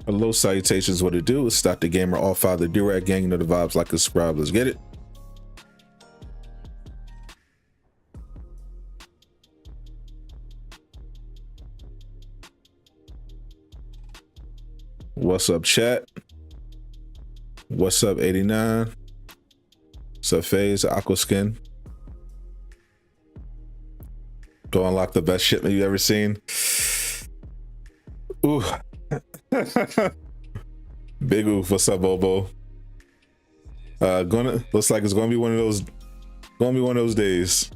Hello, salutations. What it do? It's Stop the Gamer, all father Durag gang. You know the vibes, like a subscribe. Let's get it. What's up, chat? What's up, 89? What's up, FaZe, Aquaskin? Go unlock the best shipment you've ever seen. Ooh. Big oof. What's up, Bobo? Looks like it's gonna be one of those days.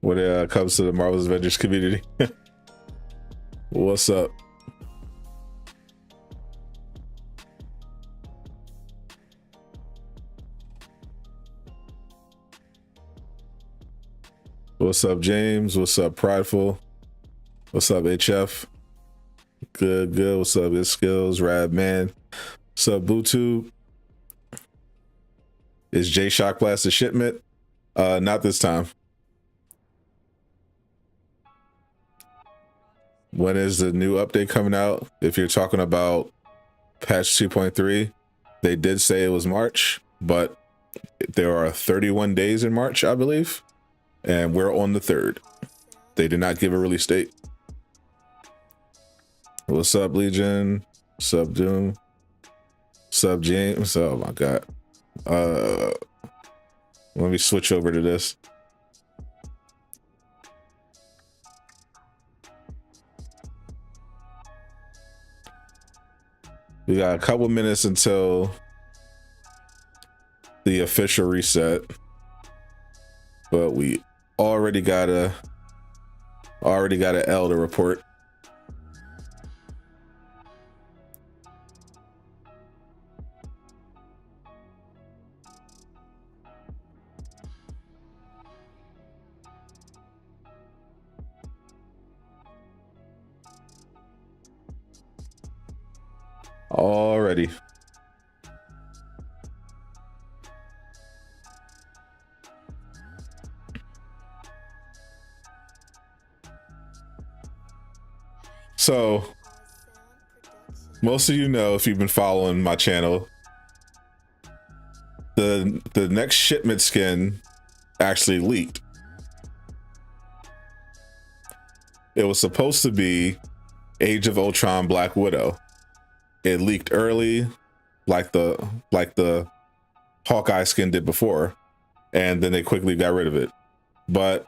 When it comes to the Marvel's Avengers community. What's up? What's up, James? What's up, Prideful? What's up, HF? Good. What's up, Good Skills? Rad Man. What's up, Bluetooth? Is J Shock Blast a shipment? Not this time. When is the new update coming out? If you're talking about patch 2.3, they did say it was March, but there are 31 days in March, I believe, and we're on the 3rd. They did not give a release date. What's up, Legion? What's up, Doom? What's up, James? Oh my god. Let me switch over to this. We got a couple minutes until the official reset, but we already got a L to report. Already. So, most of you know, if you've been following my channel, the next shipment skin actually leaked. It was supposed to be Age of Ultron Black Widow. It leaked early, like the Hawkeye skin did before, and then they quickly got rid of it. But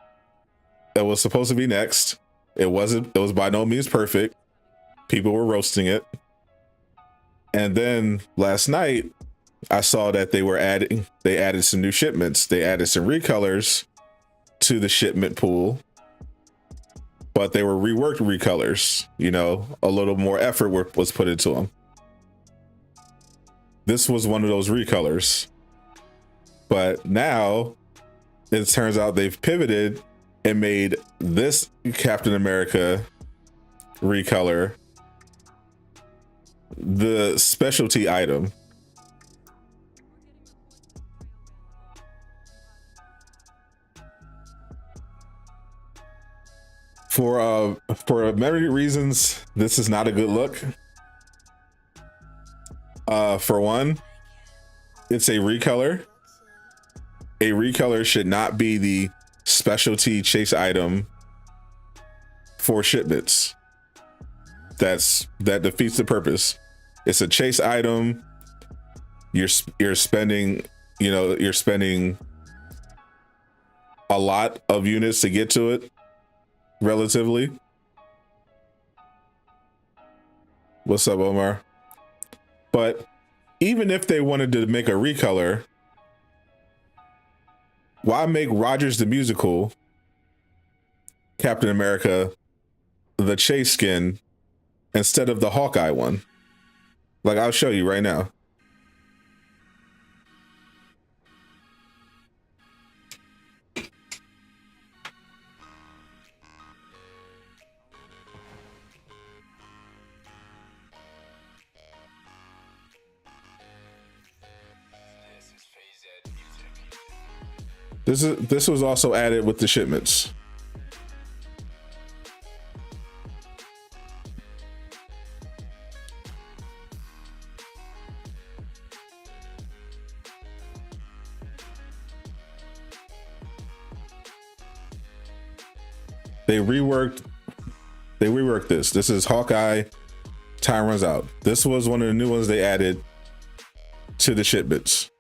it was supposed to be next. It wasn't. It was by no means perfect. People were roasting it. And then last night, I saw that they added some new shipments. They added some recolors to the shipment pool, but they were reworked recolors. You know, a little more effort was put into them. This was one of those recolors, but now it turns out they've pivoted and made this Captain America recolor the specialty item. For many reasons, this is not a good look. For one, it's a recolor. A recolor should not be the specialty chase item for shipments. That defeats the purpose. It's a chase item. You're spending a lot of units to get to it, relatively. What's up, Omar? But even if they wanted to make a recolor, why make Rogers the Musical Captain America the chase skin instead of the Hawkeye one? Like, I'll show you right now. This was also added with the shipments. They reworked this. This is Hawkeye. Time runs out. This was one of the new ones they added to the shipments.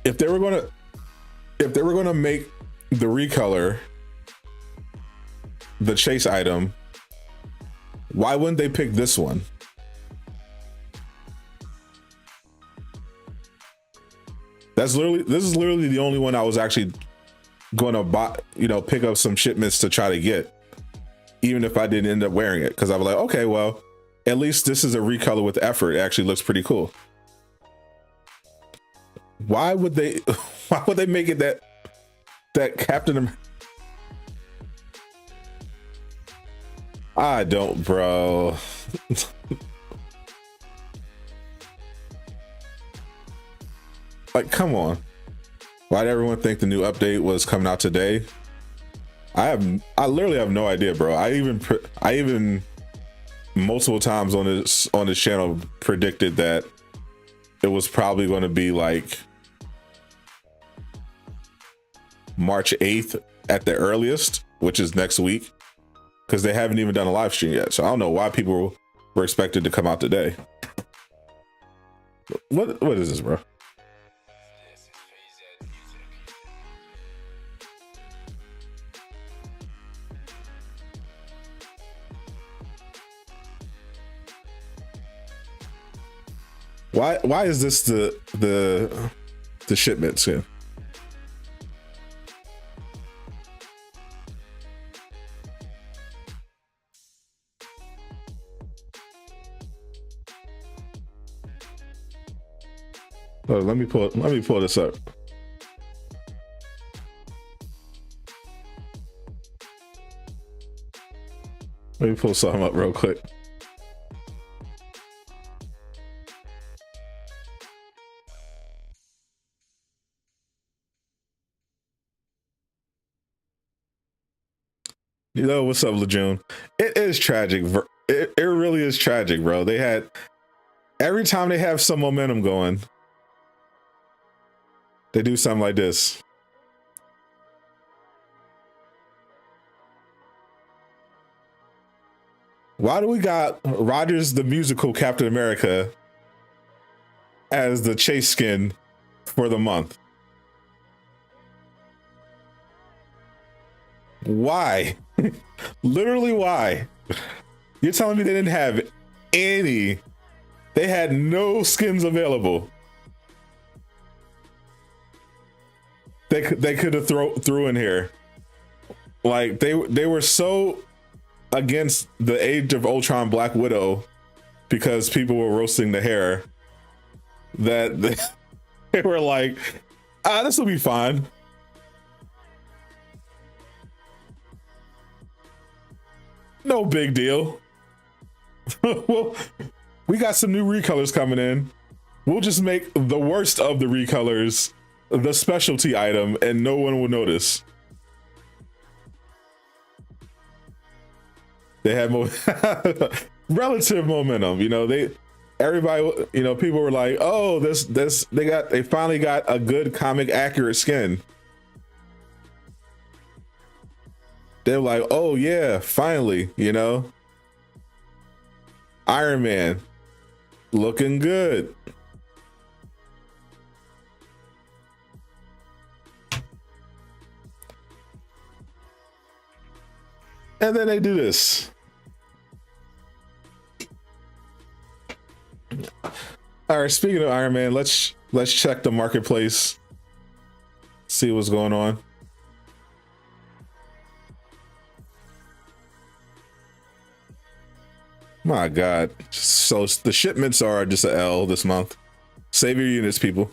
If they were gonna make the recolor the chase item, why wouldn't they pick this one? This is literally the only one I was actually going to buy, pick up some shipments to try to get, even if I didn't end up wearing it, because I was like, okay, well, at least this is a recolor with effort. It actually looks pretty cool. Why would they make it that Captain America? I don't, bro. Like, come on. Why did everyone think the new update was coming out today? I literally have no idea, bro. I even multiple times on this channel predicted that it was probably going to be like March 8th at the earliest, which is next week, because they haven't even done a live stream yet. So I don't know why people were expected to come out today. What is this, bro? Why is this the shipment skin? Oh, let me pull this up. Let me pull something up real quick. What's up, Laajune? It is tragic. It really is tragic, bro. Every time they have some momentum going, they do something like this. Why do we got Rogers the Musical Captain America as the chase skin for the month? Why? Literally, why? You're telling me they didn't have any? They had no skins available. They could have threw in here. Like they were so against the Age of Ultron Black Widow because people were roasting the hair that they were like, this will be fine. No big deal. Well, we got some new recolors coming in. We'll just make the worst of the recolors the specialty item and no one will notice. They had relative momentum, everybody, people were like, oh, they finally got a good comic accurate skin. They're like, oh yeah, finally, Iron Man looking good. And then they do this. All right, speaking of Iron Man, let's check the marketplace, see what's going on. My God. So the shipments are just an L this month. Save your units, people.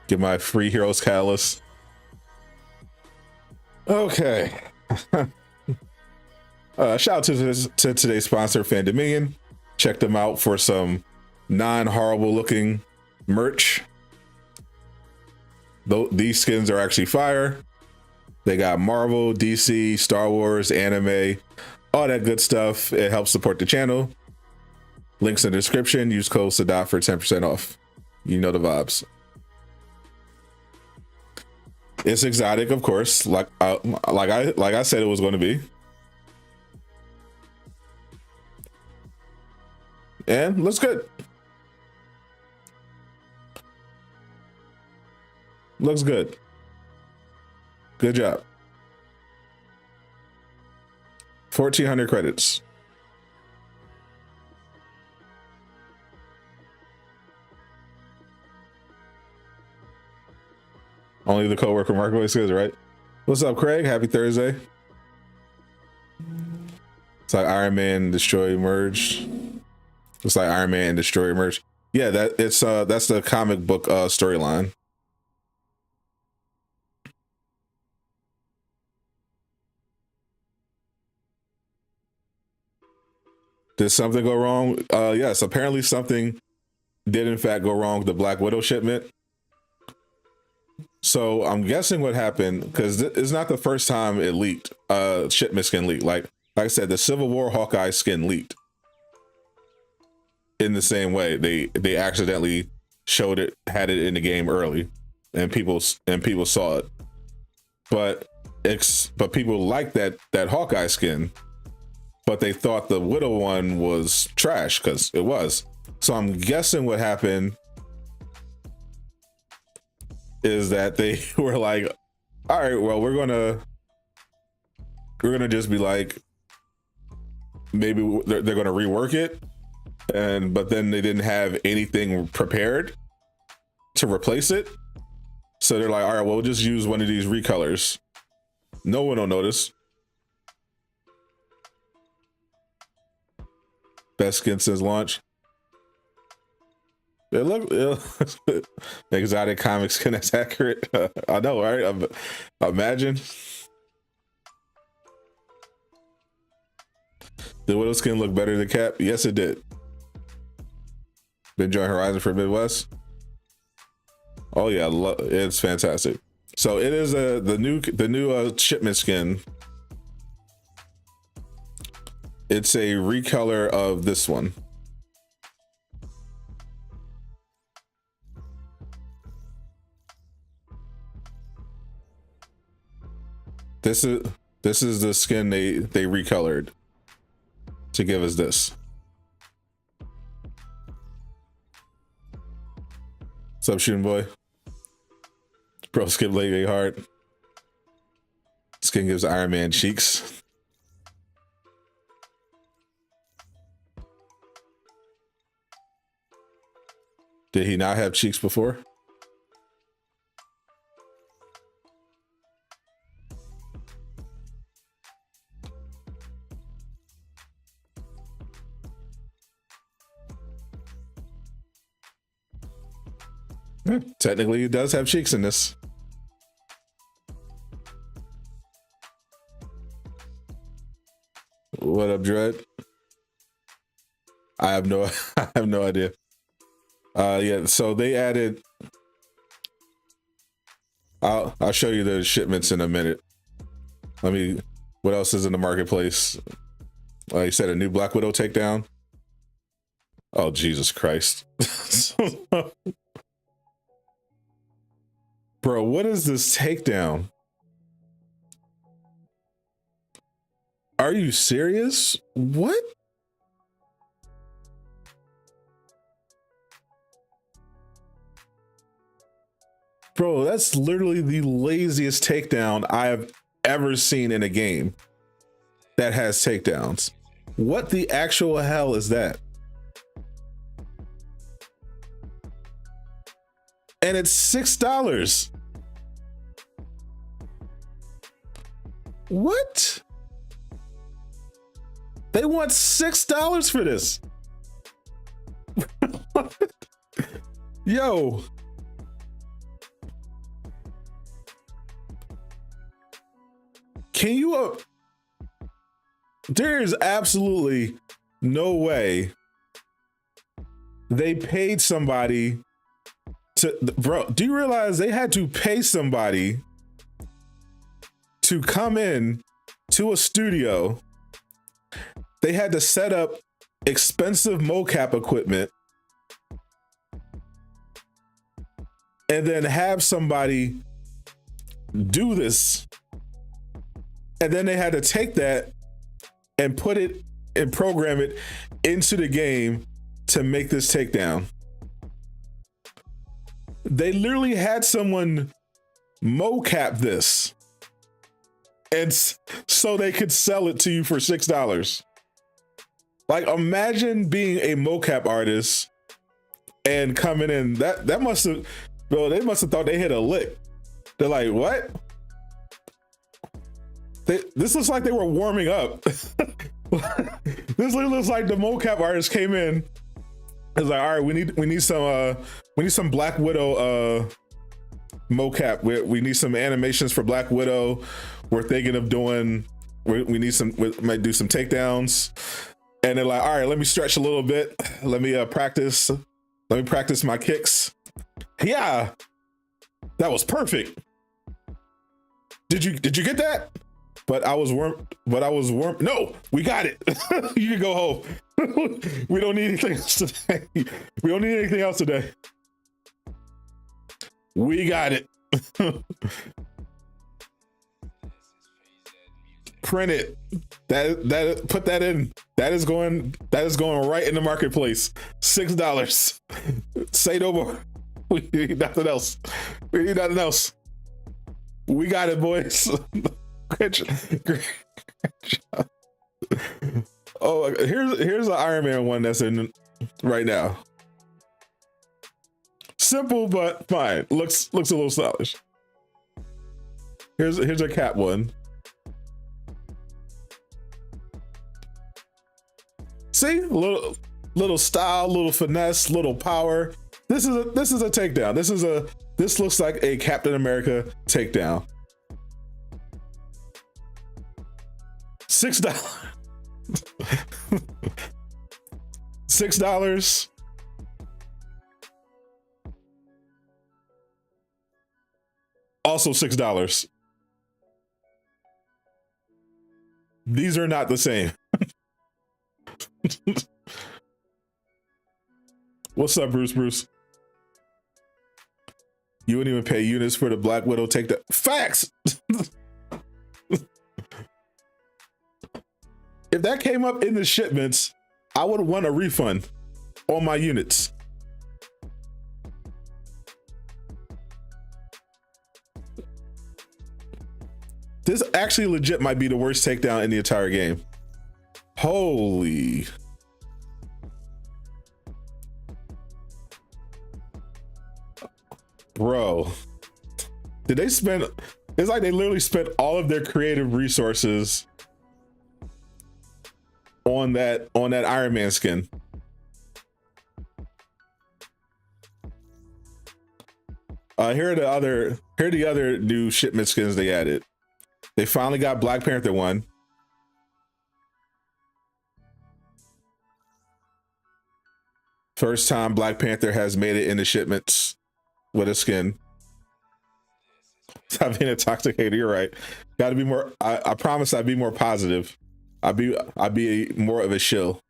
Get my free Heroes Catalyst. Okay. Shout out to today's sponsor, Fan Dominion. Check them out for some non-horrible looking merch. These skins are actually fire. They got Marvel, DC, Star Wars, anime, all that good stuff. It helps support the channel. Links in the description. Use code Sadot for 10% off. You know the vibes. It's exotic, of course, like I said it was going to be. And looks good. Looks good. Good job. 1,400 credits. Only the coworker marketplace is, right? What's up, Craig? Happy Thursday. It's like Iron Man and Destroyer merged. It's like Iron Man and Destroyer merged. Yeah, that's the comic book storyline. Did something go wrong? Yes, apparently something did in fact go wrong with the Black Widow shipment. So I'm guessing what happened, because it's not the first time it leaked, shipment skin leaked. Like I said, the Civil War Hawkeye skin leaked in the same way. They accidentally showed it, had it in the game early, and people saw it. But people liked that Hawkeye skin, but they thought the Widow one was trash because it was. So I'm guessing what happened is that they were like, all right, well, we're gonna just be like, maybe they're gonna rework it, but then they didn't have anything prepared to replace it, so they're like, all right, well, we'll just use one of these recolors. No one will notice. Best skin since launch. It looks exotic comic skin that's accurate. I know, right? Imagine. Did Widow skin look better than Cap? Yes, it did. Been enjoying Horizon for Midwest. Oh yeah, it's fantastic. So it is the new shipment skin. It's a recolor of this one. This is the skin they recolored to give us this. What's up, shooting boy? Bro, skip leg hard. Skin gives Iron Man cheeks. Did he not have cheeks before? Technically, he does have cheeks in this. What up, Dread? I have no idea. Yeah, so they added. I'll show you the shipments in a minute. What else is in the marketplace? You said a new Black Widow takedown. Oh, Jesus Christ. Bro, what is this takedown? Are you serious? What? Bro, that's literally the laziest takedown I have ever seen in a game that has takedowns. What the actual hell is that? And it's $6. What? They want $6 for this. Yo. Can you there is absolutely no way they paid somebody to, bro, do you realize they had to pay somebody to come in to a studio? They had to set up expensive mocap equipment and then have somebody do this, and then they had to take that and put it and program it into the game to make this takedown. They literally had someone mocap this, and so they could sell it to you for $6. Like, imagine being a mocap artist and coming in. That must have, bro, they must have thought they hit a lick. They're like, what? This looks like they were warming up. This looks like the mocap artist came in. It's like, all right, we need some Black Widow mocap. We need some animations for Black Widow. We're thinking of doing. We might do some takedowns. And they're like, all right, let me stretch a little bit. Let me practice. Let me practice my kicks. Yeah, that was perfect. Did you get that? But I was warm. No, we got it. You can go home. We don't need anything else today. We don't need anything else today. We got it. Print it. That put that in. That is going right in the marketplace. $6. Say no more. We need nothing else. We need nothing else. We got it, boys. Great job. Oh, here's an Iron Man one that's in right now. Simple but fine. Looks a little stylish. Here's a Cap one. See, little style, little finesse, little power. This is a takedown. This looks like a Captain America takedown. $6. $6. Also $6. These are not the same. What's up, Bruce? You wouldn't even pay units for the Black Widow takedown. Facts. If that came up in the shipments, I would want a refund on my units. This actually legit might be the worst takedown in the entire game. Holy. Bro. Did they spend, it's like they literally spent all of their creative resources on that Iron Man skin. Here are the other new shipment skins they added. They finally got Black Panther one. First time Black Panther has made it into shipments with a skin. Stop being intoxicated. You're right. Got to be more. I promise I'd be more positive. I'd be more of a shill.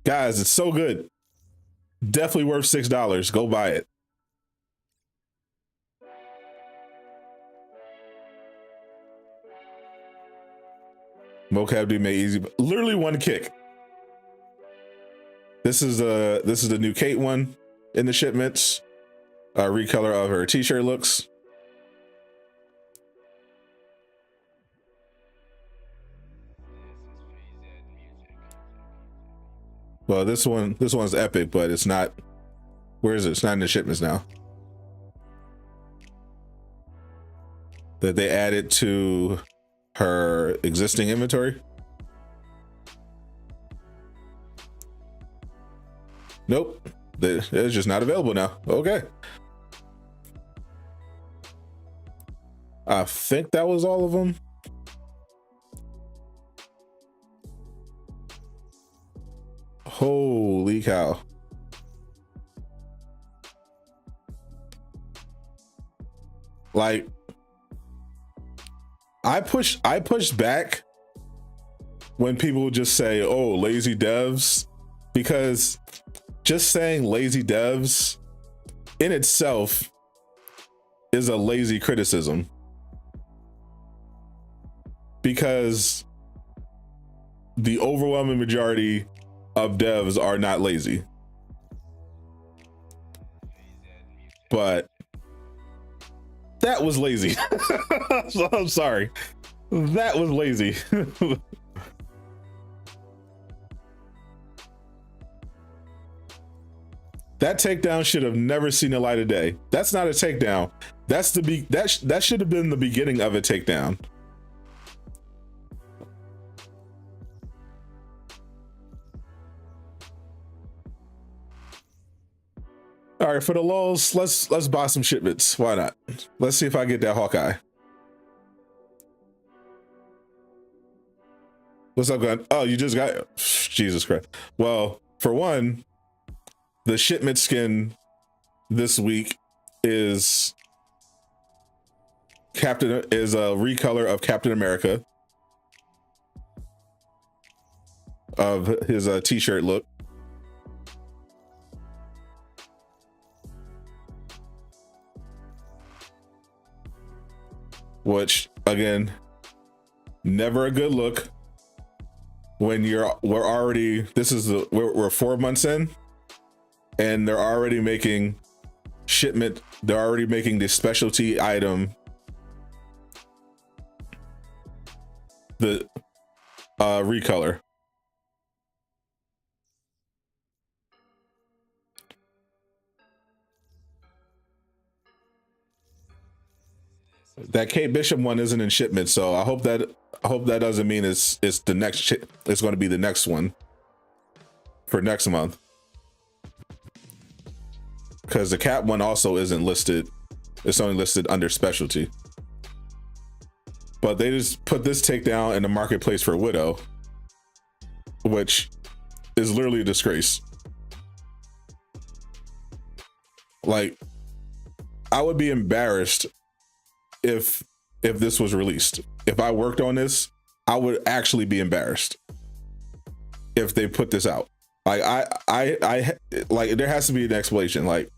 Guys, it's so good. Definitely worth $6. Go buy it. Mocap do made easy. Literally one kick. This is the new Kate one in the shipments. Recolor of her t-shirt looks. Well, this one's epic, but it's not. Where is it? It's not in the shipments now. That they added to her existing inventory. Nope, it's just not available now. Okay. I think that was all of them. Holy cow. Like, I pushed back when people just say, oh, lazy devs, because just saying lazy devs in itself is a lazy criticism, because the overwhelming majority of devs are not lazy. But that was lazy. I'm sorry. That was lazy. That takedown should have never seen the light of day. That's not a takedown. That's that should have been the beginning of a takedown. All right, for the lulz, let's buy some shipments. Why not? Let's see if I get that Hawkeye. What's up, gun? Oh, you just got Jesus Christ. Well, for one, the shipment skin this week is a recolor of Captain America, of his t-shirt look. Which, again, never a good look when we're 4 months in and they're already making shipment. They're already making the specialty item, the recolor. That Kate Bishop one isn't in shipment, so I hope that doesn't mean it's the next. It's going to be the next one for next month, because the Cap one also isn't listed. It's only listed under specialty. But they just put this takedown in the marketplace for Widow, which is literally a disgrace. Like, I would be embarrassed if this was released. If I worked on this, I would actually be embarrassed if they put this out. Like, I like, there has to be an explanation. Like,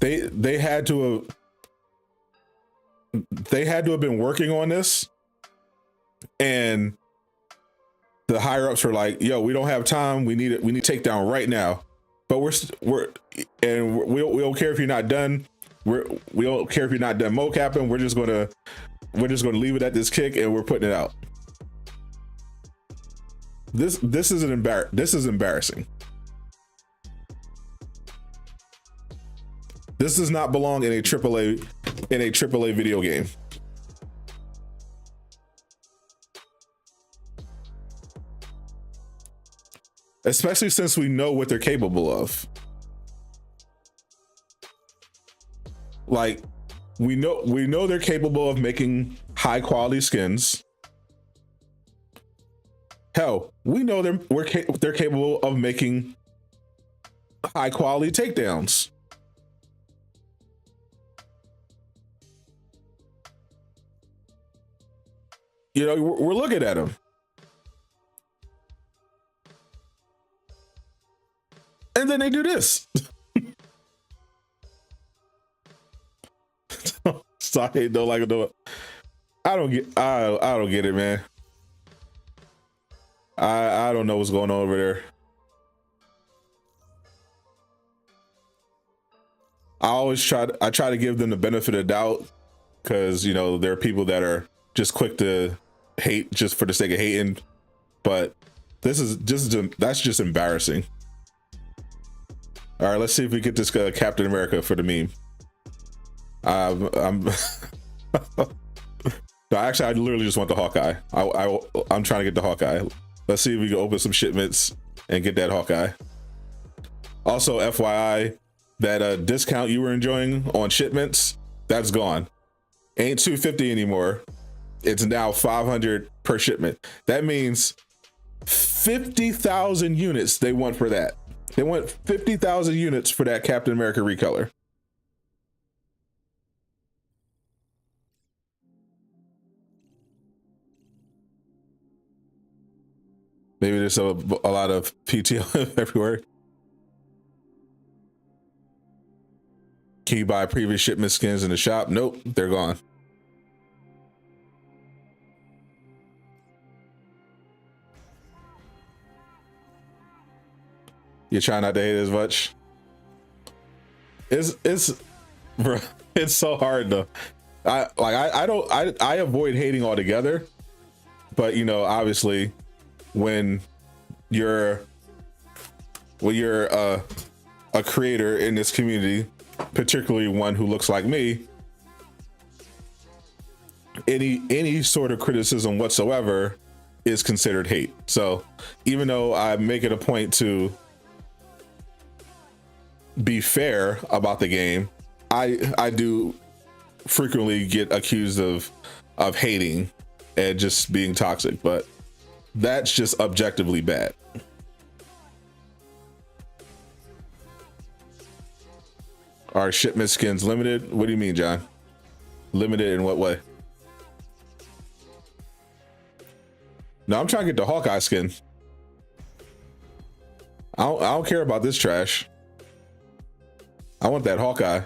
they had to have been working on this, and the higher ups were like, yo, we don't have time, we need takedown right now. But we don't care if you're not done. We don't care if you're not done mocapping. We're just gonna leave it at this kick, and we're putting it out. This is embarrassing. This does not belong in a AAA video game. Especially since we know what they're capable of. Like, we know they're capable of making high quality skins. Hell, we know they're capable of making high quality takedowns. You know, we're looking at them. And then they do this. Sorry, don't like it. I don't get it, man. I don't know what's going on over there. I try to give them the benefit of doubt, because, you know, there are people that are just quick to hate just for the sake of hating, but that's just embarrassing. All right, let's see if we get this Captain America for the meme. No, actually, I literally just want the Hawkeye. I'm trying to get the Hawkeye. Let's see if we can open some shipments and get that Hawkeye. Also, FYI, that discount you were enjoying on shipments, that's gone. Ain't $250 anymore. It's now $500 per shipment. That means 50,000 units they want for that. They want 50,000 units for that Captain America recolor. Maybe there's a lot of PTO everywhere. Can you buy previous shipment skins in the shop? Nope, they're gone. You try not to hate as much. Bro, it's so hard though. I avoid hating altogether, but you know, obviously when you're a creator in this community, particularly one who looks like me, any sort of criticism whatsoever is considered hate. So even though I make it a point to be fair about the game, I do frequently get accused of hating and just being toxic, but that's just objectively bad. Are shipment skins limited? What do you mean, John? Limited in what way? No, I'm trying to get the Hawkeye skin. I don't care about this trash. I want that Hawkeye.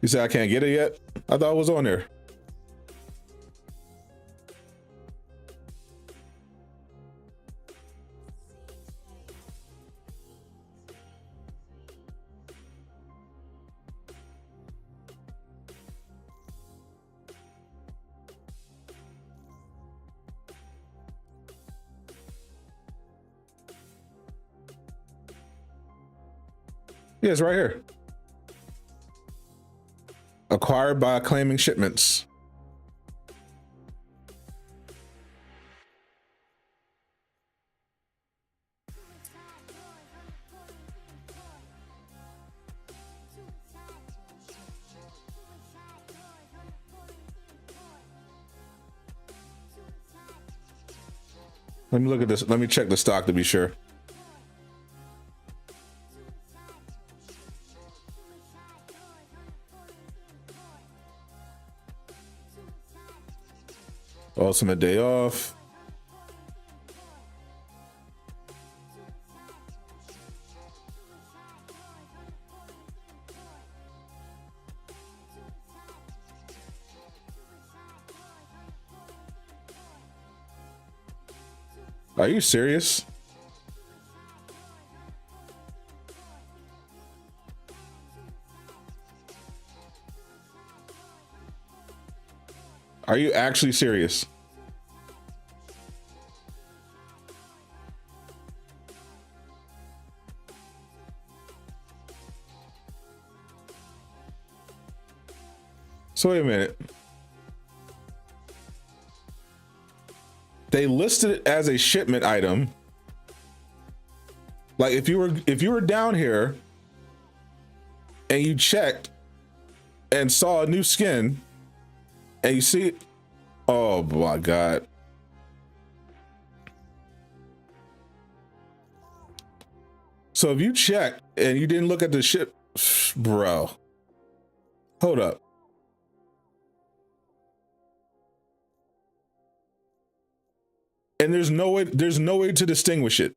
You said I can't get it yet? I thought it was on there. Yeah, it's right here. Acquired by claiming shipments. Let me look at this. Let me check the stock to be sure. Ultimate day off. Are you serious? Are you actually serious? So wait a minute. They listed it as a shipment item. Like if you were down here and you checked and saw a new skin and you see, oh my God. So if you checked and you didn't look at the ship, bro, hold up. And there's no way to distinguish it.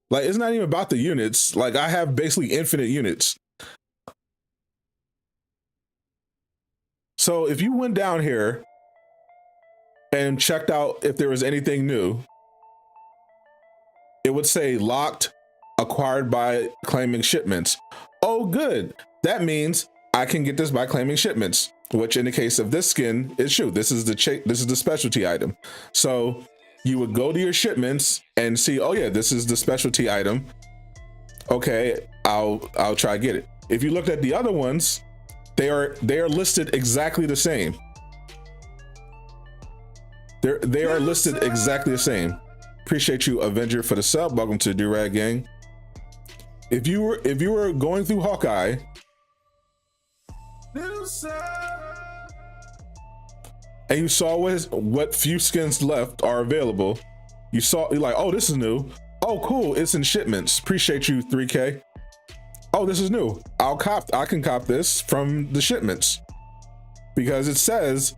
Like, it's not even about the units. Like, I have basically infinite units. So if you went down here and checked out if there was anything new, it would say locked, acquired by claiming shipments. Oh, good. That means I can get this by claiming shipments, which in the case of this skin is true. This is the specialty item. So you would go to your shipments and see, oh yeah, this is the specialty item. Okay, I'll try to get it. If you looked at the other ones, they are listed exactly the same. They are listed exactly the same. Appreciate you, Avenger, for the sub. Welcome to the Durag Gang. If you were going through Hawkeye, and you saw what few skins left are available, you're like, oh, this is new. Oh, cool, it's in shipments. Appreciate you, 3K. Oh, oh, this is new. I can cop this from the shipments because it says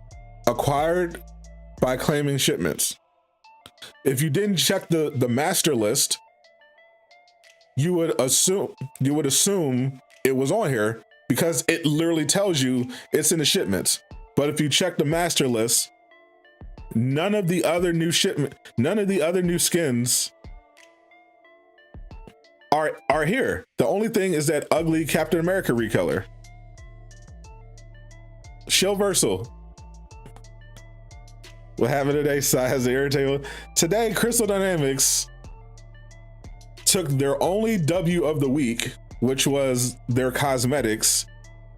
acquired by claiming shipments. If you didn't check the master list, you would assume it was on here because it literally tells you it's in the shipments. But if you check the master list, none of the other new skins are here. The only thing is that ugly Captain America recolor. Shield Versal. What happened today? Size irritating. Today, Crystal Dynamics took their only W of the week, which was their cosmetics,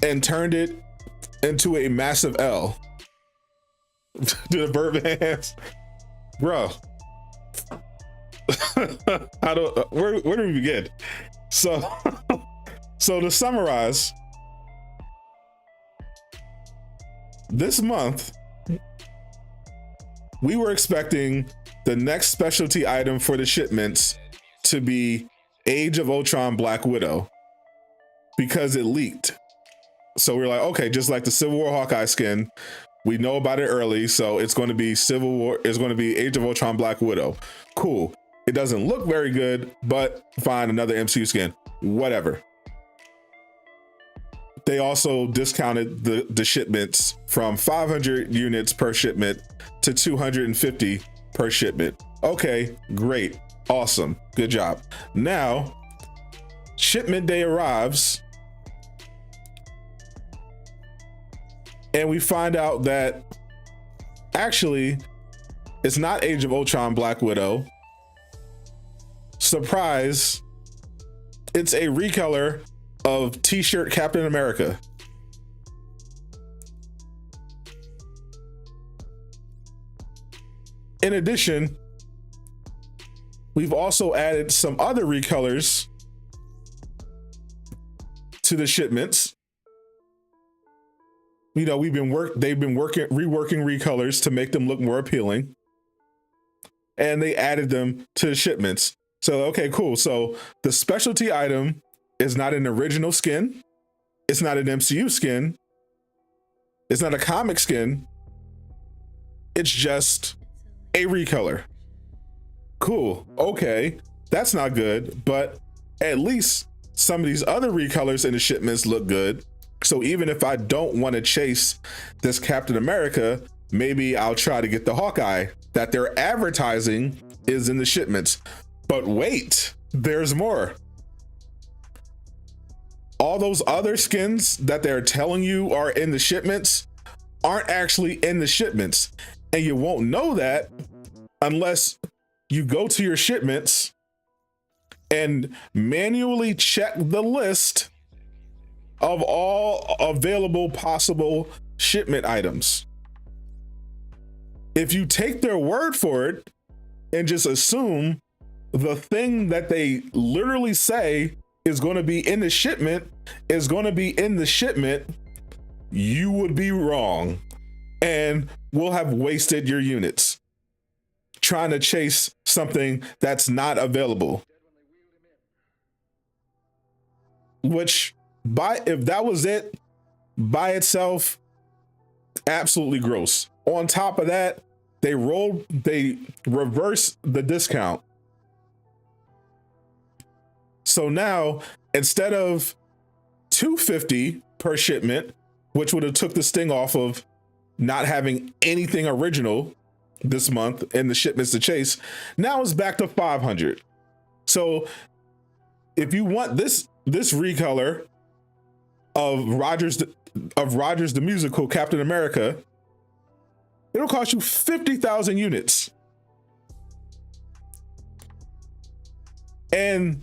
and turned it into a massive L. Do the Birdman hands, bro. Where do we begin? So to summarize, this month we were expecting the next specialty item for the shipments to be Age of Ultron Black Widow because it leaked. So we were like, okay, just like the Civil War Hawkeye skin, we know about it early, so it's going to be Civil War. It's going to be Age of Ultron Black Widow. Cool. It doesn't look very good, but fine, another MCU skin, whatever. They also discounted the shipments from 500 units per shipment to 250 per shipment. Okay, great, awesome, good job. Now, shipment day arrives, and we find out that actually it's not Age of Ultron Black Widow. Surprise, it's a recolor of t-shirt Captain America. In addition, we've also added some other recolors to the shipments. You know, they've been reworking recolors to make them look more appealing, and they added them to the shipments. So, okay, cool. So the specialty item is not an original skin. It's not an MCU skin. It's not a comic skin. It's just a recolor. Cool. Okay. That's not good, but at least some of these other recolors in the shipments look good. So even if I don't want to chase this Captain America, maybe I'll try to get the Hawkeye that they're advertising is in the shipments. But wait, there's more. All those other skins that they're telling you are in the shipments aren't actually in the shipments. And you won't know that unless you go to your shipments and manually check the list of all available possible shipment items. If you take their word for it and just assume the thing that they literally say is going to be in the shipment is going to be in the shipment, you would be wrong and will have wasted your units trying to chase something that's not available. Which, if that was it by itself, absolutely gross. On top of that, they reverse the discount. So now, instead of $250 per shipment, which would have took the sting off of not having anything original this month in the shipments to chase, now it's back to $500. So if you want this recolor of Rogers the musical Captain America, it'll cost you 50,000 units. And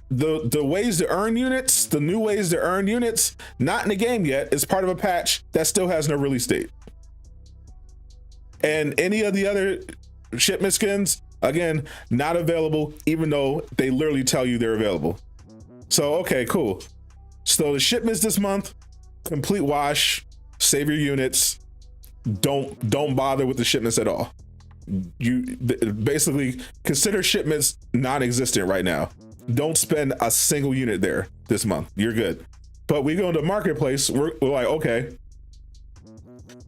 the ways to earn units, the new ways to earn units, not in the game yet. It's part of a patch that still has no release date. And any of the other shipment skins, again, not available, even though they literally tell you they're available. So, okay, cool. So the shipments this month, complete wash, save your units. Don't bother with the shipments at all. You basically consider shipments non-existent right now. Don't spend a single unit there this month. You're good. But we go into marketplace, we're like, okay,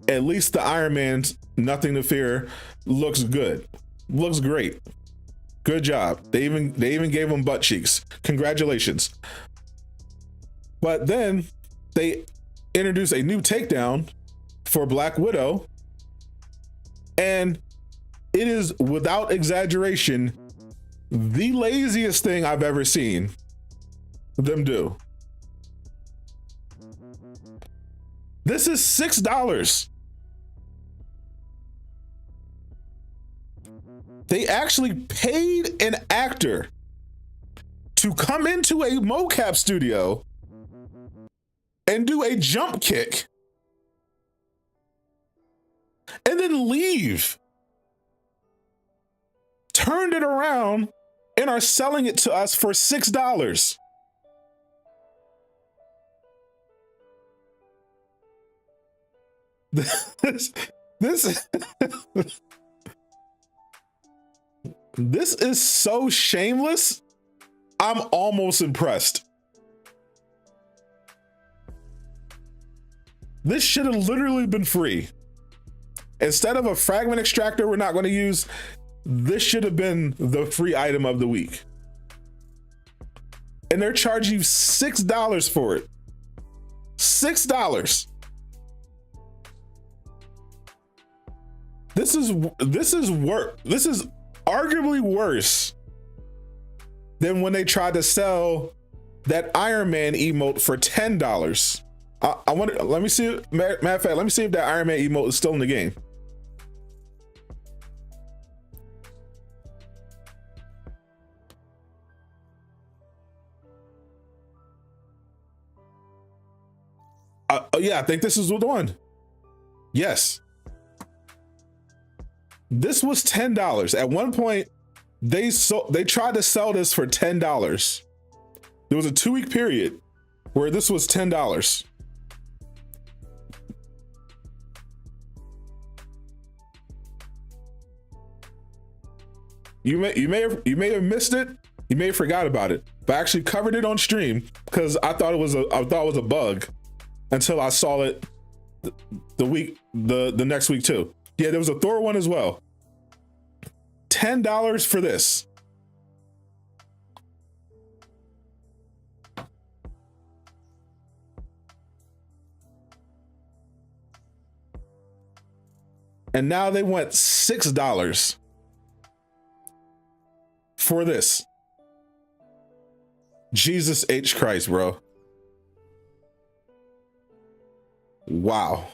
at least the Iron Man's Nothing to Fear looks good. Looks great. Good job. They even gave him butt cheeks. Congratulations. But then they introduce a new takedown for Black Widow, and it is, without exaggeration, the laziest thing I've ever seen them do. This is $6. They actually paid an actor to come into a mocap studio and do a jump kick and then leave. Turned it around and are selling it to us for $6. This this is so shameless. I'm almost impressed. This should have literally been free. Instead of a fragment extractor we're not going to use, this should have been the free item of the week. And they're charging you $6 for it. $6. This is arguably worse than when they tried to sell that Iron Man emote for $10. I wonder, let me see, matter of fact, let me see if that Iron Man emote is still in the game. Yeah, I think this is the one. Yes. This was $10. At one point, they tried to sell this for $10. There was a 2-week period where this was $10. You may have missed it. You may have forgot about it, but I actually covered it on stream because I thought it was a bug until I saw it the next week too. Yeah, there was a Thor one as well. $10 for this. And now they went $6 for this. Jesus H. Christ, bro. Wow.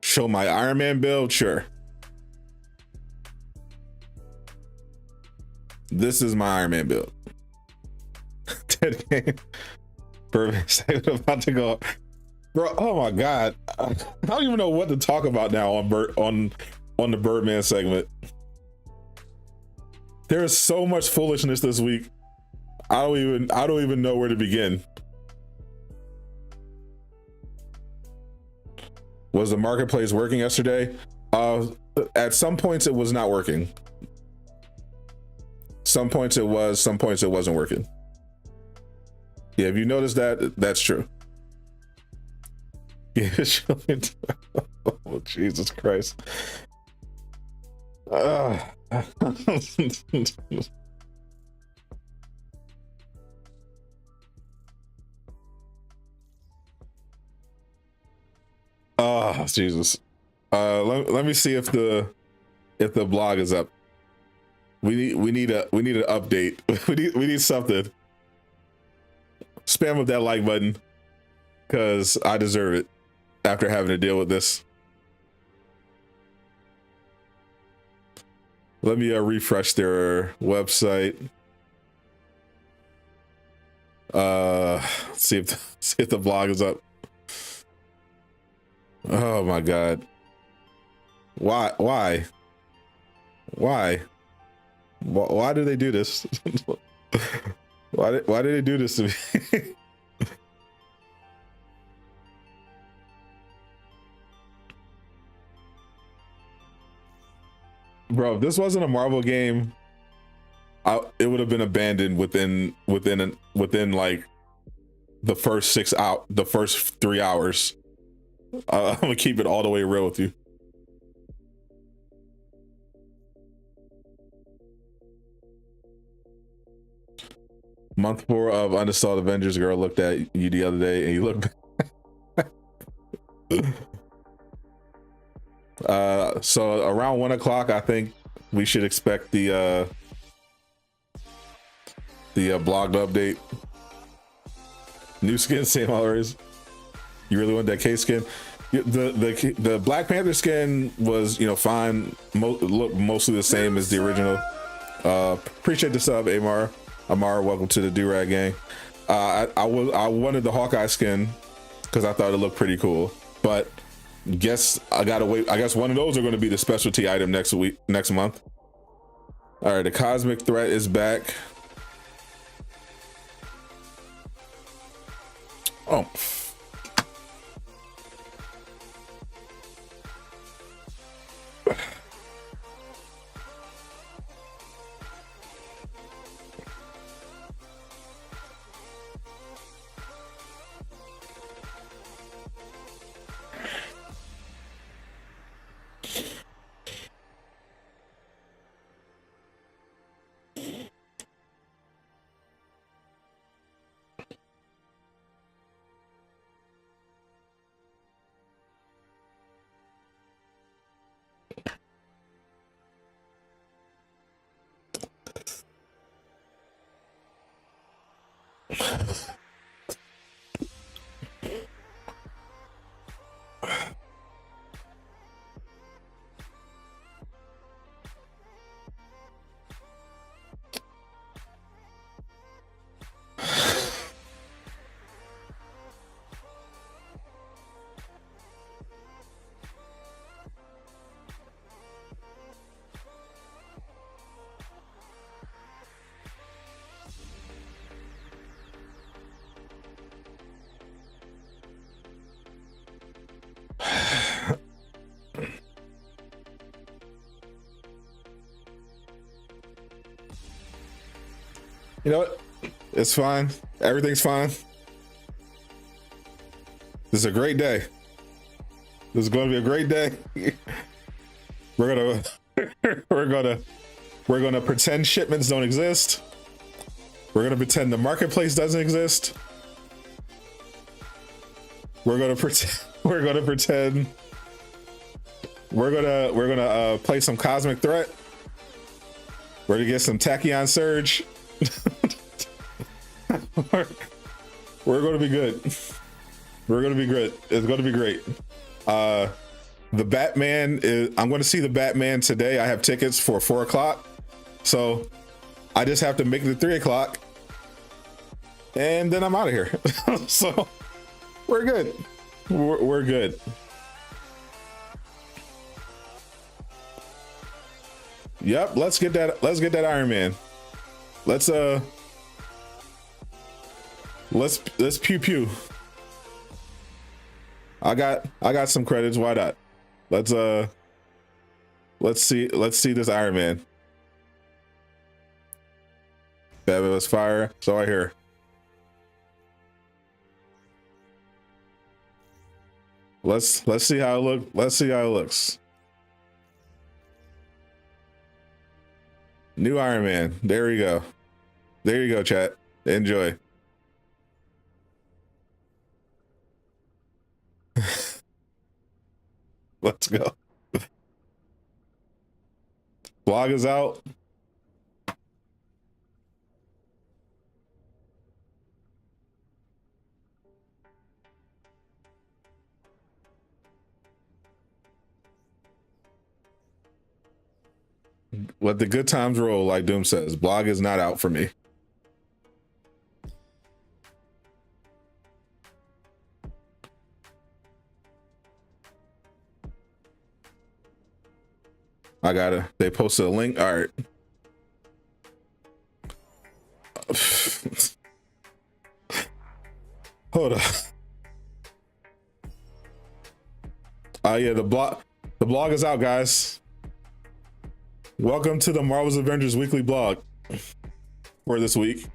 Show my Iron Man build, sure. This is my Iron Man build. Dead game. Perfect. About to go, bro. Oh my god, I don't even know what to talk about now on the Birdman segment. There is so much foolishness this week. I don't even know where to begin. Was the marketplace working yesterday? At some points it was not working. Some points it was, some points it wasn't working. Yeah, if you noticed that, that's true. Yeah, oh, Jesus Christ. Oh, Jesus. Let me see if the blog is up. We need an update. we need something. Spam up that like button because I deserve it after having to deal with this. Let me refresh their website. See if the blog is up. Oh my god. Why do they do this? Why did they do this to me? Bro, if this wasn't a Marvel game, it would have been abandoned within like the first the first 3 hours. I'm gonna keep it all the way real with you. Month 4 of Untitled Avengers. Girl looked at you the other day and you looked. So around 1 o'clock, I think we should expect the blog to update. New skin, same colors. You really want that K skin? The Black Panther skin was, you know, fine. Look mostly the same as the original. Appreciate the sub, Amar. Welcome to the Do-Rag gang. I wanted the Hawkeye skin because I thought it looked pretty cool, but guess I gotta wait. I guess one of those are going to be the specialty item next month. All right, the Cosmic Threat is back. Oh. You know what? It's fine. Everything's fine. This is a great day. This is going to be a great day. we're gonna pretend shipments don't exist. We're gonna pretend the marketplace doesn't exist. We're gonna play some Cosmic Threat. We're gonna get some Tachyon Surge. We're gonna be good. We're gonna be good. It's gonna be great. The Batman is, I'm gonna see the Batman today. I have tickets for 4 o'clock, so I just have to make it to 3 o'clock, and then I'm out of here. So we're good. We're good. Yep. Let's get that Iron Man. Let's pew pew. I got some credits. Why not? Let's see this Iron Man. Fabulous fire. So I hear. Let's see how it look. Let's see how it looks. New Iron Man. There we go. There you go, chat. Enjoy. Let's go. Blog is out. Let the good times roll, like Doom says. Blog is not out for me. They posted a link. All right. Hold on. Yeah, the blog is out, guys. Welcome to the Marvel's Avengers weekly blog for this week.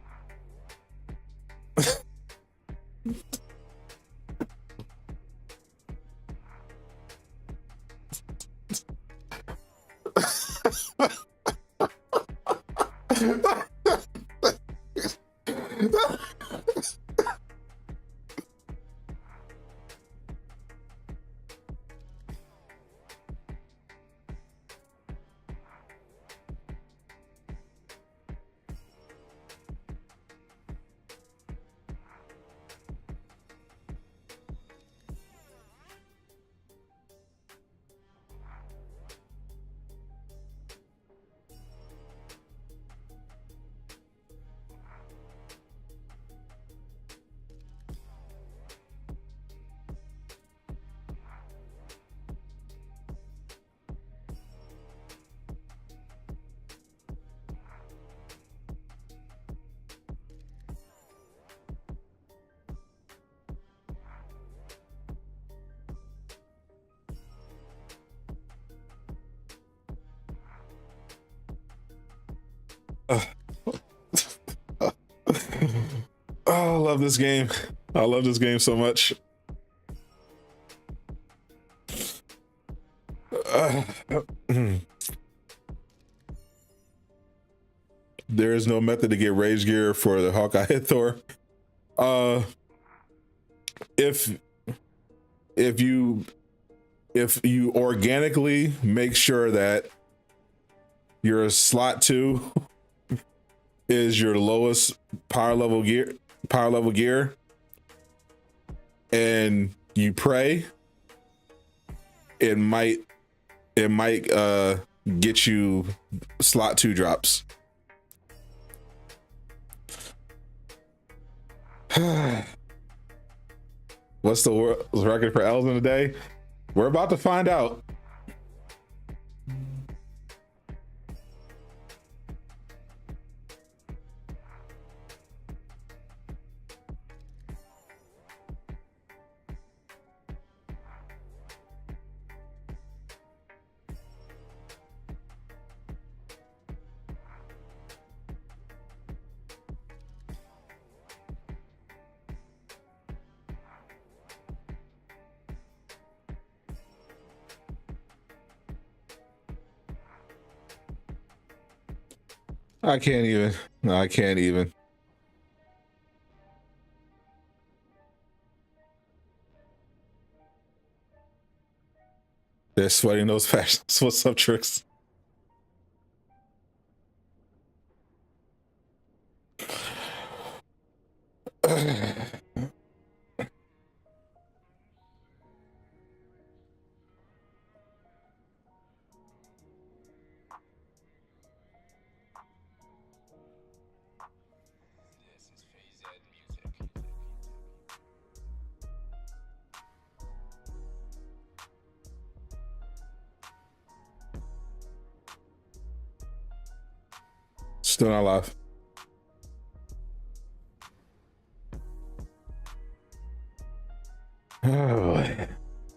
Oh, I love this game. I love this game so much. There is no method to get rage gear for the Hawkeye hit Thor. If you organically make sure that your slot 2 is your lowest power level gear, and you pray, it might get you slot 2 drops. What's the record for L's in a day? We're about to find out. I can't even. I can't even. They're sweating those fashions. What's up, Tricks? Still not live. Oh,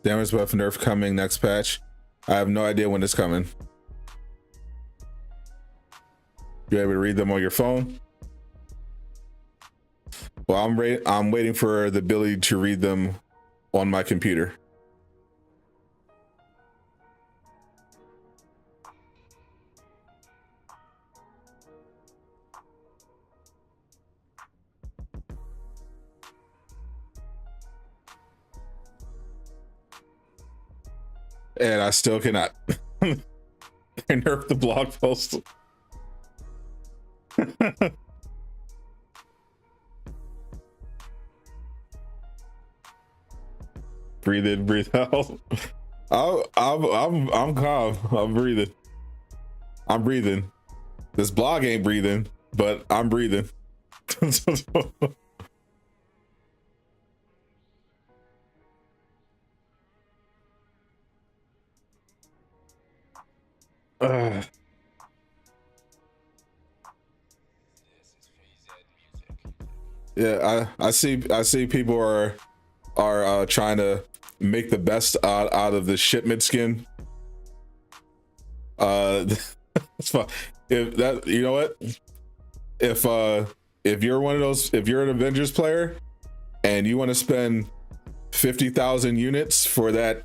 damage buff nerf coming next patch. I have no idea when it's coming. You able to read them on your phone? Well, I'm waiting for the ability to read them on my computer. And I still cannot. They nerfed the blog post. Breathe in, breathe out. I'm calm. I'm breathing. I'm breathing. This blog ain't breathing, but I'm breathing. Yeah, I see people are trying to make the best out of the Shipment skin. It's fine. If that, you know what? If you're one of those, if you're an Avengers player and you want to spend 50,000 units for that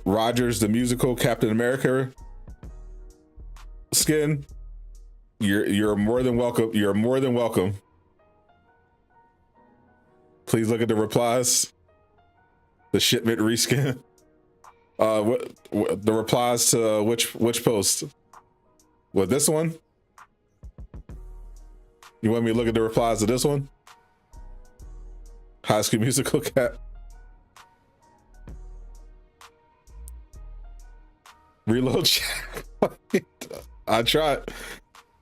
Rogers the musical Captain America skin, you're more than welcome. You're more than welcome. Please look at the replies. The shipment reskin. What the replies to which post? What, this one? You want me to look at the replies to this one? High School Musical cap. Reload chat. I tried.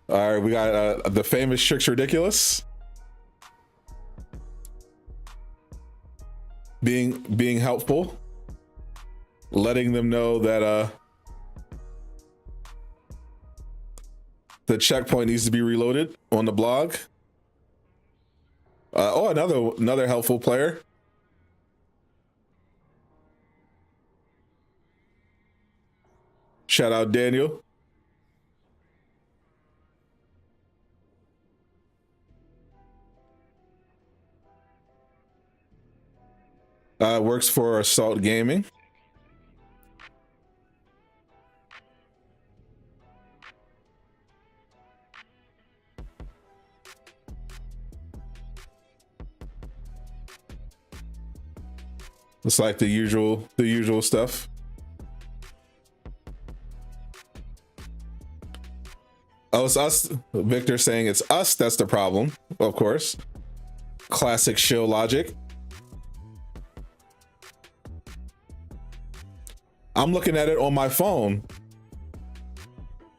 All right, we got the famous Tricks Ridiculous. Being helpful, letting them know that the checkpoint needs to be reloaded on the blog. Oh, another helpful player. Shout out Daniel. Works for Assault Gaming. It's like the usual stuff. Oh, it's us. Victor saying it's us that's the problem, of course. Classic show logic. I'm looking at it on my phone.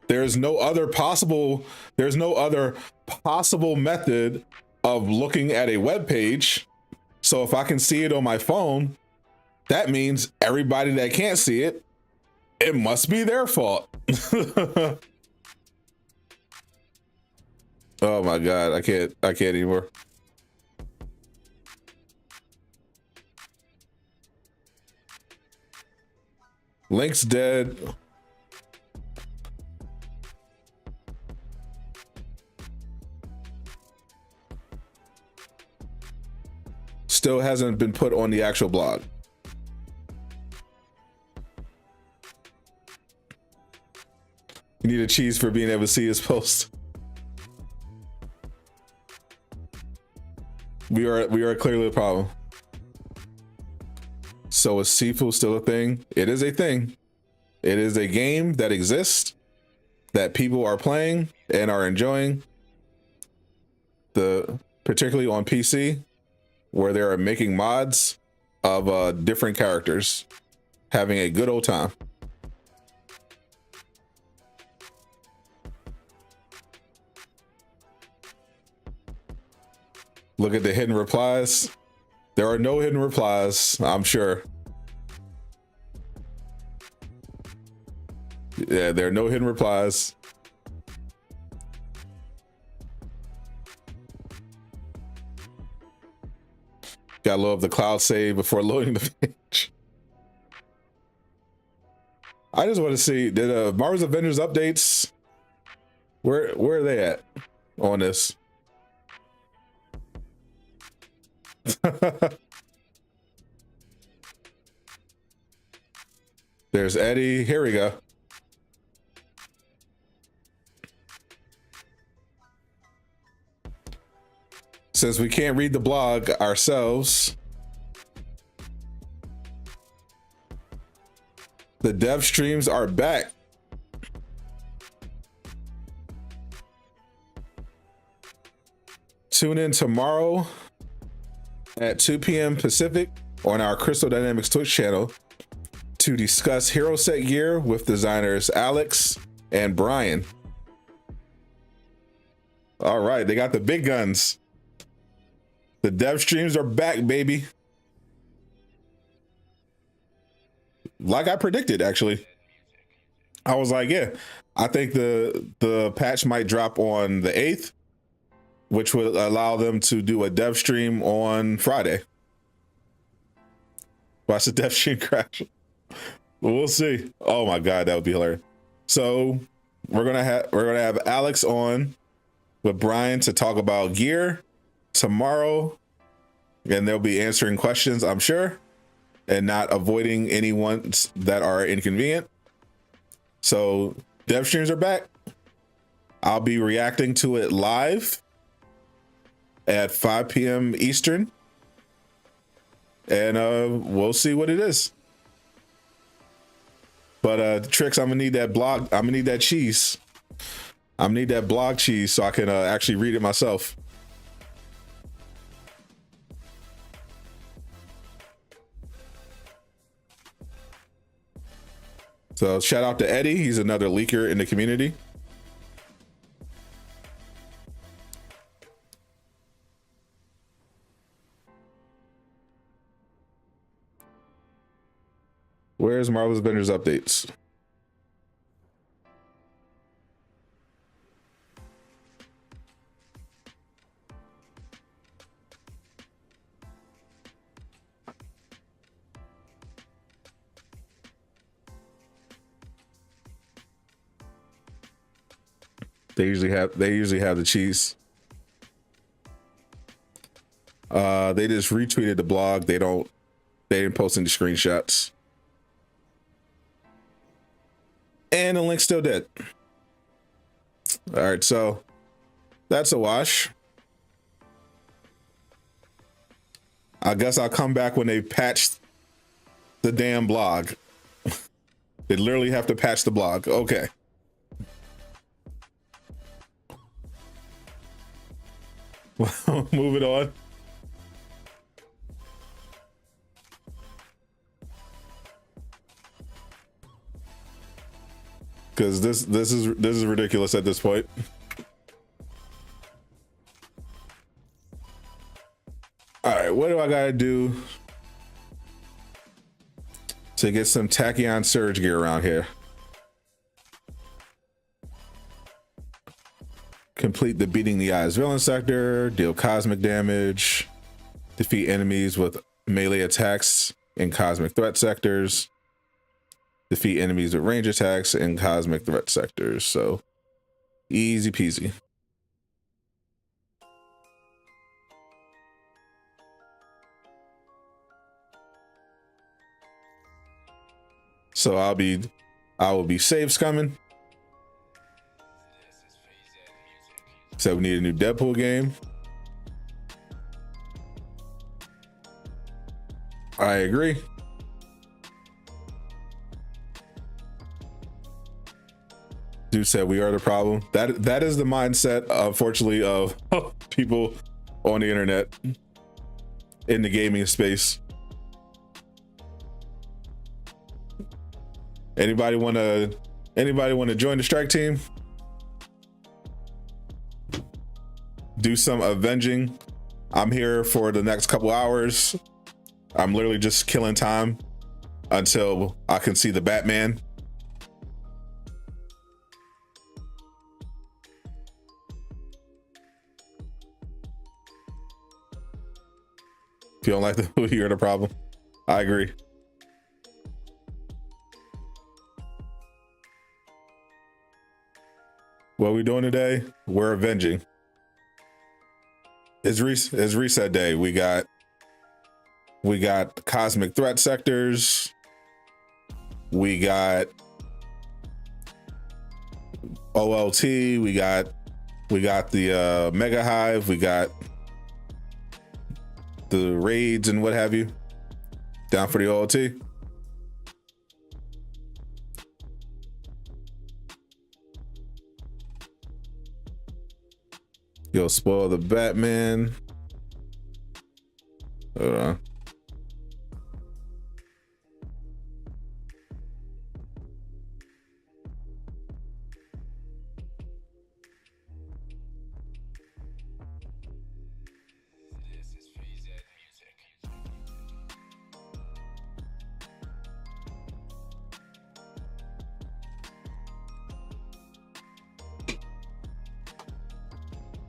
There's no other possible method of looking at a web page. So if I can see it on my phone, that means everybody that can't see it, it must be their fault. Oh my God, I can't anymore. Link's dead. Still hasn't been put on the actual blog. You need a cheese for being able to see his post. We are clearly a problem. So is Sifu still a thing? It is a thing. It is a game that exists, that people are playing and are enjoying. Particularly on PC, where they are making mods of different characters, having a good old time. Look at the hidden replies. There are no hidden replies, I'm sure. Yeah, there are no hidden replies. Gotta load up the cloud save before loading the page. I just want to see, did Marvel's Avengers updates, where are they at on this? There's Eddie. Here we go. Since we can't read the blog ourselves, the dev streams are back. Tune in tomorrow at 2 p.m. Pacific on our Crystal Dynamics Twitch channel to discuss Hero Set Gear with designers Alex and Brian. All right, they got the big guns. The dev streams are back, baby. Like I predicted, actually. I was like, yeah, I think the patch might drop on the 8th, which would allow them to do a dev stream on Friday. Watch the dev stream crash. We'll see. Oh my god, that would be hilarious. So we're gonna have Alex on with Brian to talk about gear tomorrow, and they'll be answering questions, I'm sure, and not avoiding any ones that are inconvenient. So dev streams are back. I'll be reacting to it live at 5 p.m. Eastern, and we'll see what it is. But Tricks, I'm gonna need that blog. I'm gonna need that cheese. I'm gonna need that blog cheese so I can actually read it myself. So shout out to Eddie. He's another leaker in the community. Where's Marvel's Avengers updates? They usually have the cheese. They just retweeted the blog. They didn't post any screenshots. And the link's still dead. All right, so that's a wash. I guess I'll come back when they patched the damn blog. They literally have to patch the blog. Okay. Moving on. Because this is ridiculous at this point. All right, what do I gotta do to get some Tachyon surge gear around here? Complete the beating the eyes villain sector, deal cosmic damage, defeat enemies with melee attacks in cosmic threat sectors, defeat enemies with range attacks in cosmic threat sectors. So easy peasy. So I will be save scumming. So we need a new Deadpool game. I agree. Dude said we are the problem. That is the mindset, unfortunately, of people on the internet in the gaming space. Anybody want to join the strike team? Do some avenging. I'm here for the next couple hours. I'm literally just killing time until I can see the Batman. If you don't like the movie, you're the problem. I agree. What are we doing today? We're avenging. It's reset day. We got cosmic threat sectors. We got OLT. We got the Mega Hive. We got the raids and what have you. Down for the OLT. You'll spoil the Batman. Hold on.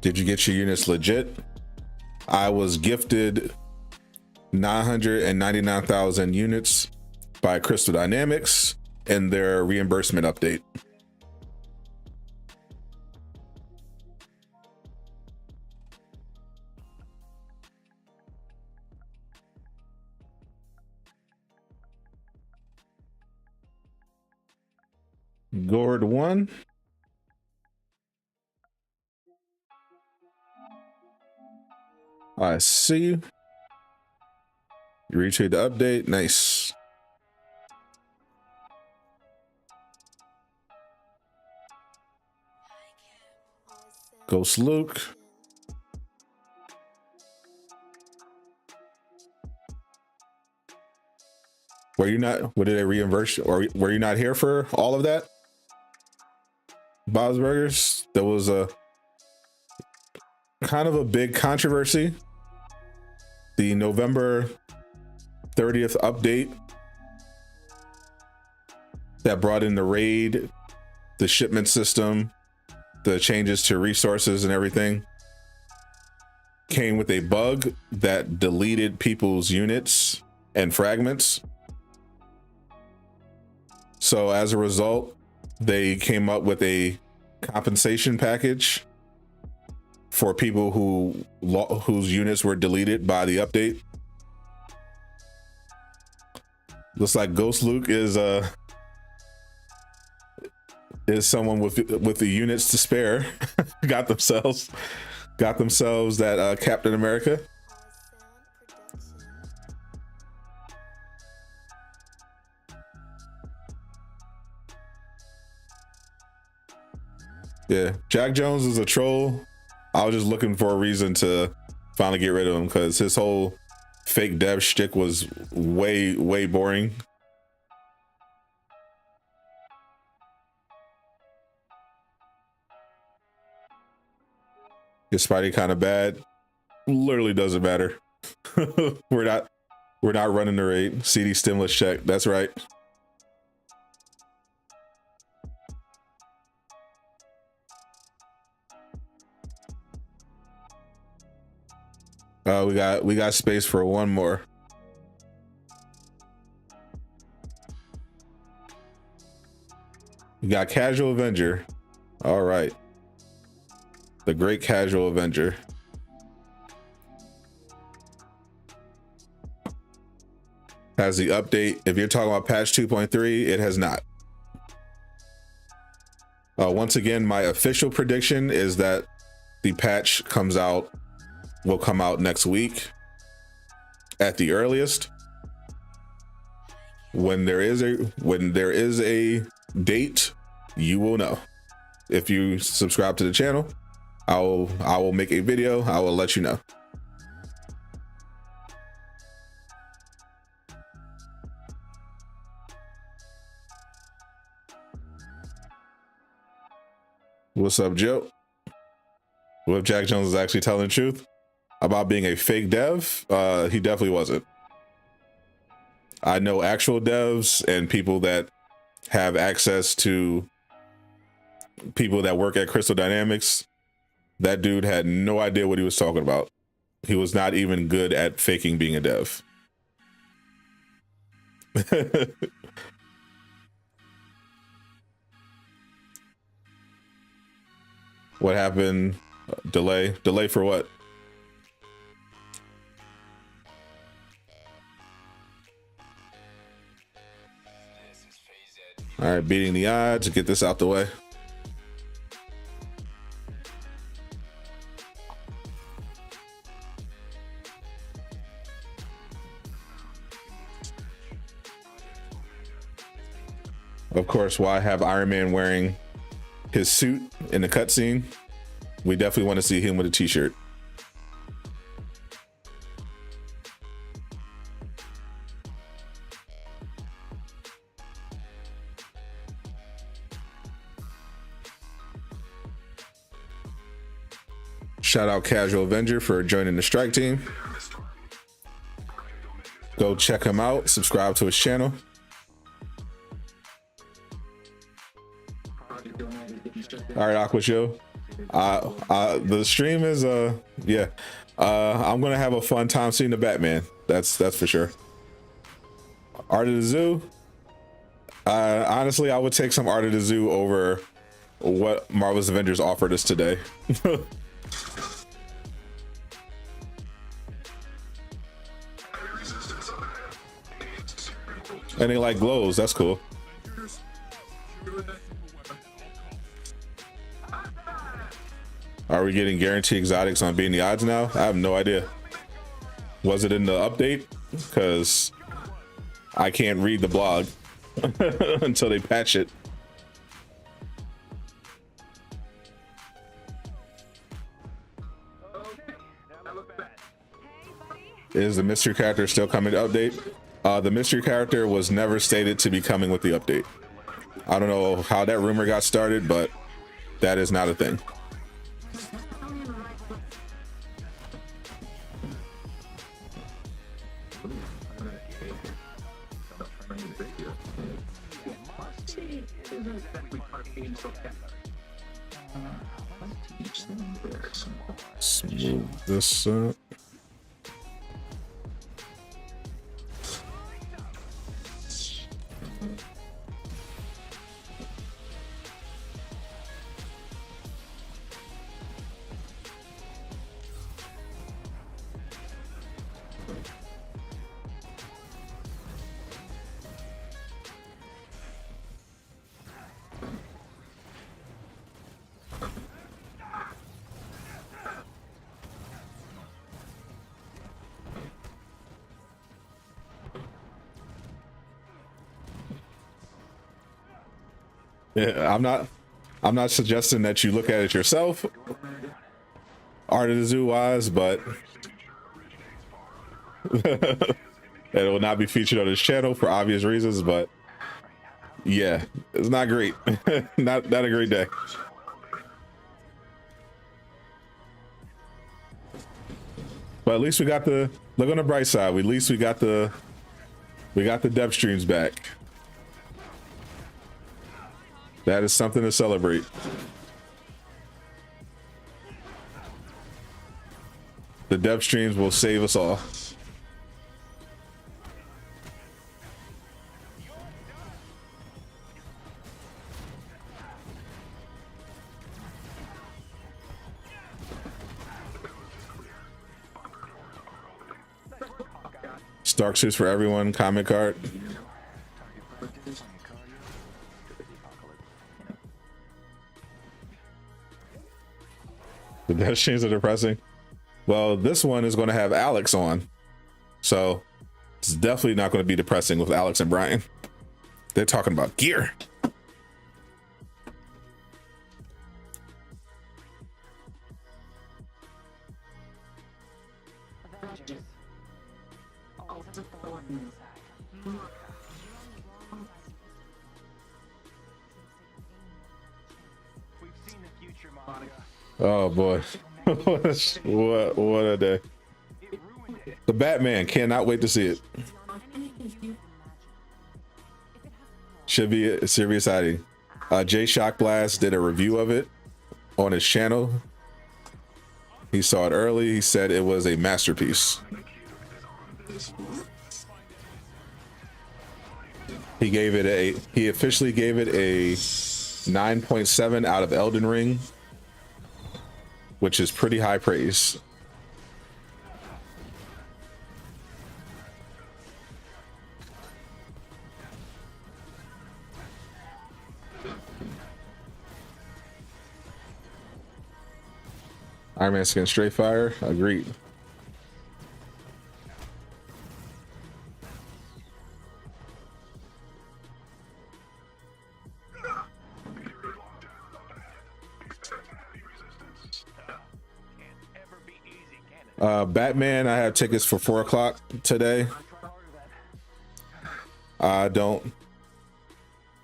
Did you get your units legit? I was gifted 999,000 units by Crystal Dynamics in their reimbursement update. Gord 1. I see you. You retweet the update. Nice. Ghost Luke. Were you not? What did they reimburse? Or were you not here for all of that? Bob's Burgers. There was a kind of a big controversy. The November 30th update that brought in the raid, the shipment system, the changes to resources and everything, came with a bug that deleted people's units and fragments. So as a result, they came up with a compensation package for people whose units were deleted by the update. Looks like Ghost Luke is someone with the units to spare. got themselves that Captain America. Yeah, Jack Jones is a troll. I was just looking for a reason to finally get rid of him because his whole fake dev shtick was way boring. Is Spidey kind of bad? Literally doesn't matter. We're not running the raid. CD stimulus check. That's right. We got space for one more. We got Casual Avenger. All right. The Great Casual Avenger. Has the update. If you're talking about patch 2.3, it has not. Once again, my official prediction is that the patch will come out next week at the earliest. When there is a date, you will know. If you subscribe to the channel, I will make a video. I will let you know. What's up, Joe? What if Jack Jones is actually telling the truth about being a fake dev? He definitely wasn't. I know actual devs and people that have access to people that work at Crystal Dynamics. That dude had no idea what he was talking about. He was not even good at faking being a dev. What happened? Delay for what? All right, beating the odds. Get this out the way. Of course, why have Iron Man wearing his suit in the cutscene? We definitely want to see him with a t-shirt. Shout out Casual Avenger for joining the strike team. Go check him out. Subscribe to his channel. All right, Aqua Show. The stream is yeah. I'm gonna have a fun time seeing the Batman. That's for sure. Art of the Zoo. Honestly, I would take some Art of the Zoo over what Marvel's Avengers offered us today. And they like glows. That's cool. Are we getting guaranteed exotics on Being the Odds now? I have no idea. Was it in the update? Because I can't read the blog until they patch it. Is the mystery character still coming to update? The mystery character was never stated to be coming with the update. I don't know how that rumor got started, but that is not a thing. Smooth this up. Yeah, I'm not suggesting that you look at it yourself, Art of the Zoo wise, but it will not be featured on this channel for obvious reasons. But yeah, it's not great. not a great day. But at least we got the look on the bright side. At least we got the depth streams back. That is something to celebrate. The depth streams will save us all. Stark suits for everyone, comment card. The death streams are depressing. Well, this one is going to have Alex on, so it's definitely not going to be depressing with Alex and Brian. They're talking about gear. Avengers. All the Thor inside. We've seen the future, Monica. Oh boy. what a day. The Batman, cannot wait to see it. Should be a serious sighting. Jay Shockblast did a review of it on his channel. He saw it early. He said it was a masterpiece. He officially gave it a 9.7 out of Elden Ring, which is pretty high praise. Iron Man skin straight fire, agreed. Batman, I have tickets for 4 o'clock today. I don't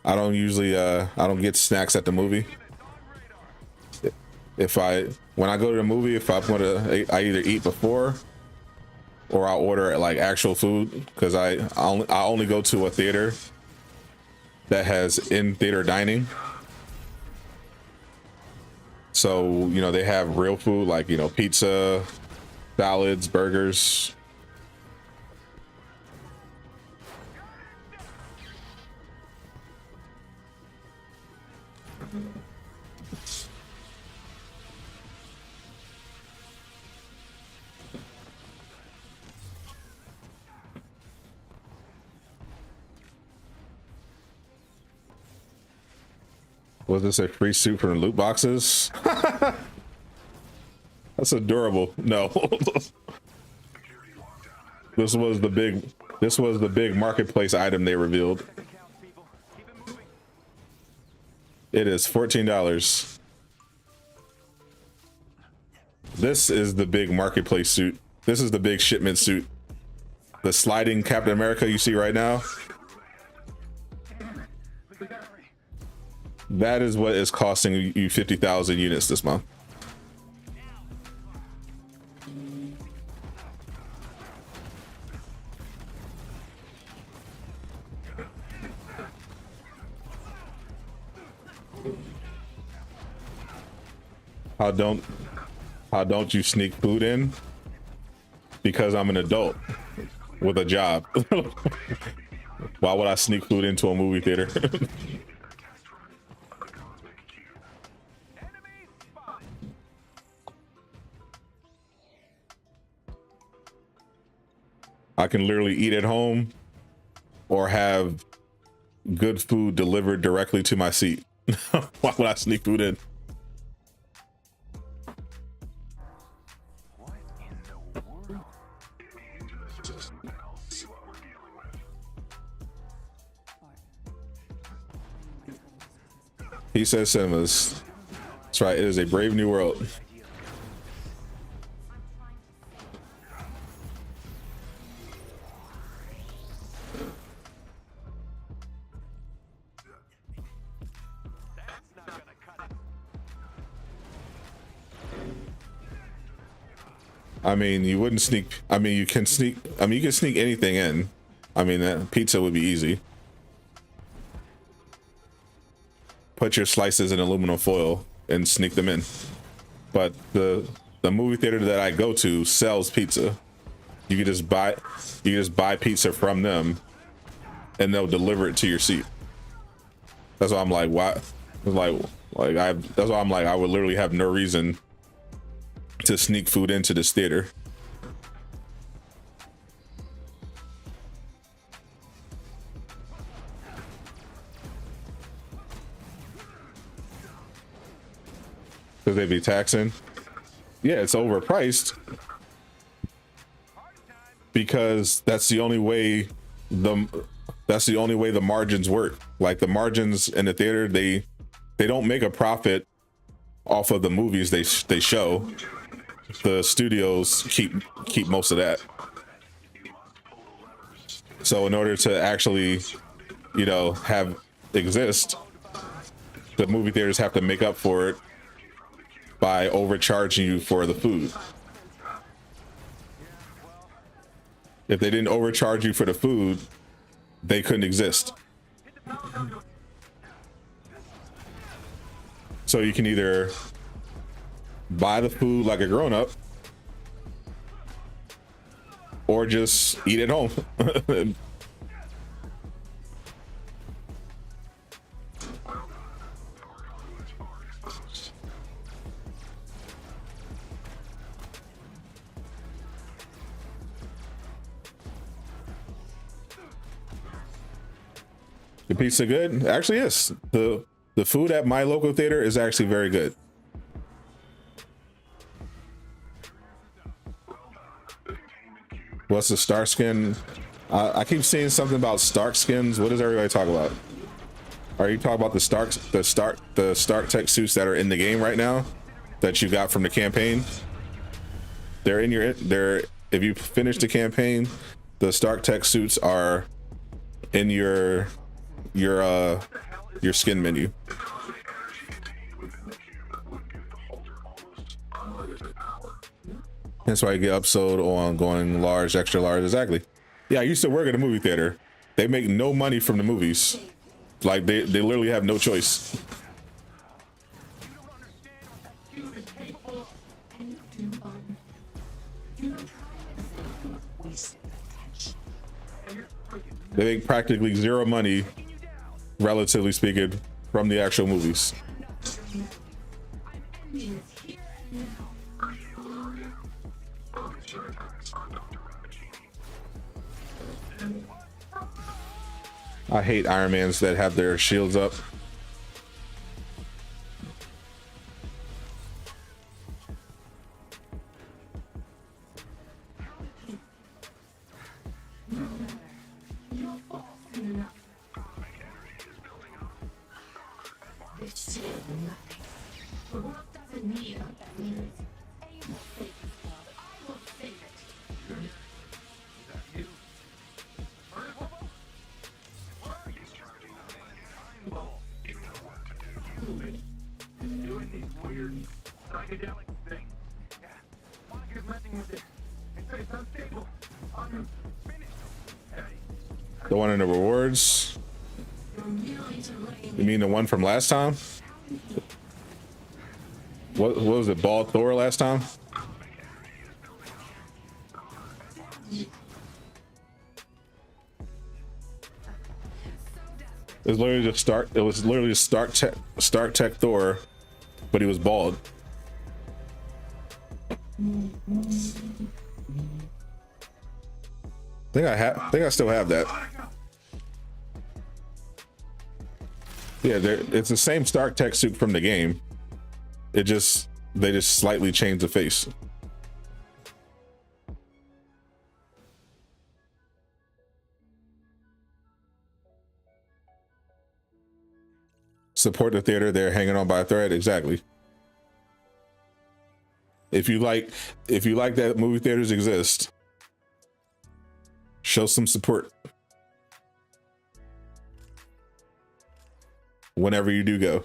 usually I don't get snacks at the movie. When I go to the movie, if I either eat before or I'll order like actual food, because I only go to a theater that has in theater dining. So, you know, they have real food like, you know, pizza, salads, burgers. Was this a free suit from the loot boxes? That's adorable. No. This was the big marketplace item they revealed. It is $14. This is the big marketplace suit. This is the big shipment suit. The sliding Captain America you see right now. That is what is costing you 50,000 units this month. How don't you sneak food in? Because I'm an adult with a job. Why would I sneak food into a movie theater? I can literally eat at home or have good food delivered directly to my seat. Why would I sneak food in? He says cinemas. That's right, it is a brave new world. I mean, you wouldn't sneak. I mean, you can sneak. I mean, you can sneak anything in. I mean, that pizza would be easy. Put your slices in aluminum foil and sneak them in. But the movie theater that I go to sells pizza. You can just buy pizza from them, and they'll deliver it to your seat. That's why I'm like, why? That's why I'm like, I would literally have no reason to sneak food into this theater. Because they be taxing. Yeah, it's overpriced because that's the only way the margins work. Like the margins in the theater, they don't make a profit off of the movies they show. The studios keep most of that. So in order to actually, you know, exist, the movie theaters have to make up for it by overcharging you for the food. If they didn't overcharge you for the food, they couldn't exist. So you can either buy the food like a grown-up or just eat at home. The pizza good? Actually, yes. The food at my local theater is actually very good. What's the Stark skin? I keep seeing something about Stark skins. What does everybody talk about? Are you talking about the Stark tech suits that are in the game right now that you got from the campaign? They're in your if you finish the campaign, the Stark tech suits are in your skin menu. That's why you get upsold on going large, extra large. Exactly. Yeah, I used to work at a movie theater. They make no money from the movies. Like they literally have no choice. They make practically zero money, relatively speaking, from the actual movies. I hate Iron Mans that have their shields up. Doing these weird psychedelic things. Yeah. Monica's messing with it. It says it's unstable. Finish. Hey. The one in the rewards. You mean the one from last time? What was it? Bald Thor last time? It was literally just start. It was literally just start tech Thor, but he was bald. I think I still have that. Yeah, it's the same Stark Tech suit from the game. They just slightly changed the face. Support the theater. They're hanging on by a thread. Exactly. If you like that movie theaters exist, show some support whenever you do go.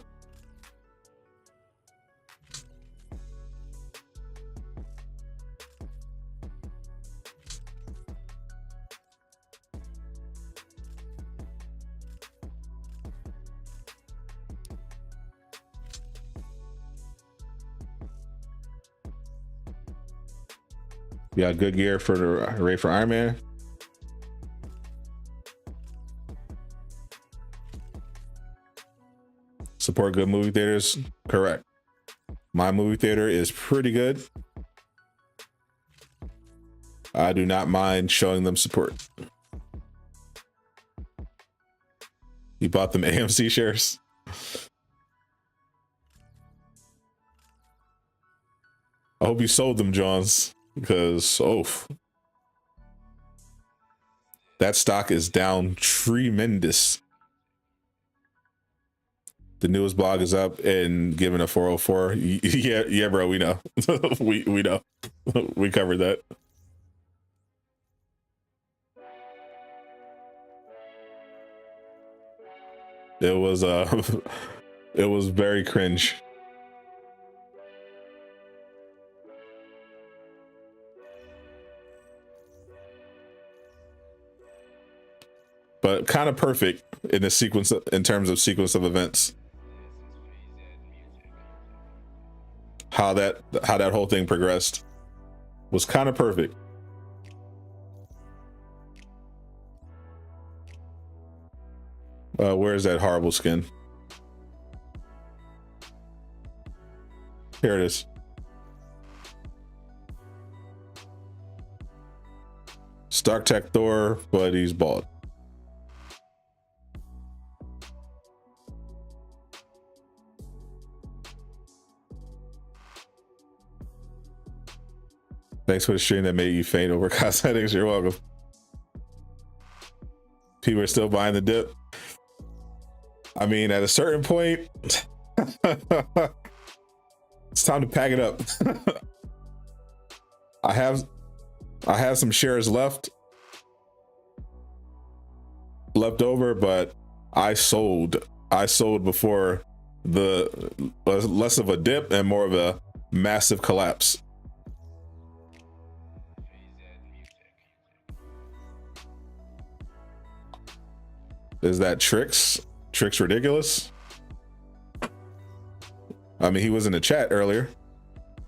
You got good gear for the array for Iron Man. Support good movie theaters. Correct. My movie theater is pretty good. I do not mind showing them support. You bought them AMC shares? I hope you sold them, Johns, because that stock is down tremendous. The newest blog is up and given a 404. Yeah, bro, we know. we know. We covered that. It was it was very cringe. But kind of perfect in the sequence, in terms of sequence of events. How that whole thing progressed was kind of perfect. Where's that horrible skin? Here it is. Stark Tech Thor, but he's bald. Thanks for the stream that made you faint over cosmetics. You're welcome. People are still buying the dip. I mean, at a certain point, it's time to pack it up. I have some shares left over, but I sold before the less of a dip and more of a massive collapse. Is that Trix ridiculous? I mean, he was in the chat earlier.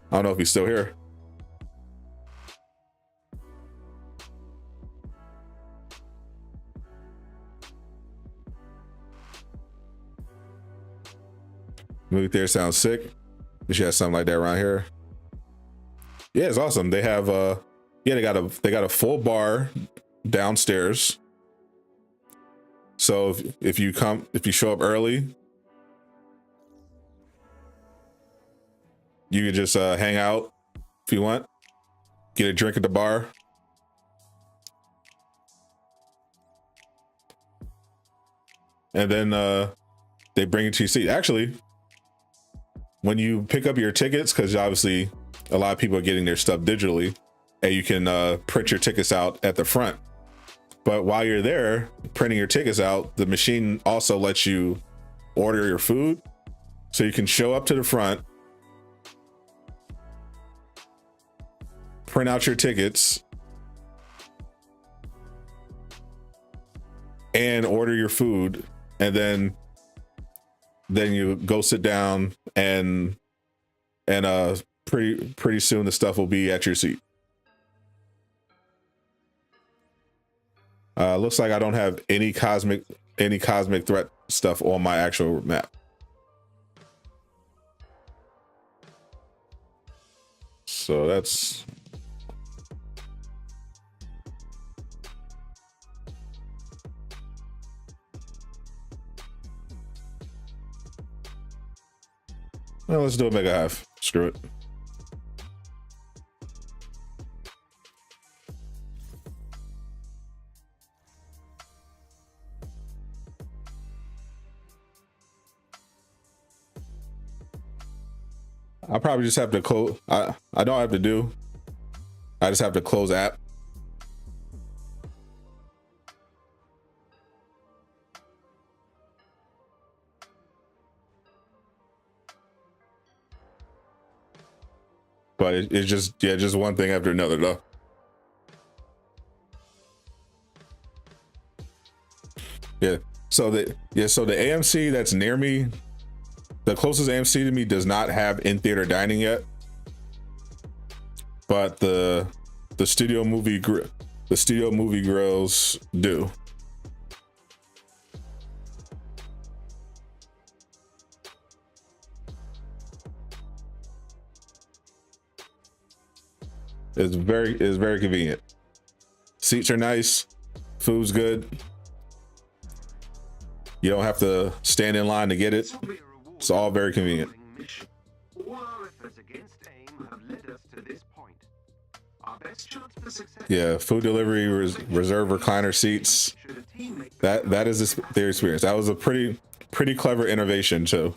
I don't know if he's still here. Movie theater sounds sick. We should have something like that around here. Yeah, it's awesome. They have yeah, they got a full bar downstairs. So if you show up early, you can just hang out if you want. Get a drink at the bar. And then they bring it to your seat. Actually, when you pick up your tickets, because obviously a lot of people are getting their stuff digitally, and you can print your tickets out at the front. But while you're there printing your tickets out, the machine also lets you order your food. So you can show up to the front, print out your tickets, and order your food. And then you go sit down and pretty soon the stuff will be at your seat. Looks like I don't have any cosmic threat stuff on my actual map. So that's well, let's do a mega hive. Screw it. I'll probably just have to close. I don't have to do. I just have to close app. But it's just just one thing after another though. Yeah. So the AMC that's near me, the closest AMC to me does not have in-theater dining yet. But the studio movie grills do. It's very convenient. Seats are nice, food's good. You don't have to stand in line to get it. It's all very convenient. Yeah, food delivery, reserve recliner seats. That is their experience. That was a pretty clever innovation too.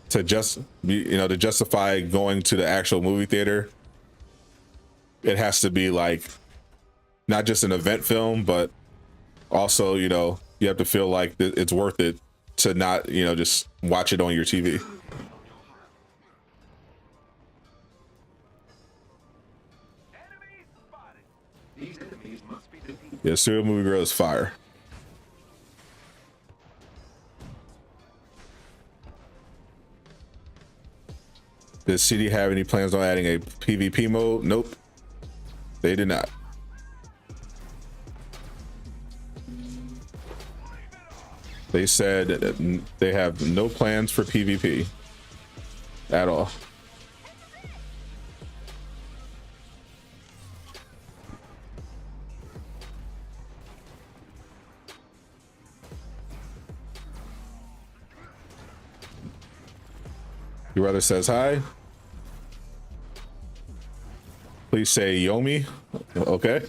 To to justify going to the actual movie theater, it has to be like not just an event film, but also you have to feel like it's worth it to not just watch it on your TV. Yeah, Studio Movie Grill is fire. Does CD have any plans on adding a PvP mode? Nope, they did not. They said that they have no plans for PvP at all. Your brother says hi. Please say Yomi. Okay.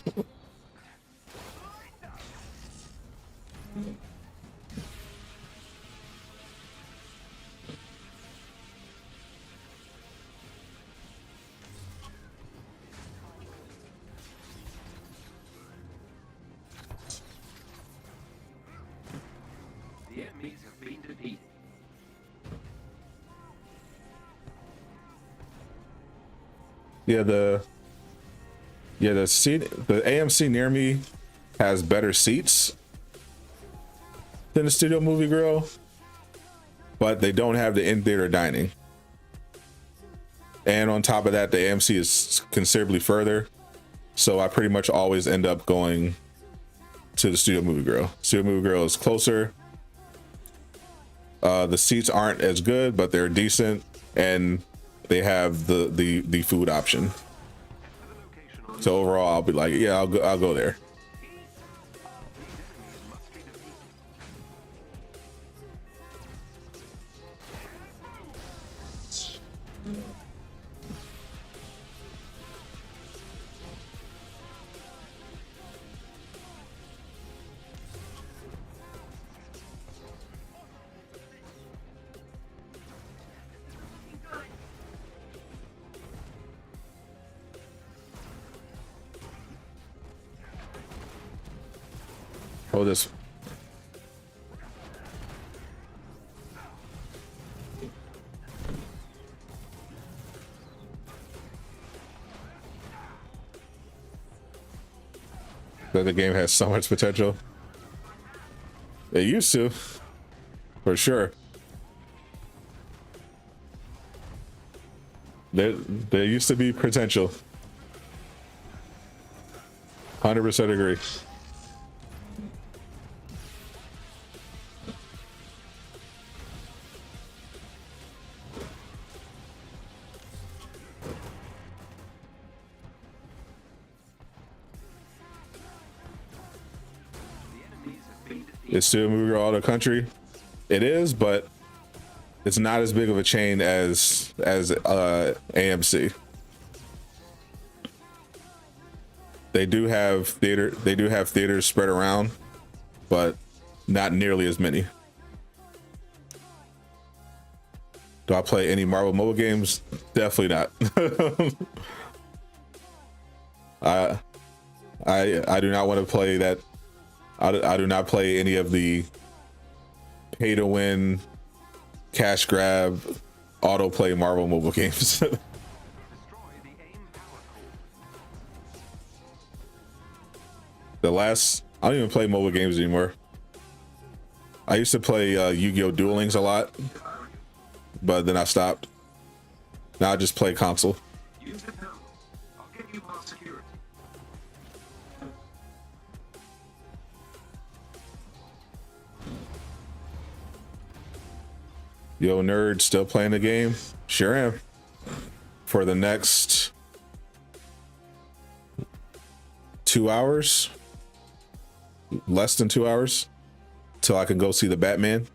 Yeah, the AMC near me has better seats than the Studio Movie Grill, but they don't have the in-theater dining. And on top of that, the AMC is considerably further, so I pretty much always end up going to the Studio Movie Grill. Studio Movie Grill is closer, The seats aren't as good, but they're decent, and they have the food option. So overall, I'll be like, yeah, I'll go there. Oh, this. That the game has so much potential. It used to, for sure. There used to be potential. 100% agree. It's still moving all the country. It is, but it's not as big of a chain as AMC. They do have theaters spread around, but not nearly as many. Do I play any Marvel mobile games? Definitely not. I do not want to play that. I do not play any of the pay to win, cash grab, autoplay Marvel mobile games. I don't even play mobile games anymore. I used to play Yu-Gi-Oh! Duel Links a lot, but then I stopped. Now I just play console. Yo, nerd, still playing the game? Sure am. For the next 2 hours, less than 2 hours, till I can go see the Batman.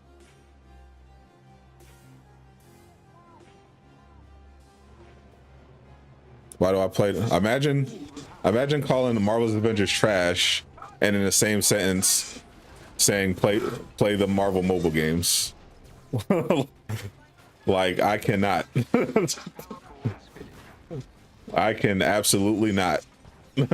Why do I play? Imagine calling the Marvel's Avengers trash, and in the same sentence saying play the Marvel mobile games. Like, I cannot. I can absolutely not. Yeah,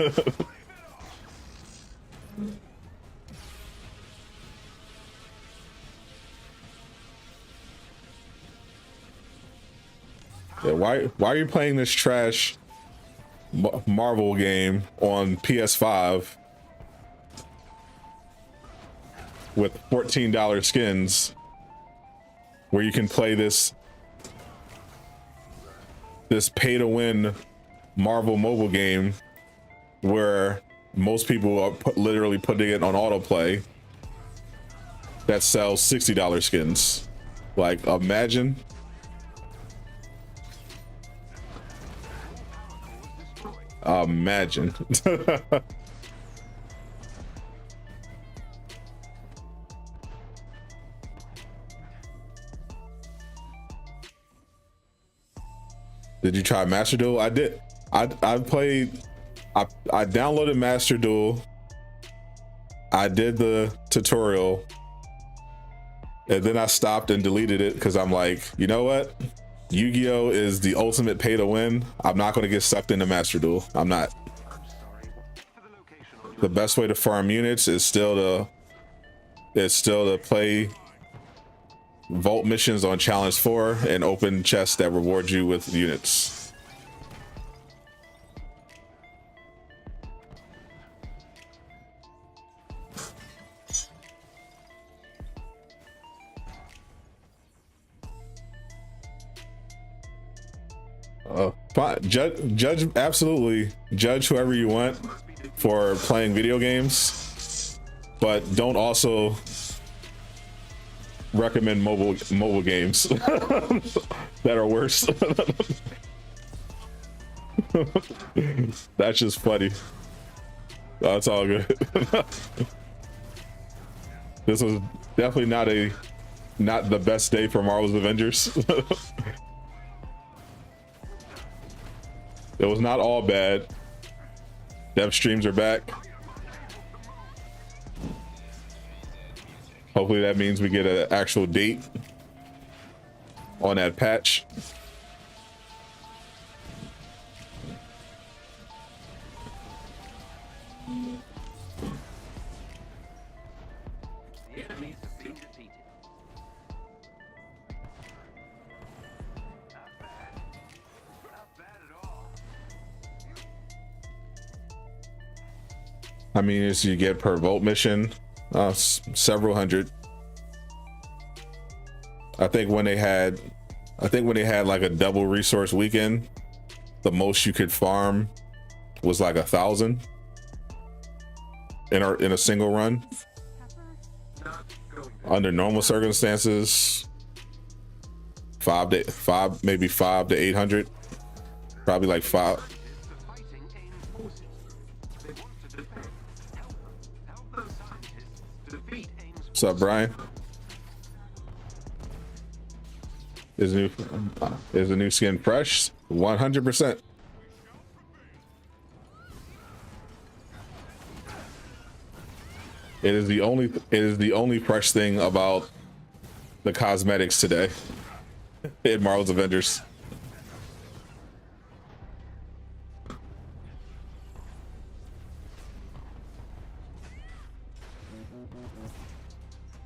why are you playing this trash Marvel game on PS5 with $14 skins, where you can play this pay to win Marvel mobile game where most people are literally putting it on autoplay that sells $60 skins? Like, imagine. Imagine. Did you try Master Duel? I did. I downloaded Master Duel. I did the tutorial, and then I stopped and deleted it because I'm like, you know what? Yu-Gi-Oh is the ultimate pay to win. I'm not going to get sucked into Master Duel. I'm not. The best way to farm units is still to play vault missions on Challenge 4 and open chests that reward you with units. Judge absolutely judge whoever you want for playing video games, but don't also recommend mobile games that are worse. That's just funny. That's all good. This was definitely not the best day for Marvel's Avengers. It was not all bad. Dev streams are back. Hopefully that means we get an actual date on that patch. The enemies have been defeated. Not bad. Not bad at all. I mean, as you get per Volt mission, several hundred. I think when they had like a double resource weekend, the most you could farm was like 1,000 in a single run. Under normal circumstances, 5 maybe 5 to 800, probably like 5. What's up, Brian? Is the new skin fresh? 100%. It is the only fresh thing about the cosmetics today in Marvel's Avengers.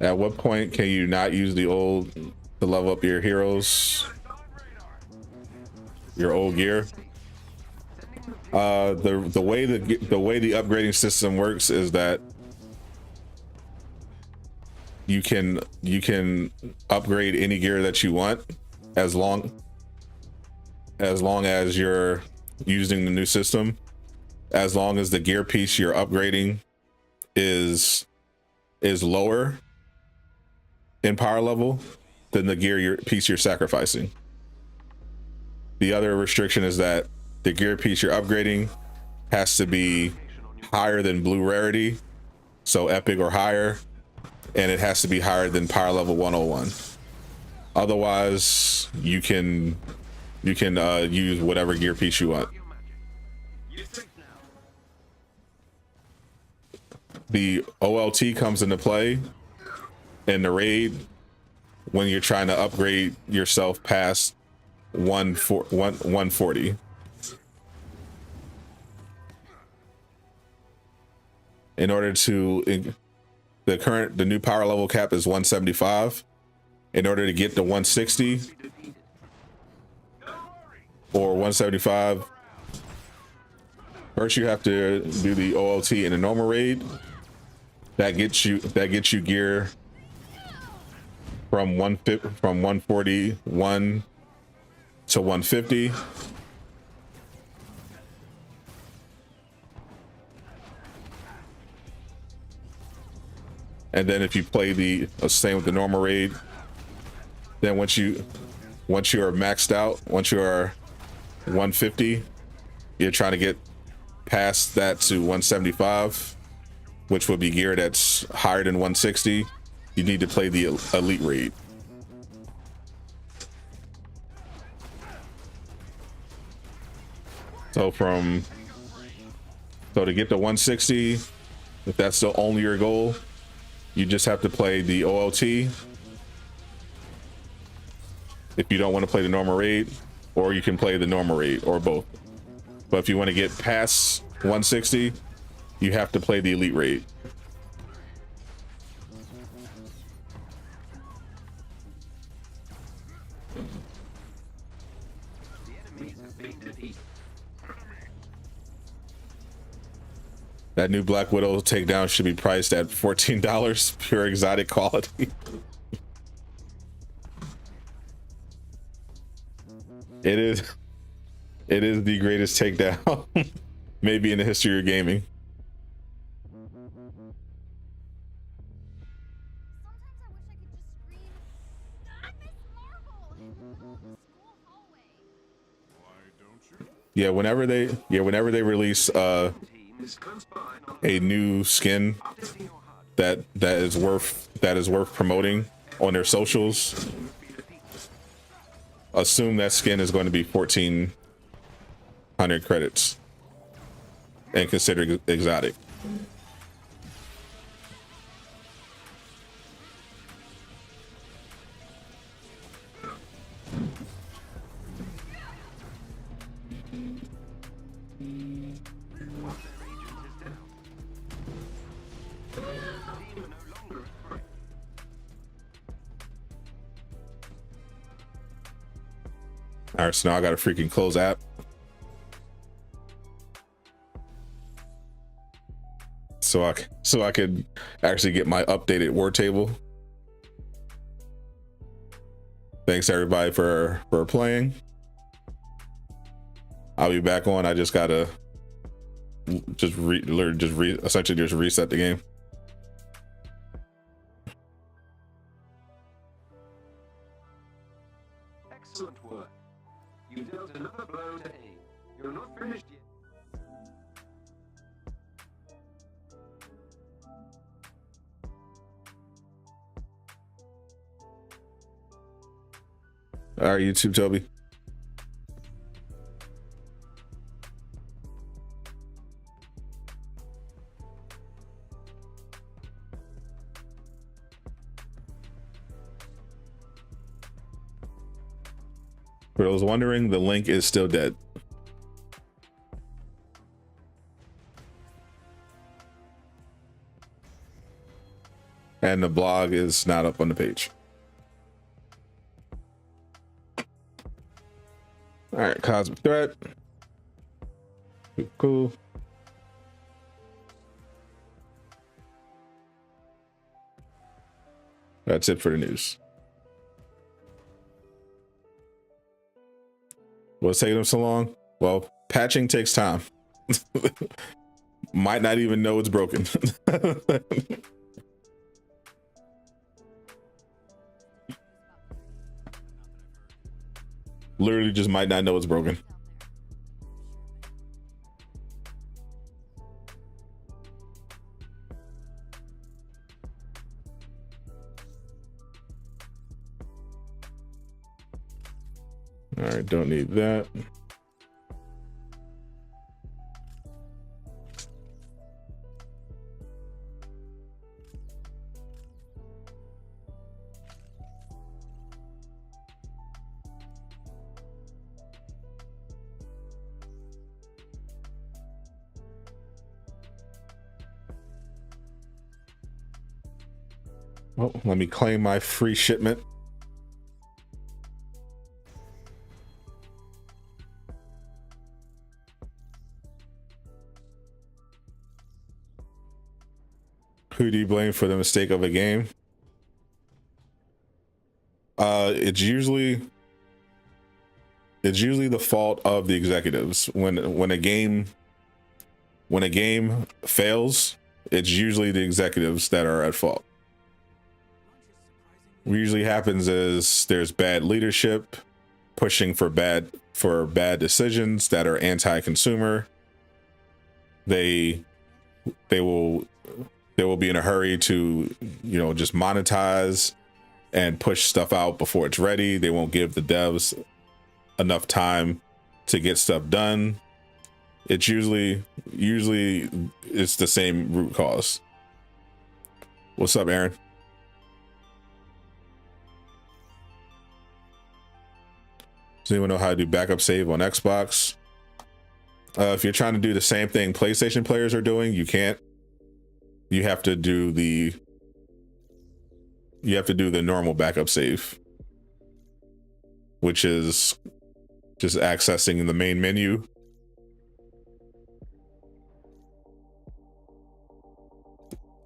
At what point can you not use the old to level up your heroes, your old gear? The way the upgrading system works is that you can upgrade any gear that you want as long as you're using the new system, as long as the gear piece you're upgrading is lower in power level than the gear piece you're sacrificing. The other restriction is that the gear piece you're upgrading has to be higher than blue rarity, so epic or higher, and it has to be higher than power level 101. Otherwise, you can use whatever gear piece you want. The OLT comes into play in the raid when you're trying to upgrade yourself past 140. In order to the new power level cap is 175. In order to get to 160 or 175, first you have to do the OLT in a normal raid. That gets you gear from 141 to 150. And then if you play the same with the normal raid, then once you are maxed out, once you are 150, you're trying to get past that to 175, which would be gear that's higher than 160. You need to play the elite raid. So to get to 160, if that's the only your goal, you just have to play the OLT. If you don't want to play the normal raid, or you can play the normal raid, or both. But if you want to get past 160, you have to play the elite raid. That new Black Widow takedown should be priced at $14, pure exotic quality. It is the greatest takedown maybe in the history of gaming. Sometimes I wish I could just scream Yeah, whenever they release Team is close by. a new skin Updating your HUD. that is worth promoting on their socials, Must be defeated. assume that skin is going to be 1,400 credits and considered exotic. One of their agents is down. Team are no longer a threat. All right, so now I got to freaking close app. So I could actually get my updated word table. Thanks everybody for playing. I'll be back on. I just gotta essentially just reset the game. Excellent work. You dealt another blow to aim. You're not finished yet. All right, YouTube Toby. For those wondering, the link is still dead. And the blog is not up on the page. All right, Cosmic Threat. Cool. That's it for the news. What's taking them so long? Well, patching takes time. Might not even know it's broken. Literally just might not know it's broken. All right, don't need that. Well, let me claim my free shipment. Who do you blame for the mistake of a game? It's usually the fault of the executives. When a game fails, it's usually the executives that are at fault. What usually happens is there's bad leadership pushing for bad decisions that are anti-consumer. They will be in a hurry to, just monetize and push stuff out before it's ready. They won't give the devs enough time to get stuff done. It's usually it's the same root cause. What's up, Aaron? Does anyone know how to do backup save on Xbox? If you're trying to do the same thing PlayStation players are doing, you can't. You have to do the normal backup save, which is just accessing the main menu.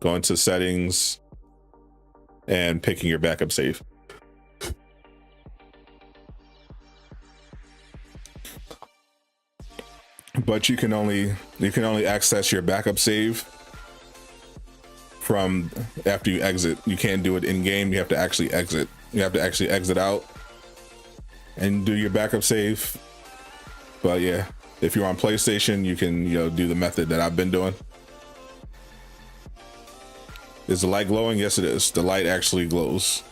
Going to settings and picking your backup save. But you can only access your backup save from after you exit. You can't do it in game. You have to actually exit. You have to actually exit out and do your backup save. But yeah, If you're on PlayStation, you can, you know, do the method that I've been doing. Is the light glowing? Yes, it is. The light actually glows.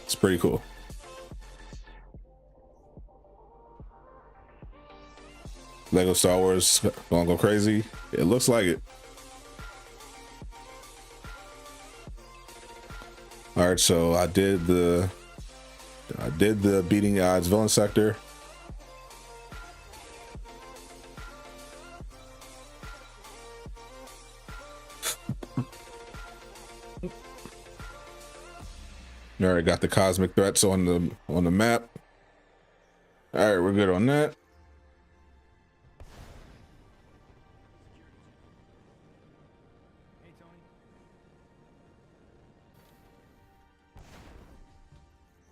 It's pretty cool. Lego Star Wars gonna go crazy. It looks like it. All right, so I did the beating odds villain sector. All right, got the cosmic threats on the map. All right, we're good on that.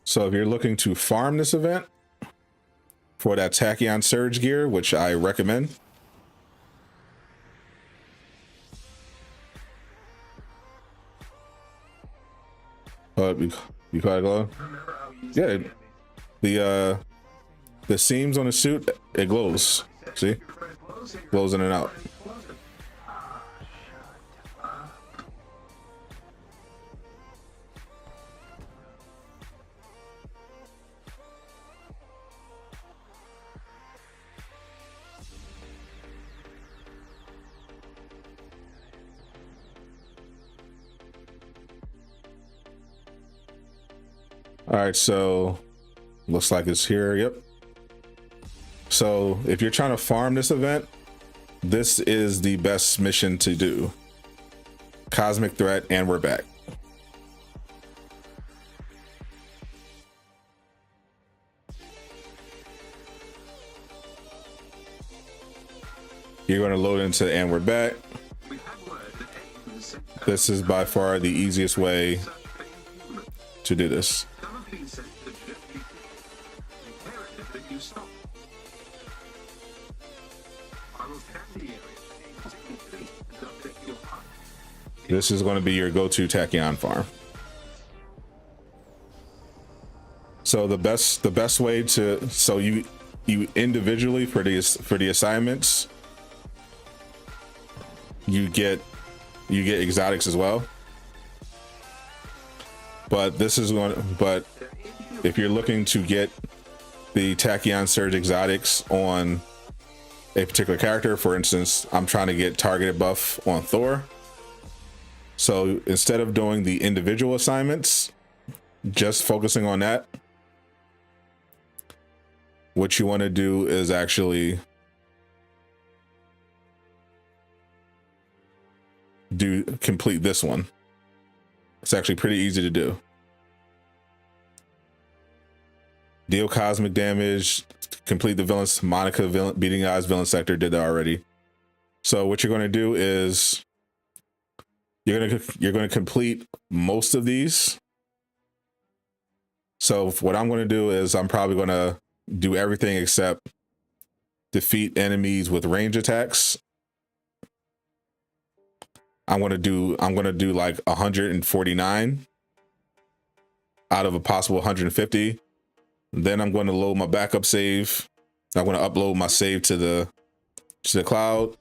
So if you're looking to farm this event for that Tachyon Surge gear, which I recommend, you caught it glow? Yeah, the seams on the suit, it glows. See, glows in and out. All right, so looks like it's here. Yep. So if you're trying to farm this event, this is the best mission to do. Cosmic threat, and we're back. You're going to load into and we're back. This is by far the easiest way to do this. This is going to be your go-to Tachyon farm. So the best way to, so you individually for the assignments, you get exotics as well. But if you're looking to get the Tachyon Surge exotics on a particular character, for instance, I'm trying to get targeted buff on Thor. So instead of doing the individual assignments, just focusing on that, what you want to do is actually complete this one. It's actually pretty easy to do. Deal cosmic damage, complete the villains, Monica beating eyes villain sector, did that already. So what you're going to do is you're going to complete most of these. So what I'm going to do is I'm probably going to do everything except defeat enemies with range attacks. I'm going to do like 149 out of a possible 150. Then I'm going to load my backup save. I'm going to upload my save to the cloud.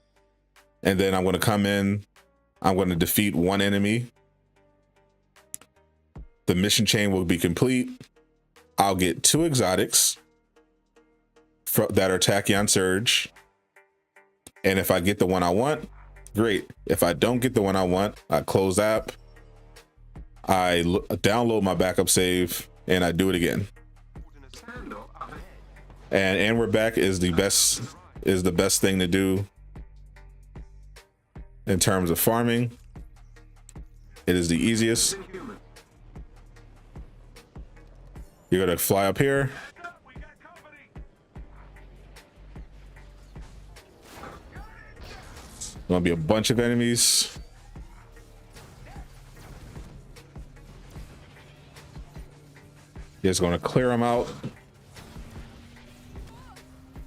And then I'm going to come in. I'm going to defeat one enemy. The mission chain will be complete. I'll get 2 exotics that are Tachyon Surge. And if I get the one I want, great. If I don't get the one I want, I close app. I download my backup save and I do it again. And we're back is the best thing to do in terms of farming. It is the easiest. You're gonna fly up here. Gonna be a bunch of enemies. Just gonna clear them out.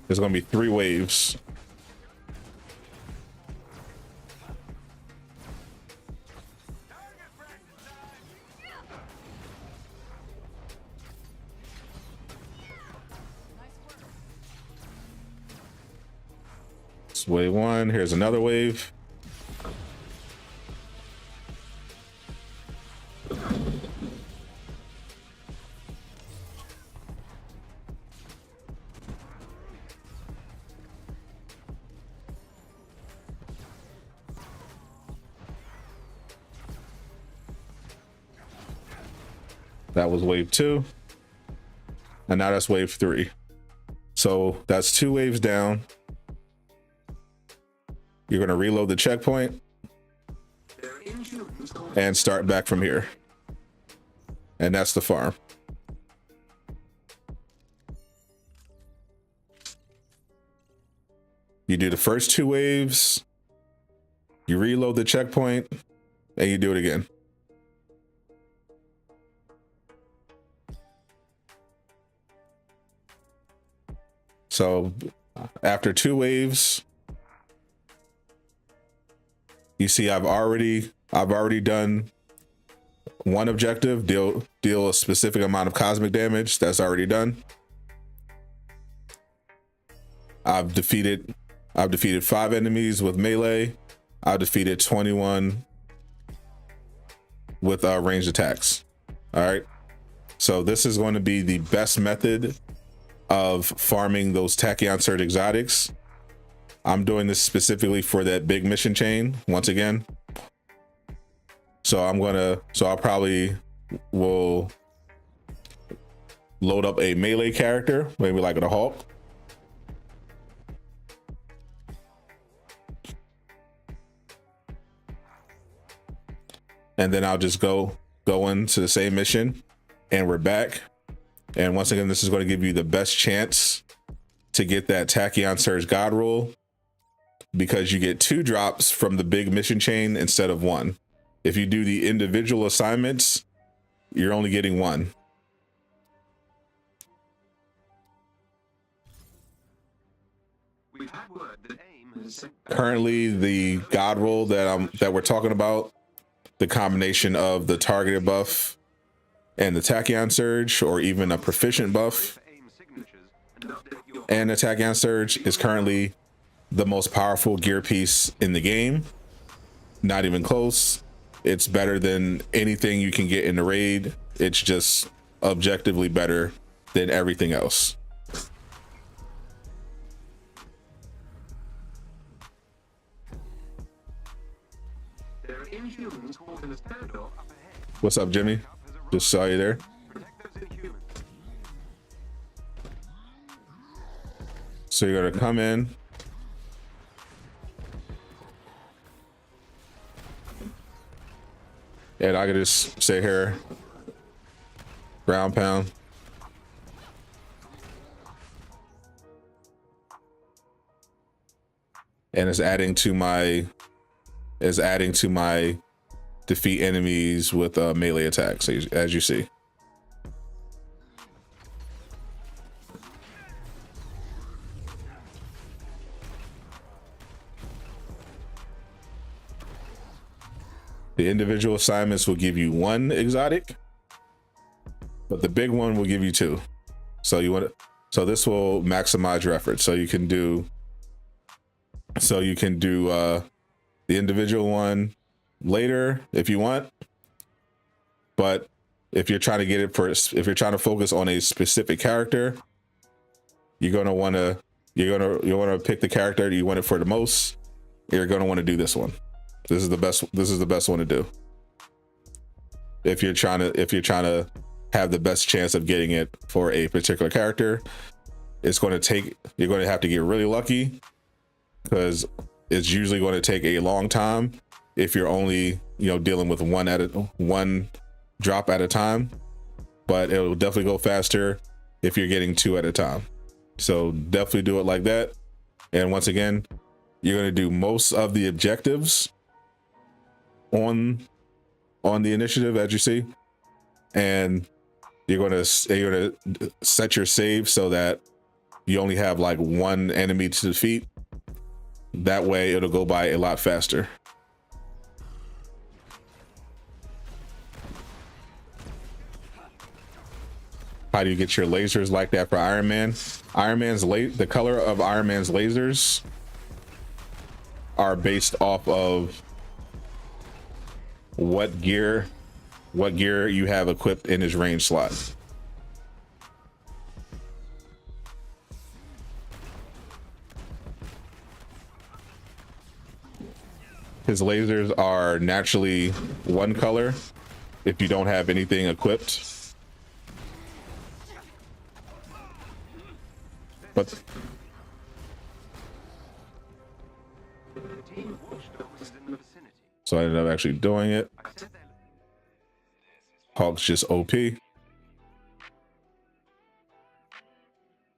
There's gonna be 3 waves. That's wave one. Here's another wave. That was wave two. And now that's wave three. So that's 2 waves down. You're going to reload the checkpoint and start back from here. And that's the farm. You do the first 2 waves, you reload the checkpoint, and you do it again. So after 2 waves, you see I've already done 1 objective, deal a specific amount of cosmic damage. That's already done. I've defeated 5 enemies with melee. I've defeated 21 with ranged attacks. All right. So this is going to be the best method of farming those Tachyon Surge exotics. I'm doing this specifically for that big mission chain once again. So I'll probably will load up a melee character, maybe like a Hulk. And then I'll just go into the same mission, and we're back. And once again, this is going to give you the best chance to get that Tachyon Surge God roll, because you get 2 drops from the big mission chain instead of 1. If you do the individual assignments, you're only getting 1. Currently, the God roll that we're talking about, the combination of the targeted buff and the Tachyon Surge, or even a proficient buff and the Tachyon Surge, is currently the most powerful gear piece in the game. Not even close. It's better than anything you can get in the raid. It's just objectively better than everything else. What's up, Jimmy? Just saw you there. So you're gonna come in. And I can just say here, ground pound. And it's adding to my defeat enemies with melee attacks, as you see. The individual assignments will give you 1 exotic, but the big one will give you 2. So this will maximize your effort. So you can do the individual one later if you want, but if you're trying to get it first, if you're trying to focus on a specific character, you're gonna want to pick the character you want it for the most. You're gonna want to do this one. This is the best one to do if you're trying to have the best chance of getting it for a particular character. You're going to have to get really lucky, because it's usually going to take a long time if you're only dealing with one drop at a time, but it will definitely go faster if you're getting 2 at a time. So definitely do it like that. And once again, you're going to do most of the objectives on the initiative, as you see, and you're going to set your save so that you only have like 1 enemy to defeat. That way it'll go by a lot faster. How do you get your lasers like that for Iron Man? The color of Iron Man's lasers are based off of what gear you have equipped in his range slot. His lasers are naturally one color if you don't have anything equipped. But so I ended up actually doing it. Hulk's just OP.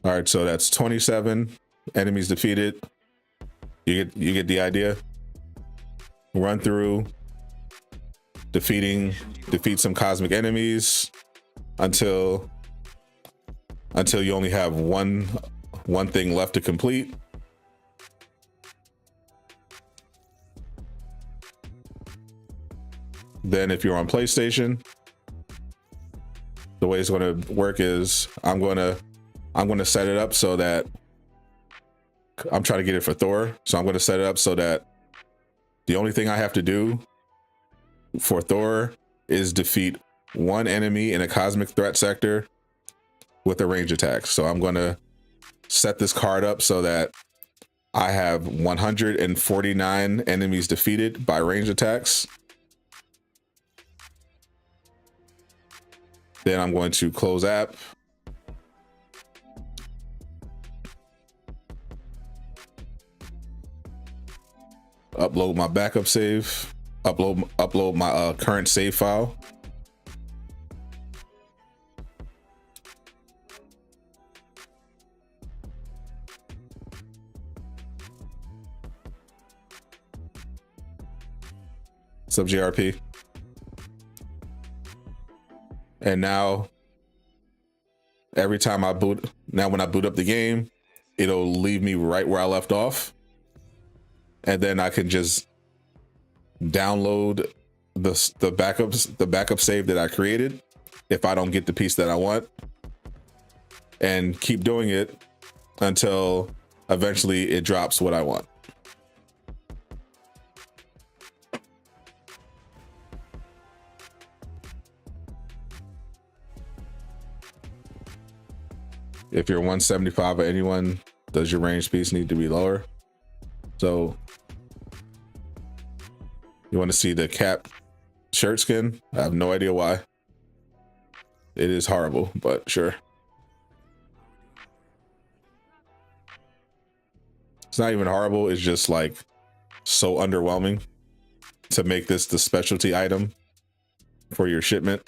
All right, so that's 27 enemies defeated. You get the idea. Run through, defeat some cosmic enemies until you only have one thing left to complete. Then if you're on PlayStation, the way it's going to work is I'm going to set it up so that I'm trying to get it for Thor. So I'm going to set it up so that the only thing I have to do for Thor is defeat one enemy in a cosmic threat sector with a range attack. So I'm going to set this card up so that I have 149 enemies defeated by range attacks. Then I'm going to close app. Upload my backup save. Upload my current save file. Sub JRP. And now every time when I boot up the game, it'll leave me right where I left off. And then I can just download the backup save that I created if I don't get the piece that I want, and keep doing it until eventually it drops what I want. If you're 175 or anyone, does your range piece need to be lower? So you want to see the Cap shirt skin? I have no idea why. It is horrible, but sure. It's not even horrible. It's just like so underwhelming to make this the specialty item for your shipment.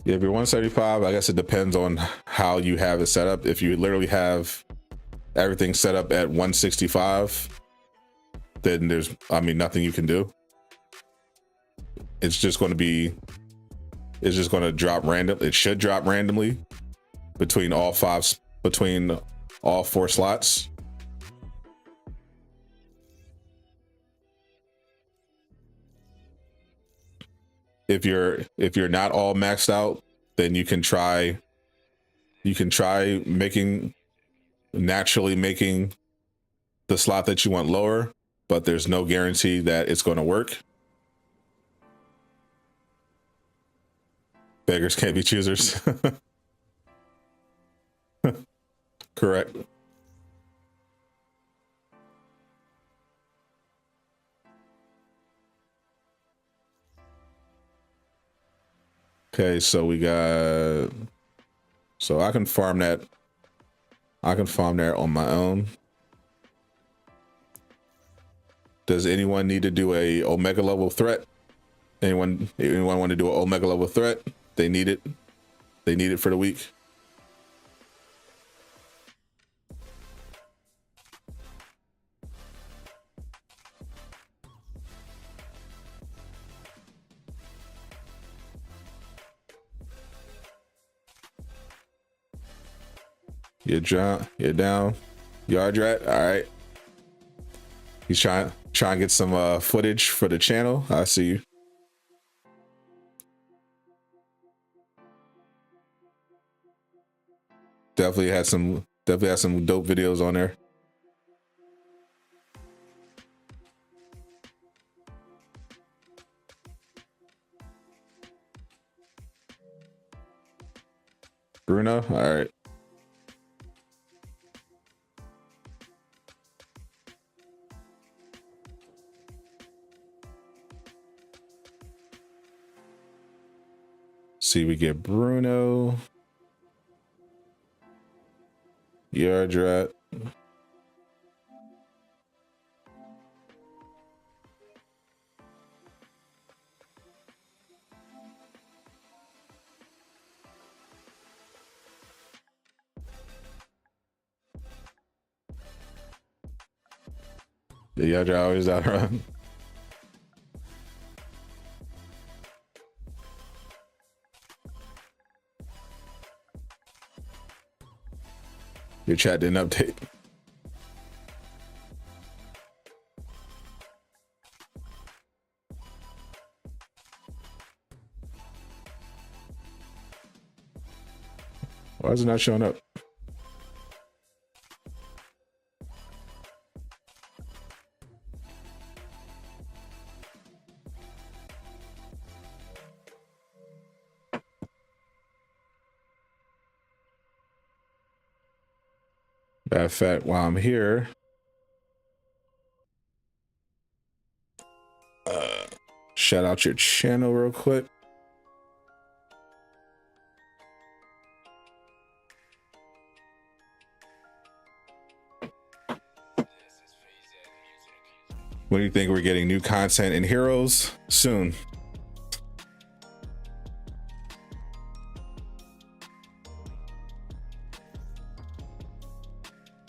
Yeah, if you're 175, I guess it depends on how you have it set up. If you literally have everything set up at 165, then there's, nothing you can do. It's just going to drop random. It should drop randomly between all four slots. If you're not all maxed out, then you can try naturally making the slot that you want lower, but there's no guarantee that it's going to work. Beggars can't be choosers. Correct. Okay, so I can farm that. I can farm there on my own. Does anyone need to do a Omega level threat? Anyone want to do an Omega level threat? They need it. They need it for the week. You're down. Yard rat. All right. He's trying Try and get some footage for the channel. I see you. Definitely had some dope videos on there. Bruno, all right. See, we get Bruno. Yardrat. The Yardrat always out around. Your chat didn't update. Why is it not showing up? Matter of fact, while I'm here, shout out your channel real quick. When do you think we're getting new content in Heroes? Soon.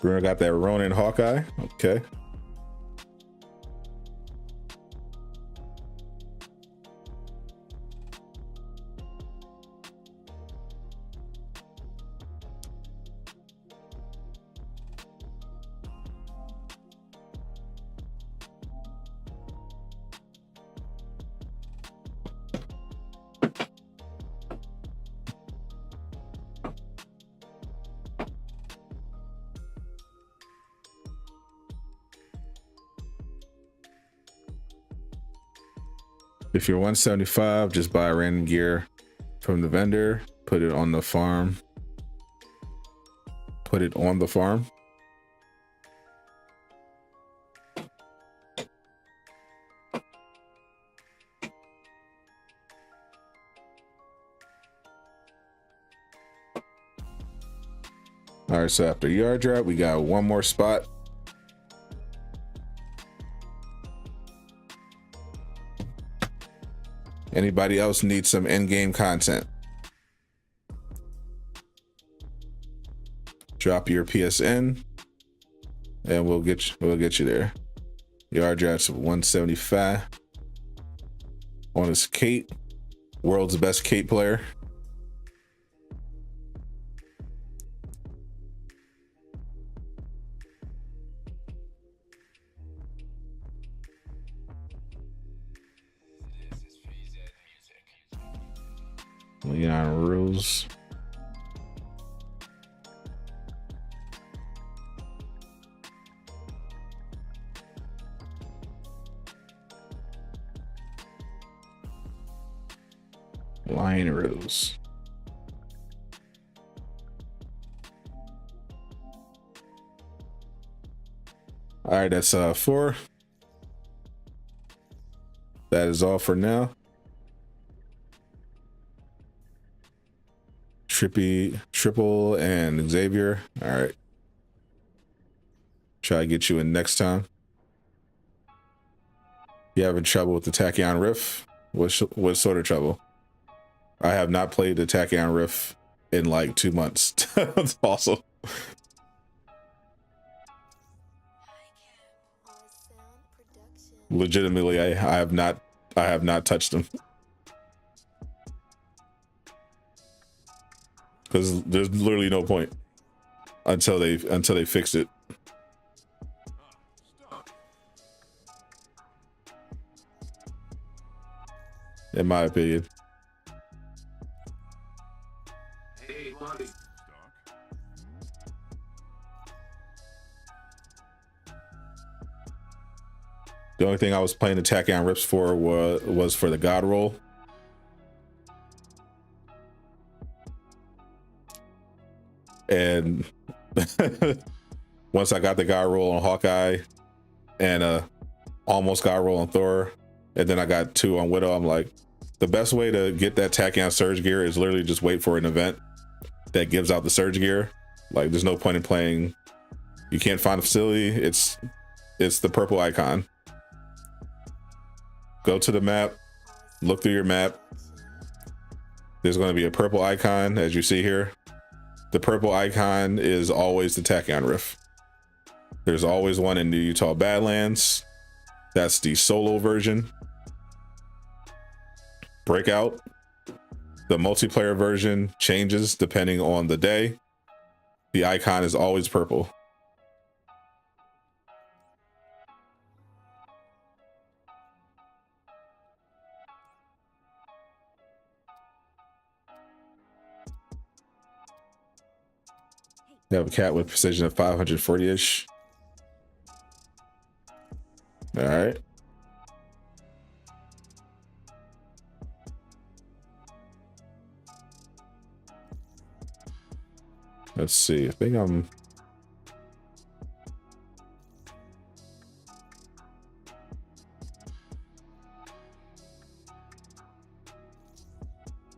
Bruno got that Ronin Hawkeye. Okay. If you're 175, just buy random gear from the vendor, put it on the farm. Put it on the farm. All right, so after yard drop, we got one more spot. Anybody else need some in-game content? Drop your PSN, and we'll get you there. Yard drafts 175 on his Kate, world's best Kate player. Leon Rose. Lion Rose. All right, that's 4. That is all for now. Triple and Xavier. All right. Try to get you in next time. You having trouble with the Takedown Rift? What sort of trouble? I have not played the Takedown Rift in like 2 months. That's awesome. Legitimately, I have not touched them. Because there's literally no point until they fixed it. in my opinion. Hey, Blondie. The only thing I was playing the Takedown rips for was for the god roll. And once I got the god roll on Hawkeye and almost got roll on Thor, and then I got 2 on Widow, I'm like, the best way to get that Takedown surge gear is literally just wait for an event that gives out the surge gear. Like, there's no point in playing. You can't find a facility. It's the purple icon. Go to the map, look through your map. There's going to be a purple icon, as you see here. The purple icon is always the Takedown riff. There's always one in the Utah Badlands. That's the solo version. Breakout. The multiplayer version changes depending on the day. The icon is always purple. You have a cat with precision of 540-ish. All right. Let's see. I think I'm...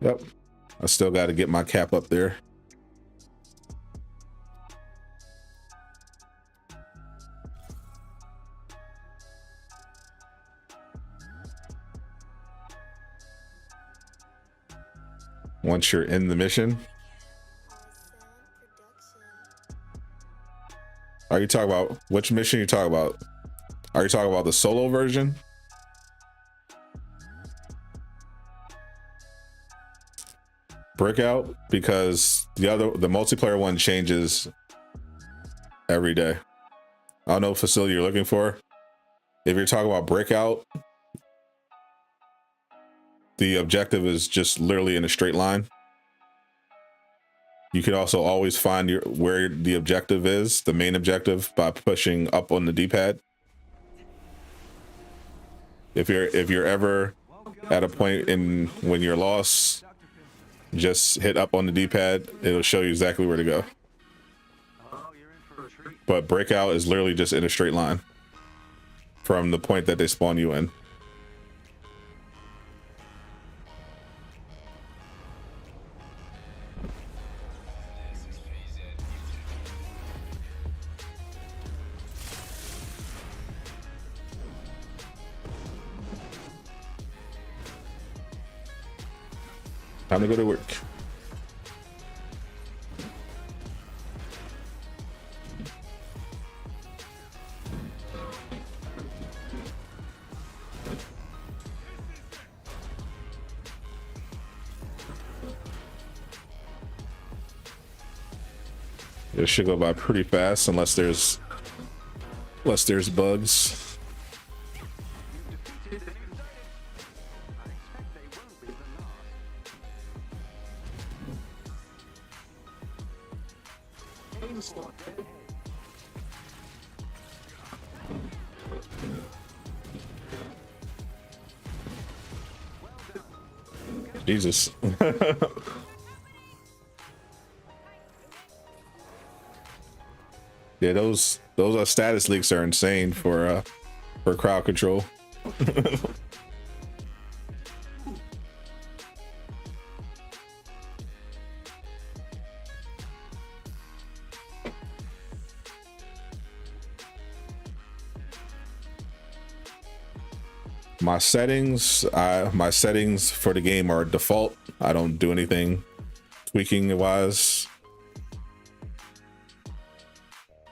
Yep. I still got to get my cap up there. Once you're in the mission. Are you talking about which mission you talking about? Are you talking about the solo version? Breakout, because the multiplayer one changes every day. I don't know what facility you're looking for. If you're talking about Breakout, the objective is just literally in a straight line. You can also always find where the objective is, the main objective, by pushing up on the D-pad. If you're ever at a point in when you're lost, just hit up on the D-pad. It'll show you exactly where to go. But Breakout is literally just in a straight line from the point that they spawn you in. Time to go to work. It should go by pretty fast unless there's bugs. Jesus. Yeah, those status leaks are insane for crowd control. My settings for the game are default. I don't do anything tweaking wise.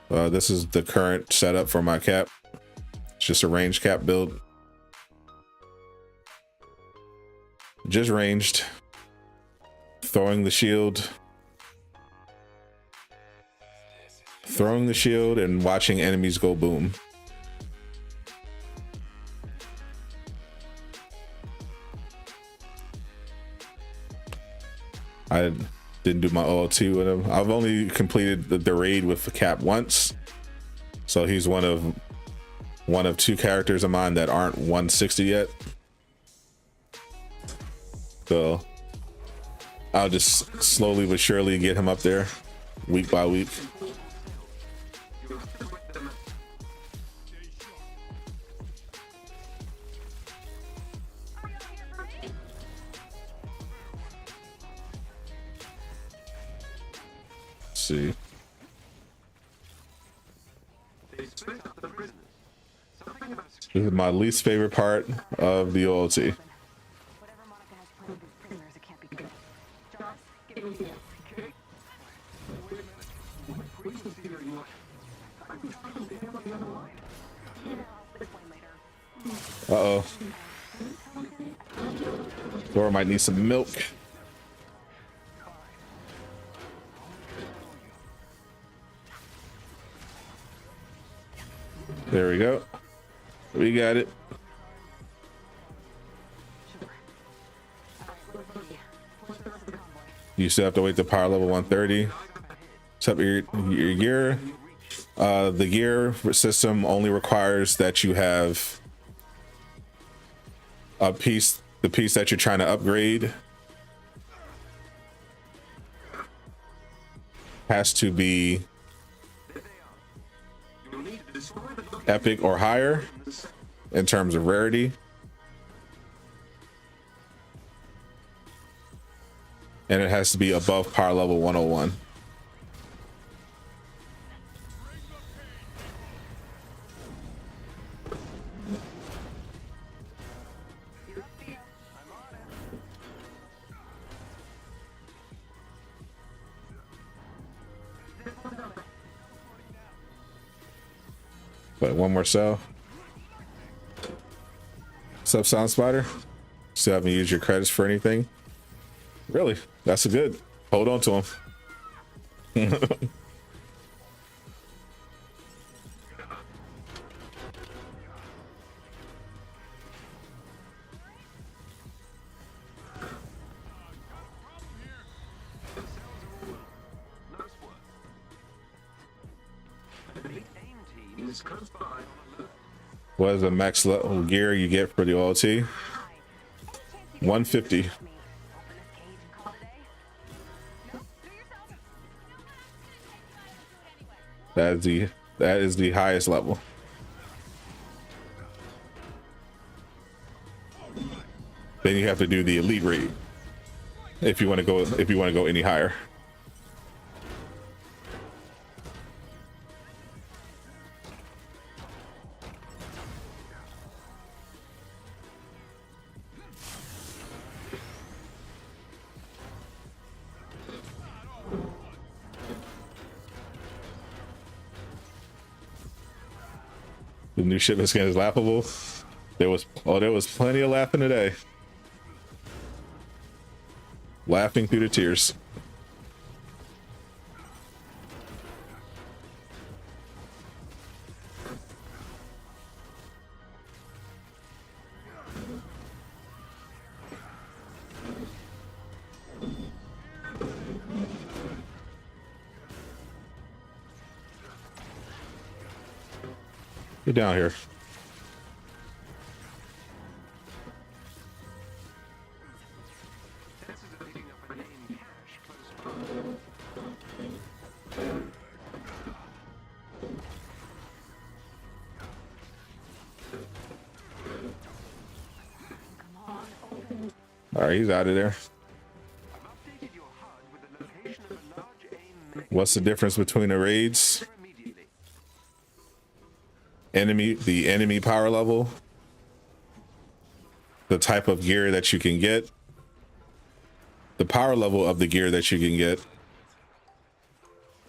This is the current setup for my cap. It's just a ranged cap build. Just ranged. Throwing the shield. Throwing the shield and watching enemies go boom. I didn't do my OOT with him. I've only completed the raid with the Cap once, so he's one of two characters of mine that aren't 160 yet. So I'll just slowly but surely get him up there week by week. See, this is my least favorite part of the OLT. Uh-oh. Thor might need some milk. There we go. We got it. You still have to wait to power level 130. Set up your gear. The gear system only requires that you have a piece, the piece that you're trying to upgrade has to be epic or higher in terms of rarity, and it has to be above power level 101. But one more cell. What's up, Sound Spider? Still haven't used your credits for anything? Really? That's a good. Hold on to them. What is the max level gear you get for the OLT? 150. That is the highest level. Then you have to do the elite rate if you want to go any higher. The new shipment skin is laughable. There was plenty of laughing today. Laughing through the tears. Get down here. All right, he's out of there. What's the difference between the raids? The enemy power level, the type of gear that you can get, the power level of the gear that you can get,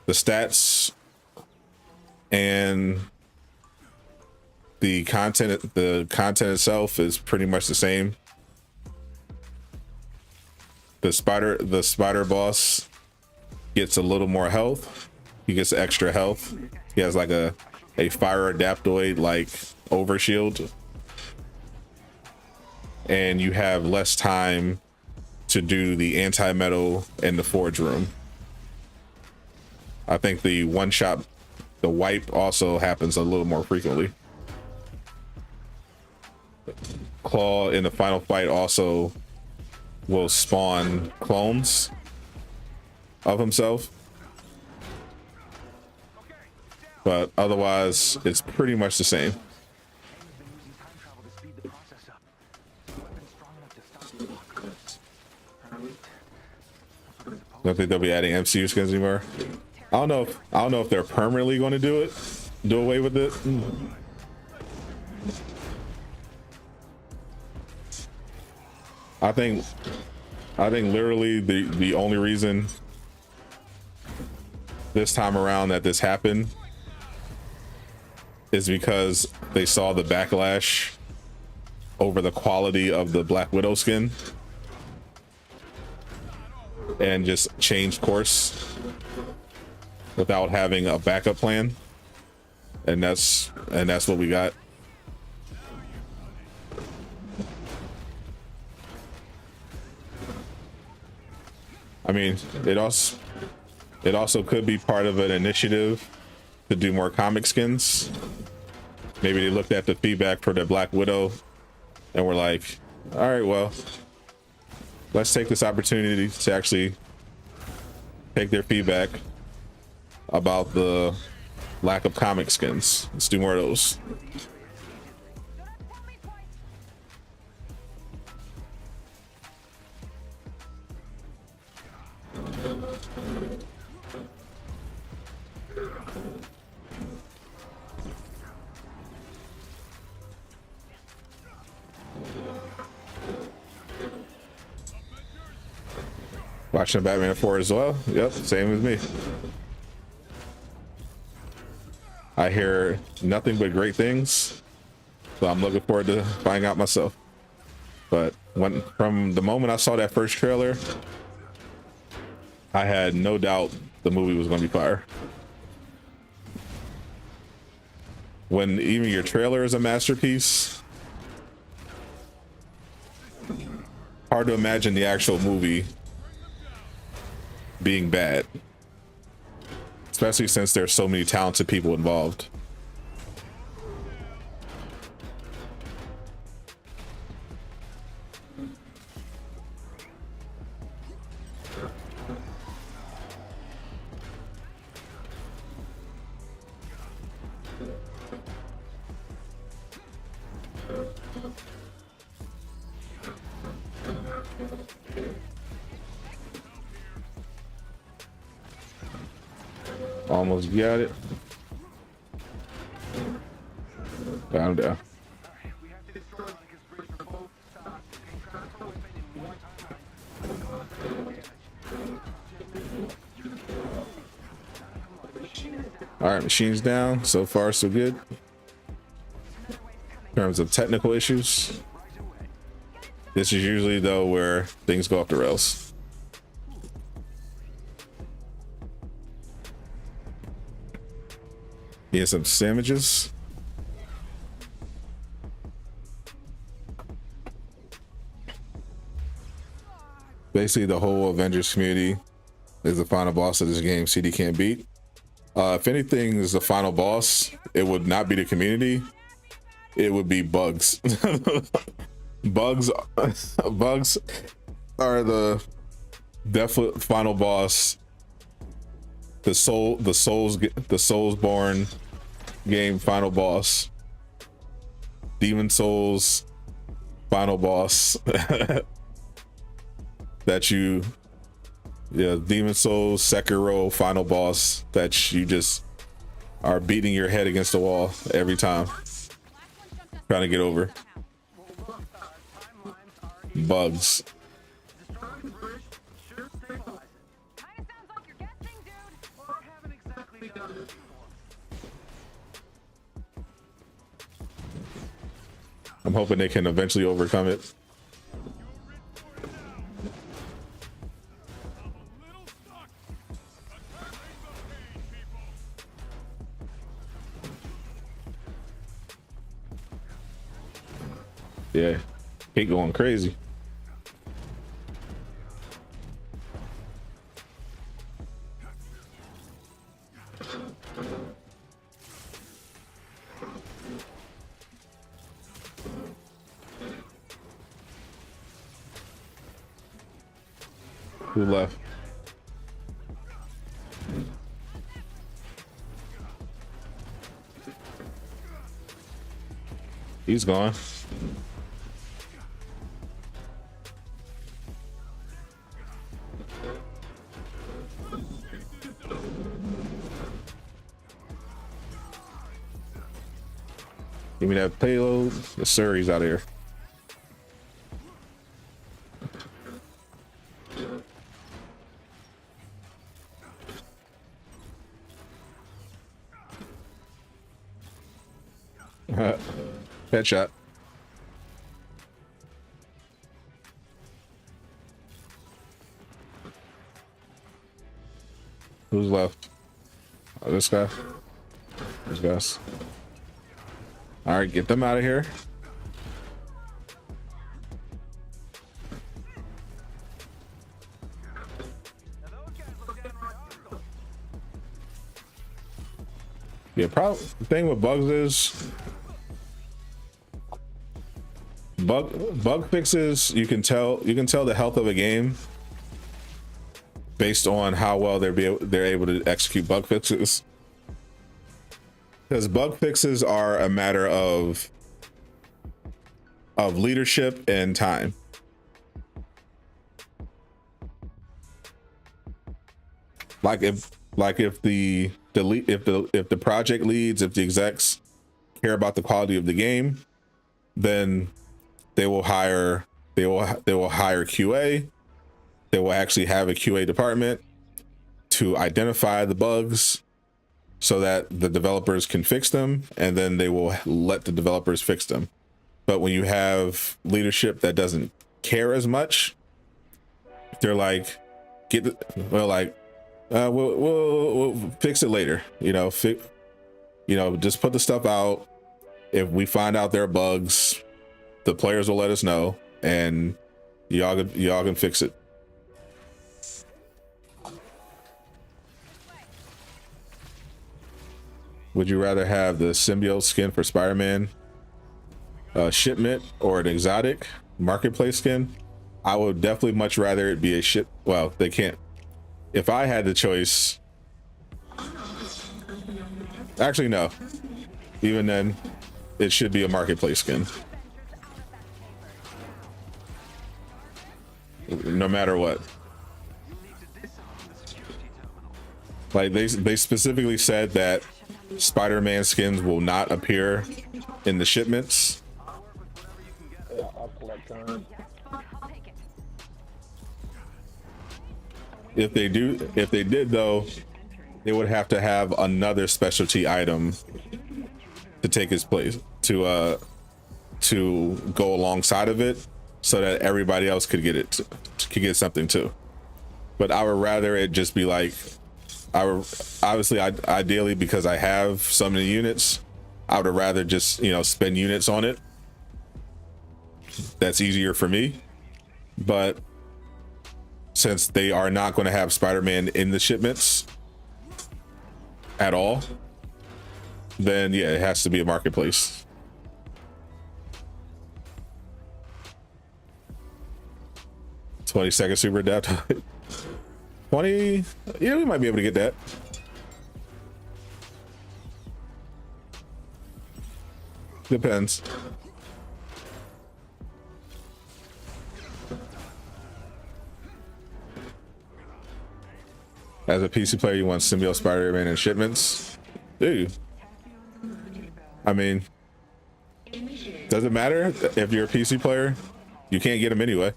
the stats, and the content. The content itself is pretty much the same. The spider boss gets a little more health. He gets extra health. He has like a fire adaptoid like overshield, and you have less time to do the anti-metal in the forge room. I think the one shot, the wipe also happens a little more frequently. Claw in the final fight also will spawn clones of himself, but otherwise it's pretty much the same. Don't think they'll be adding MCU skins anymore. I don't know if they're permanently going to do away with it. I think literally the only reason this time around that this happened is because they saw the backlash over the quality of the Black Widow skin and just changed course without having a backup plan, and that's what we got. I mean, it also could be part of an initiative to do more comic skins. Maybe they looked at the feedback for the Black Widow and were like, all right, well, let's take this opportunity to actually take their feedback about the lack of comic skins. Let's do more of those. Watching Batman 4 as well. Yep, same with me. I hear nothing but great things, so I'm looking forward to finding out myself. But from the moment I saw that first trailer, I had no doubt the movie was going to be fire. When even your trailer is a masterpiece, hard to imagine the actual movie being bad, especially since there's so many talented people involved. Almost got it. Down, down. All right, machines down. So far, so good. In terms of technical issues, this is usually though where things go off the rails. Here's some sandwiches. Basically, the whole Avengers community is the final boss of this game. CD can't beat. If anything is the final boss, it would not be the community. It would be bugs. Bugs are the definite final boss. The Soulsborne game final boss. Demon Souls final boss. Demon Souls Sekiro final boss that you just are beating your head against the wall every time, trying to get over. Bugs. I'm hoping they can eventually overcome it. Yeah, Pete going crazy. Who left? He's gone. Give me that payload. Yes, sir, he's out of here. Headshot. Who's left? Oh, this guy. These guys. All right, get them out of here. Yeah, probably the thing with bugs is bug fixes. You can tell the health of a game based on how well they're able to execute bug fixes. Because bug fixes are a matter of leadership and time. Like if the project leads, if the execs care about the quality of the game, then they will hire QA. They will actually have a QA department to identify the bugs so that the developers can fix them, and then they will let the developers fix them. But when you have leadership that doesn't care as much, they're like, we'll fix it later. Just put the stuff out. If we find out there are bugs, the players will let us know, and y'all can fix it. Would you rather have the symbiote skin for Spider-Man, Shipment, or an exotic marketplace skin? I would definitely much rather it be a ship. Well, they can't. If I had the choice, actually no. Even then, it should be a marketplace skin. No matter what. Like they specifically said that Spider-Man skins will not appear in the shipments. If they did though, they would have to have another specialty item to take its place, to go alongside of it, so that everybody else could get something too. But I would rather it just be like, ideally, because I have so many units, I would rather just spend units on it. That's easier for me. But since they are not going to have Spider-Man in the shipments at all, then yeah, it has to be a marketplace. "20-second super adapt." 20, yeah, we might be able to get that. Depends. As a PC player, you want symbiote Spider-Man and shipments? Do you? I mean, does it matter if you're a PC player? You can't get them anyway.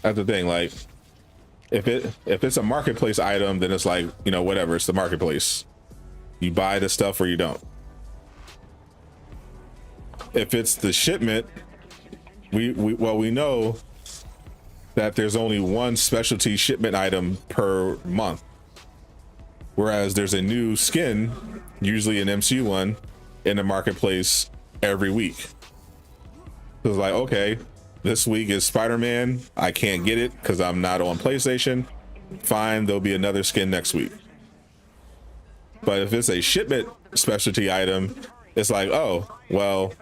That's the thing. Like, if it's a marketplace item, then it's like, whatever. It's the marketplace. You buy the stuff or you don't. If it's the shipment, we know that there's only one specialty shipment item per month, whereas there's a new skin, usually an MCU one, in the marketplace every week. So it's like, okay, this week is Spider-Man. I can't get it because I'm not on PlayStation. Fine, there'll be another skin next week. But if it's a shipment specialty item, it's like, oh, well,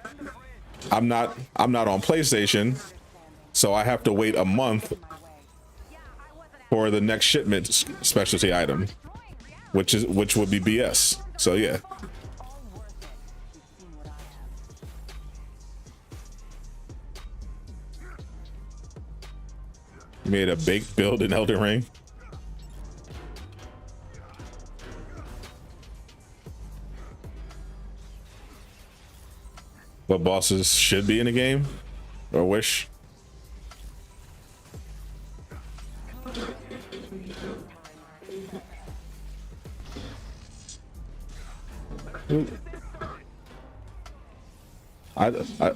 I'm not on PlayStation, so I have to wait a month for the next shipment specialty item, which would be BS. So yeah. Made a baked build in Elden Ring. What bosses should be in the game or wish?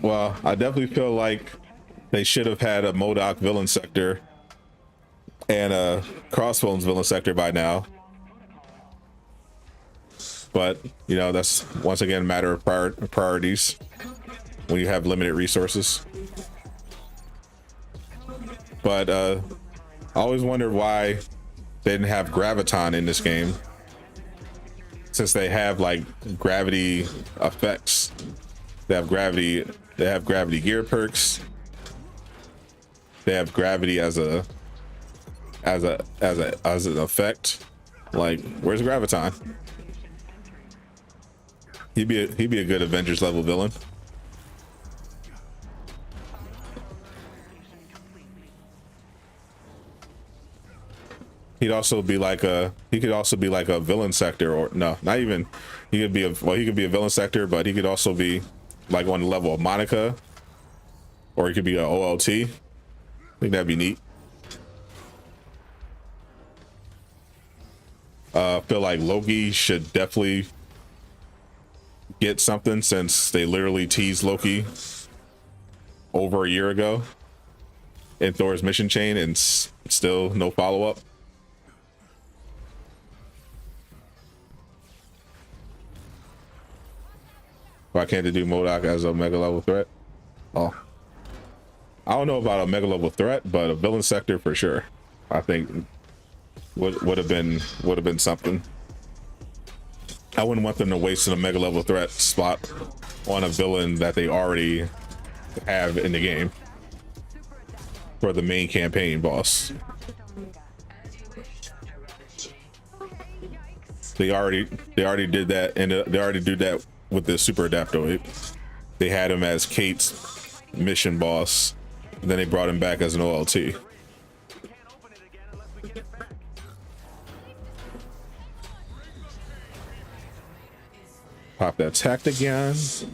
Well, I definitely feel like they should have had a MODOK villain sector and a Crossbones villain sector by now. But, you know, that's once again a matter of priorities when you have limited resources. But I always wondered why they didn't have Graviton in this game, since they have like gravity effects. They have gravity gear perks. They have gravity as an effect. Like, where's Graviton? He'd be a good Avengers level villain. He could also be like a villain sector, or no, not even. He could be a villain sector, but he could also be like on the level of Monica, or he could be an OLT. I think that'd be neat. I feel like Loki should definitely get something, since they literally teased Loki over a year ago in Thor's mission chain and still no follow-up. Why can't they do MODOK as a mega level threat? Oh, I don't know about a mega level threat, but a villain sector for sure. I think would have been something. I wouldn't want them to waste a mega level threat spot on a villain that they already have in the game for the main campaign boss. They already did that, and they already do that with the super adaptoid. They had him as Kate's mission boss, and then they brought him back as an OLT. Pop that Takedown.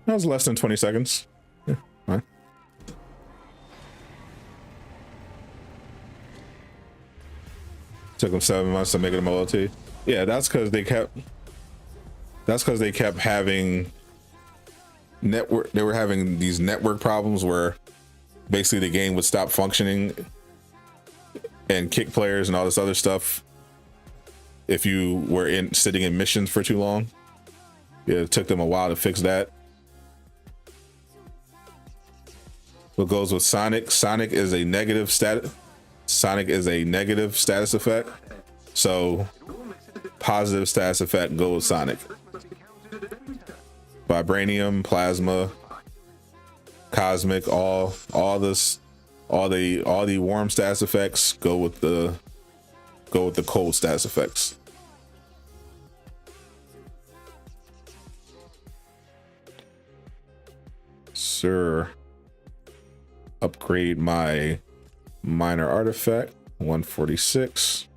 That was less than 20 seconds. Yeah, fine. Took them 7 months to make it a OLT. Yeah, that's because they kept having network. They were having these network problems where basically the game would stop functioning and kick players and all this other stuff if you were sitting in missions for too long. Yeah, it took them a while to fix that. What goes with Sonic? Sonic is a negative status effect. So positive status effect go with Sonic. Vibranium, plasma, cosmic, all the warm status effects go with the cold status effects. Sir, upgrade my minor artifact 146.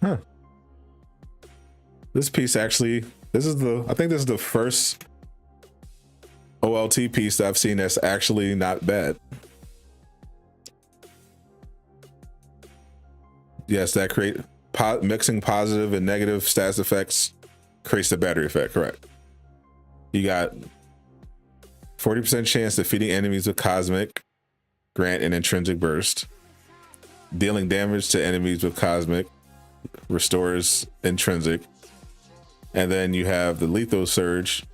Huh. This piece actually, I think this is the first OLT piece that I've seen that's actually not bad. Yes, that mixing positive and negative status effects creates the battery effect, correct. You got 40% chance defeating enemies with cosmic, grant an intrinsic burst. Dealing damage to enemies with cosmic restores intrinsic. And then you have the lethal surge,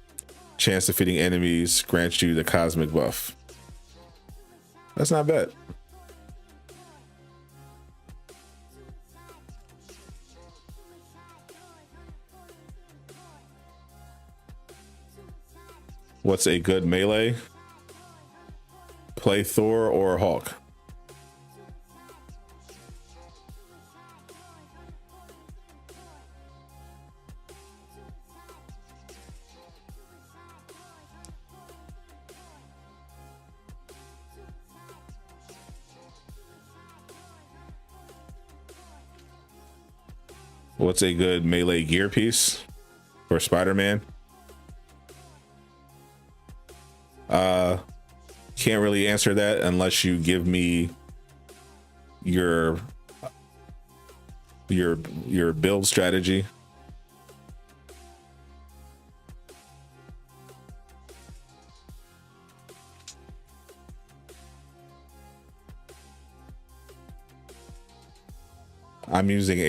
chance defeating enemies grants you the cosmic buff. That's not bad. What's a good melee? Play Thor or Hulk. What's a good melee gear piece for Spider-Man? Can't really answer that unless you give me your build strategy. I'm using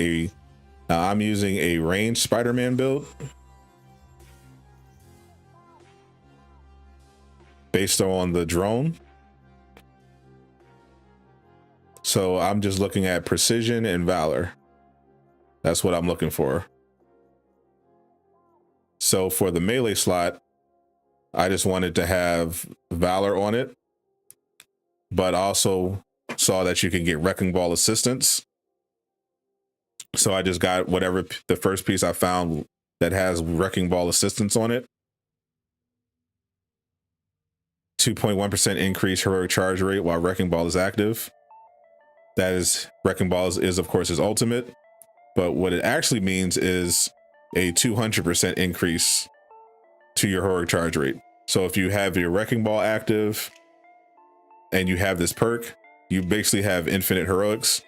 a ranged Spider-Man build based on the drone. So I'm just looking at precision and valor. That's what I'm looking for. So for the melee slot, I just wanted to have valor on it, but also saw that you can get wrecking ball assistance. So I just got whatever the first piece I found that has wrecking ball assistance on it. 2.1% increase heroic charge rate while wrecking ball is active. That is, wrecking ball is of course his ultimate, but what it actually means is a 200% increase to your heroic charge rate. So if you have your wrecking ball active and you have this perk, you basically have infinite heroics,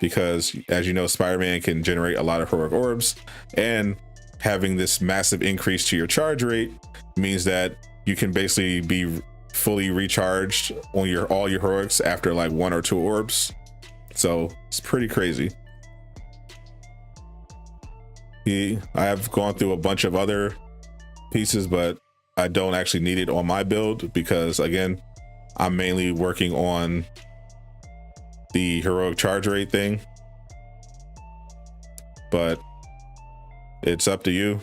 because as you know, Spider-Man can generate a lot of heroic orbs, and having this massive increase to your charge rate means that you can basically be fully recharged on all your heroics after like 1 or 2 orbs. So it's pretty crazy. I have gone through a bunch of other pieces, but I don't actually need it on my build because, again, I'm mainly working on the heroic charge rate thing. But it's up to you.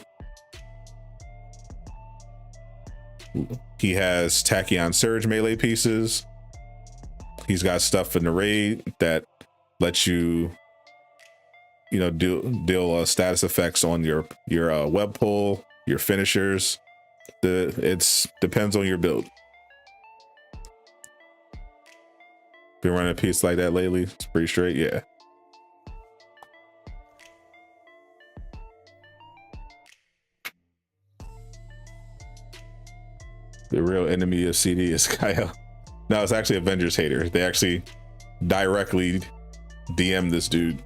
He has Tachyon Surge melee pieces. He's got stuff in the raid that lets you, deal status effects on your web pull, your finishers. It's depends on your build. Been running a piece like that lately. It's pretty straight, yeah. The real enemy of CD is Kyle. No, it's actually Avengers hater. They actually directly DM this dude,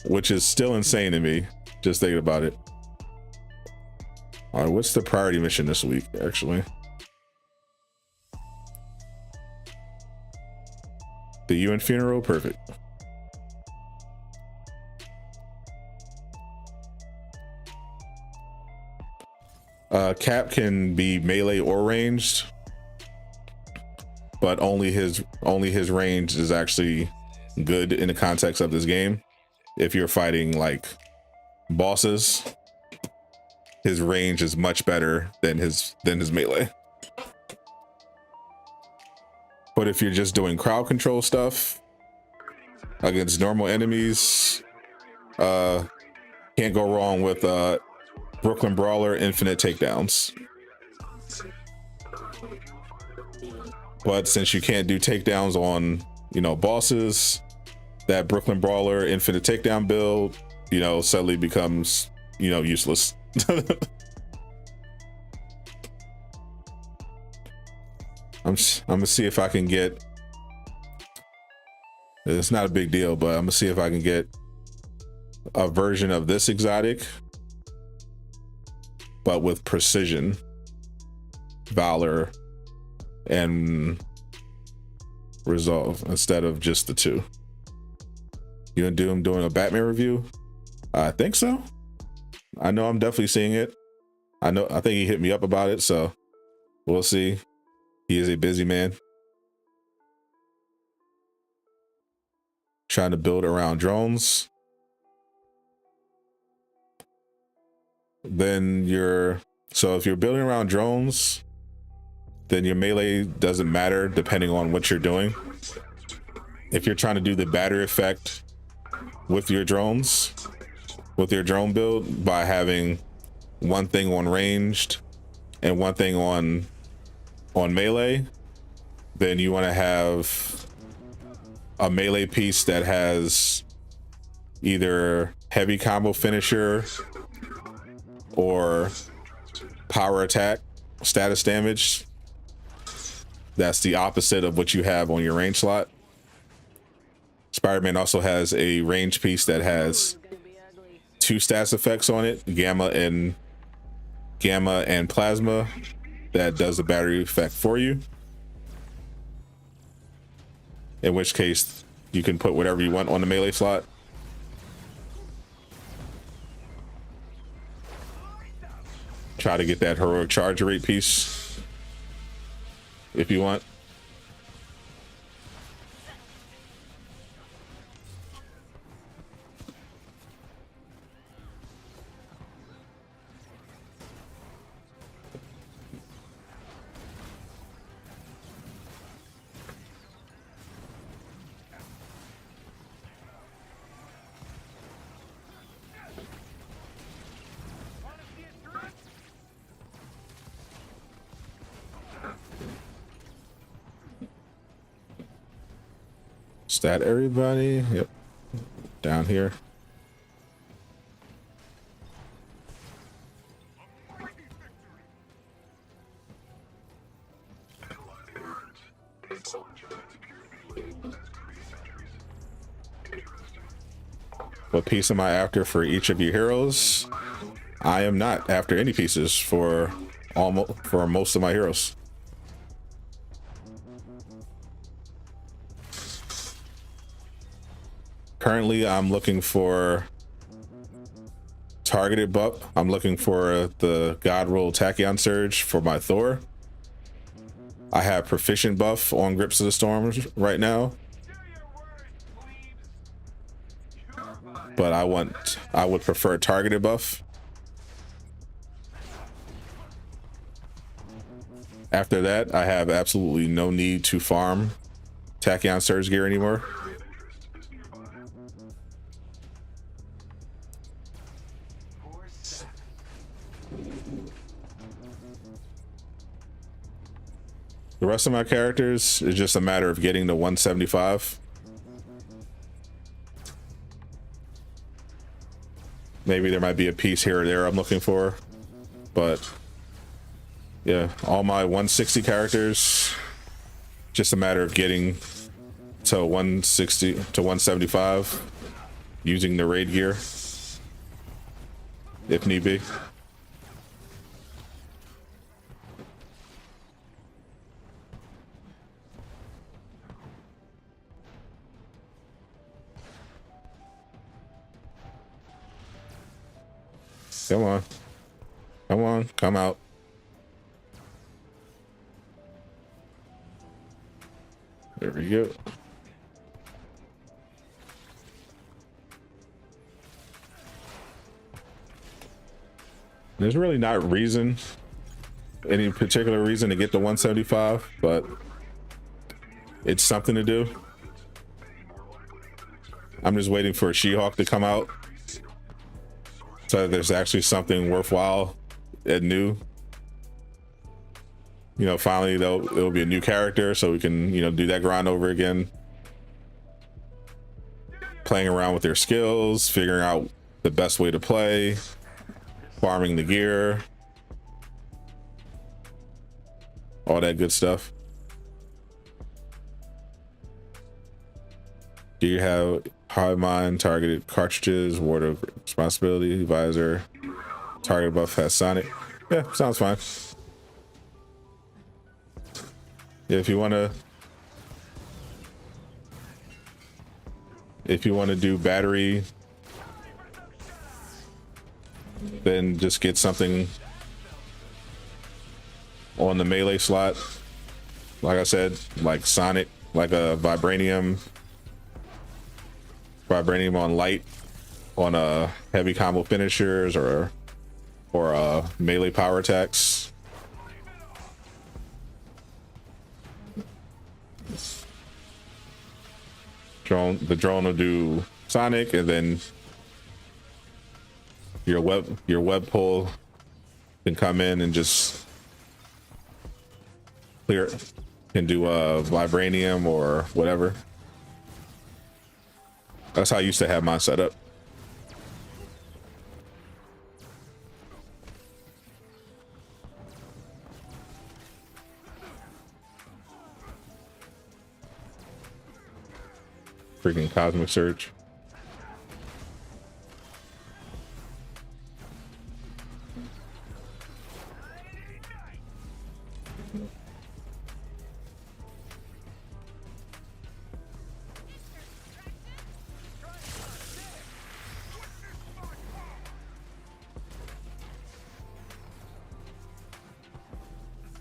which is still insane to me, just thinking about it. All right, what's the priority mission this week, actually? The UN funeral, perfect. Cap can be melee or ranged, but only his range is actually good in the context of this game. If you're fighting like bosses, his range is much better than his melee. But if you're just doing crowd control stuff against normal enemies, can't go wrong with Brooklyn Brawler infinite takedowns. But since you can't do takedowns on bosses, that Brooklyn Brawler infinite takedown build, you know, suddenly becomes, you know, useless. I'm gonna see if I can get, it's not a big deal, but I'm gonna see if I can get a version of this exotic, but with precision, Valor, and Resolve instead of just the two. You gonna do him doing a Batman review? I think so. I know I'm definitely seeing it. I think he hit me up about it, so we'll see. He is a busy man. Trying to build around drones. Then so if you're building around drones, then your melee doesn't matter depending on what you're doing. If you're trying to do the battery effect with your drones, with your drone build, by having one thing on ranged and one thing on melee, then you want to have a melee piece that has either heavy combo finisher or power attack status damage. That's the opposite of what you have on your range slot. Spider-Man also has a range piece that has two stats effects on it, gamma and plasma, that does the battery effect for you. In which case you can put whatever you want on the melee slot. Try to get that heroic charge rate piece if you want. Stat everybody. Yep. Down here. What piece am I after for each of your heroes? I am not after any pieces for most of my heroes. Currently, I'm looking for targeted buff. I'm looking for the God Roll Tachyon Surge for my Thor. I have proficient buff on Grips of the Storm right now, but I would prefer targeted buff. After that, I have absolutely no need to farm Tachyon Surge gear anymore. The rest of my characters is just a matter of getting to 175. Maybe there might be a piece here or there I'm looking for, but yeah, all my 160 characters, just a matter of getting to 160 to 175 using the raid gear if need be. Come on. Come on. Come out. There we go. There's really not any particular reason to get to 175, but it's something to do. I'm just waiting for She-Hulk to come out, so there's actually something worthwhile and new. You know, finally it'll be a new character, so we can, you know, do that grind over again. playing around with their skills, figuring out the best way to play, farming the gear, all that good stuff. Do you have high mind, targeted cartridges, ward of responsibility, visor, target buff has Sonic? Yeah, sounds fine. Yeah, if you want to do battery, then just get something on the melee slot. Like I said, like Sonic, like a vibranium on light, on a heavy combo finishers, or melee power attacks. The drone will do Sonic, and then your web pull can come in and just clear, can do vibranium or whatever. That's how I used to have mine set up. Freaking Cosmic Surge.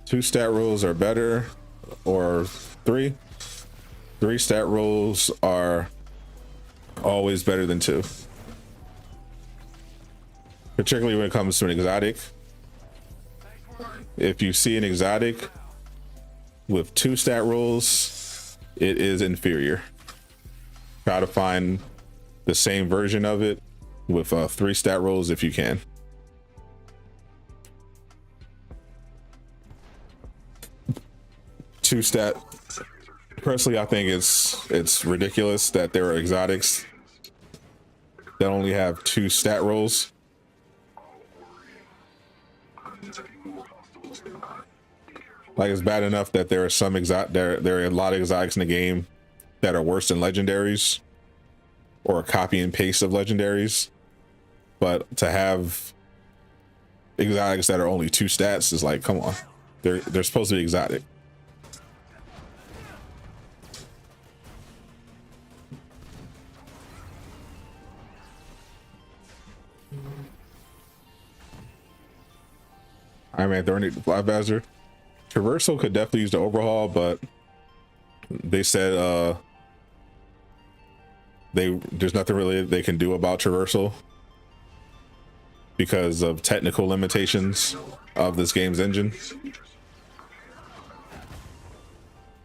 Two stat rolls are better, or three? Three stat rolls are always better than two. Particularly when it comes to an exotic. If you see an exotic with two stat rolls, it is inferior. Try to find the same version of it with three stat rolls if you can. Two stat, personally I think it's ridiculous that there are exotics that only have two stat rolls. Like, it's bad enough that there are some there are a lot of exotics in the game that are worse than legendaries, or a copy and paste of legendaries, but to have exotics that are only two stats is like, come on, they're supposed to be exotic. I mean, they're Fly Bastard. Traversal could definitely use the overhaul, but they said there's nothing really they can do about traversal because of technical limitations of this game's engine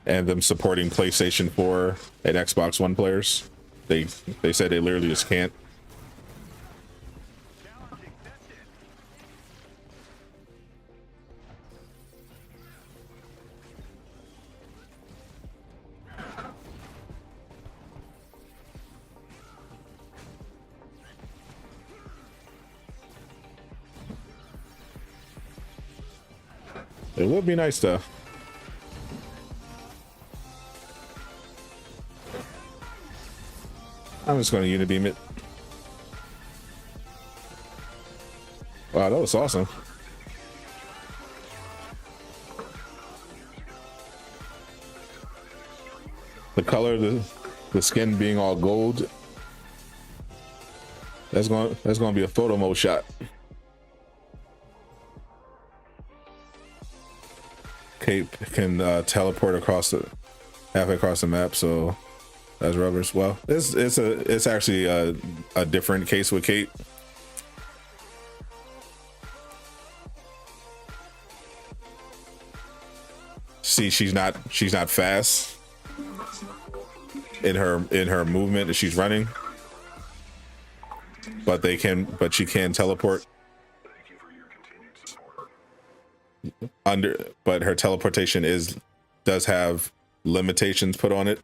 and them supporting PlayStation 4 and Xbox One players. They said they literally just can't. It would be nice though. I'm just going to unibeam it. Wow, that was awesome. The color, the skin being all gold. That's going to be a photo mode shot. Cape can teleport halfway across the map, so that's rubbers. Well, it's actually a different case with Cape. See, she's not fast in her movement as she's running, but she can teleport. But her teleportation does have limitations put on it.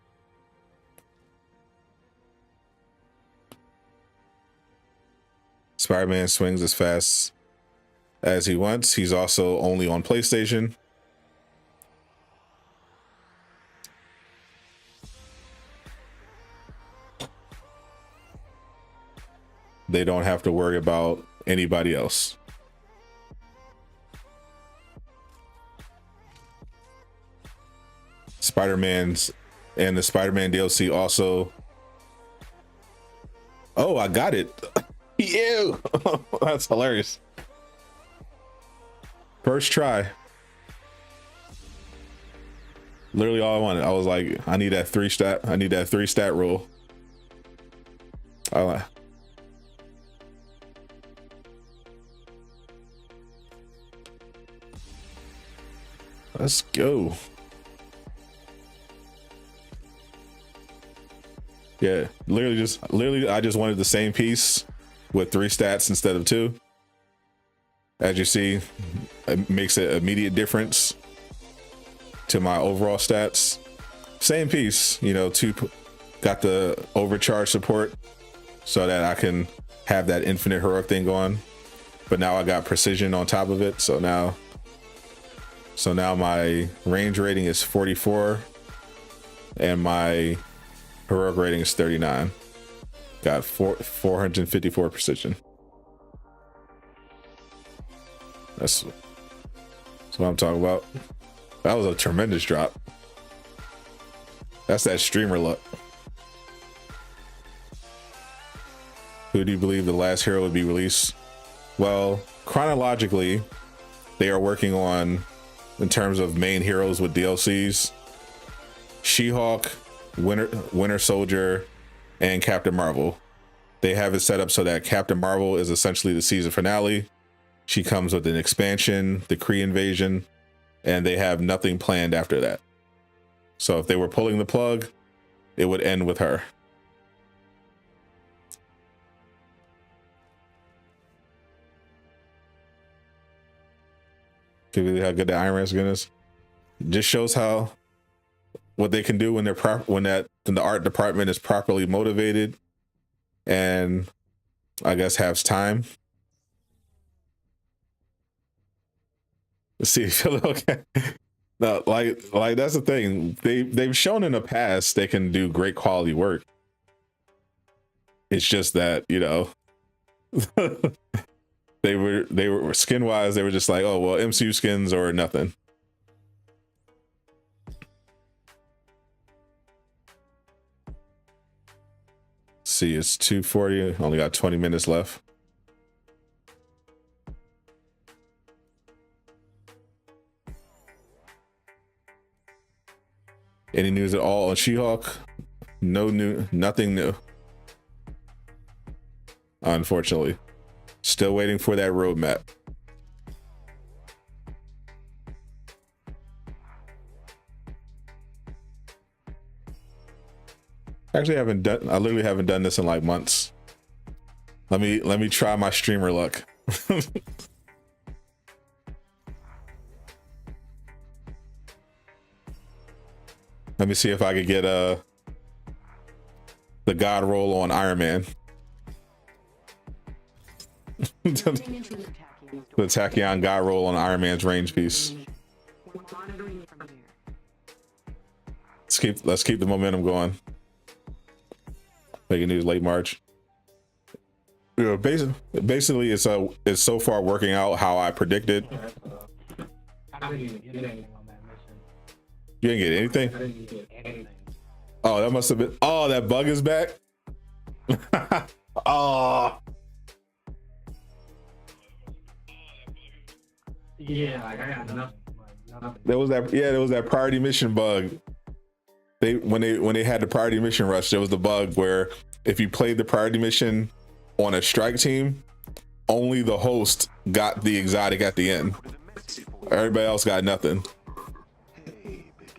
Spider-Man swings as fast as he wants. He's also only on PlayStation. They don't have to worry about anybody else. Spider-Man's and the Spider-Man DLC also. Oh, I got it. Ew. That's hilarious. First try. Literally all I wanted. I was like, I need that 3 stat. I need that 3 stat rule. Let's go. Yeah, literally, I just wanted the same piece with 3 stats instead of 2. As you see, it makes an immediate difference to my overall stats. Same piece, you know, 2 got the overcharge support so that I can have that infinite heroic thing going. But now I got precision on top of it. So now my range rating is 44 and my heroic rating is 39. Got 454 precision. That's what I'm talking about. That was a tremendous drop. That's that streamer luck. Who do you believe the last hero would be released? Well, chronologically, they are working on, in terms of main heroes with DLCs, She-Hulk, Winter Soldier, and Captain Marvel. They have it set up so that Captain Marvel is essentially the season finale. She comes with an expansion, the Kree invasion, and they have nothing planned after that. So if they were pulling the plug, it would end with her. Can you believe how good the Iron Man skin is? Just shows how what they can do when when the art department is properly motivated and I guess has time. Let's see if you okay. No, like that's the thing. They've shown in the past they can do great quality work. It's just that, you know, they were skin wise, they were just like, oh well, MCU skins or nothing. See, it's 2:40. Only got 20 minutes left. Any news at all on She-Hulk? Nothing new. Unfortunately. Still waiting for that roadmap. Actually, I literally haven't done this in like months. Let me try my streamer luck. Let me see if I could get the god roll on Iron Man. The Takedown god roll on Iron Man's range piece. Let's keep the momentum going. Making news late March. You know, basically it's so far working out how I predicted. I didn't even get anything on that mission. You didn't get anything? I didn't get anything. Oh, that must have been. Oh, that bug is back. Oh. Yeah, like I got nothing. Like, nothing. There was that priority mission bug. When they had the priority mission rush, there was the bug where if you played the priority mission on a strike team, only the host got the exotic at the end. Everybody else got nothing. Hey, big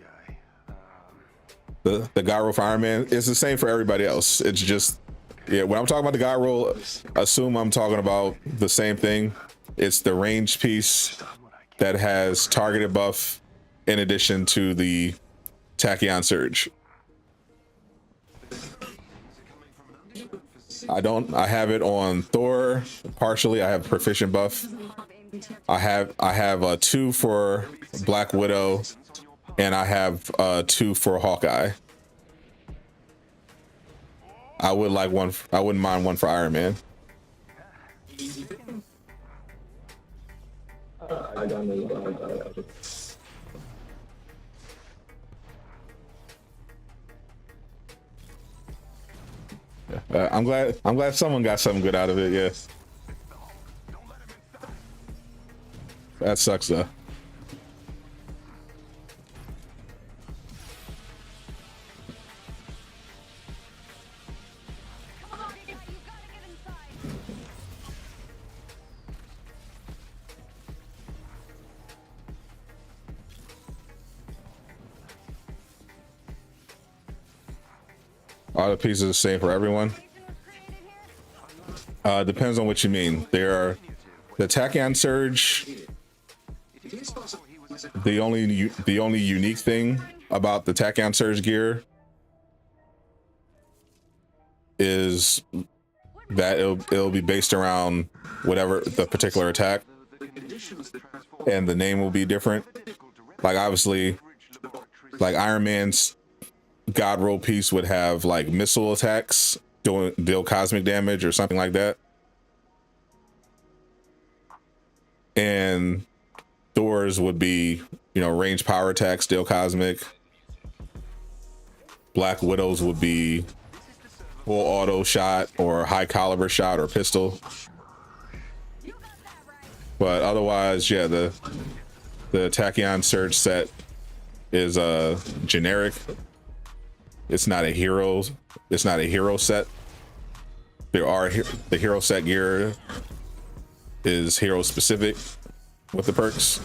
guy. The guy roll for Iron Man, it's the same for everybody else. It's just, yeah, when I'm talking about the guy roll, assume I'm talking about the same thing. It's the range piece that has targeted buff in addition to the Tachyon surge. I have it on Thor partially. I have proficient buff. I have 2 for Black Widow, and I have 2 for Hawkeye. I would like one. I wouldn't mind one for Iron Man. I don't know. I'm glad someone got something good out of it. Yeah. That sucks though. All the pieces are the same for everyone. Depends on what you mean. There are the Takedown Surge. The only unique thing about the Takedown Surge gear is that it'll be based around whatever the particular attack, and the name will be different. Like obviously, like Iron Man's God roll piece would have like missile attacks, deal cosmic damage or something like that, and Thor's would be, you know, range power attacks, deal cosmic. Black Widow's would be full auto shot or high caliber shot or pistol. But otherwise, yeah, the Takedown Surge set is generic. It's not a hero. It's not a hero set. The hero set gear is hero specific with the perks.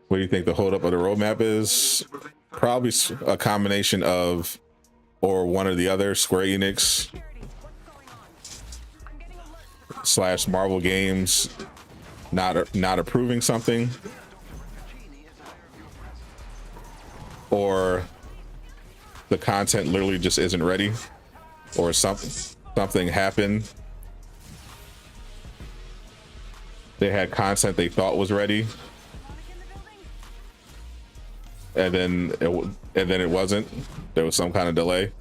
What do you think the holdup of the roadmap is? Probably a combination of, or one or the other, Square Enix / Marvel Games not approving something, or the content literally just isn't ready, or something happened. They had content they thought was ready, and then it wasn't. There was some kind of delay.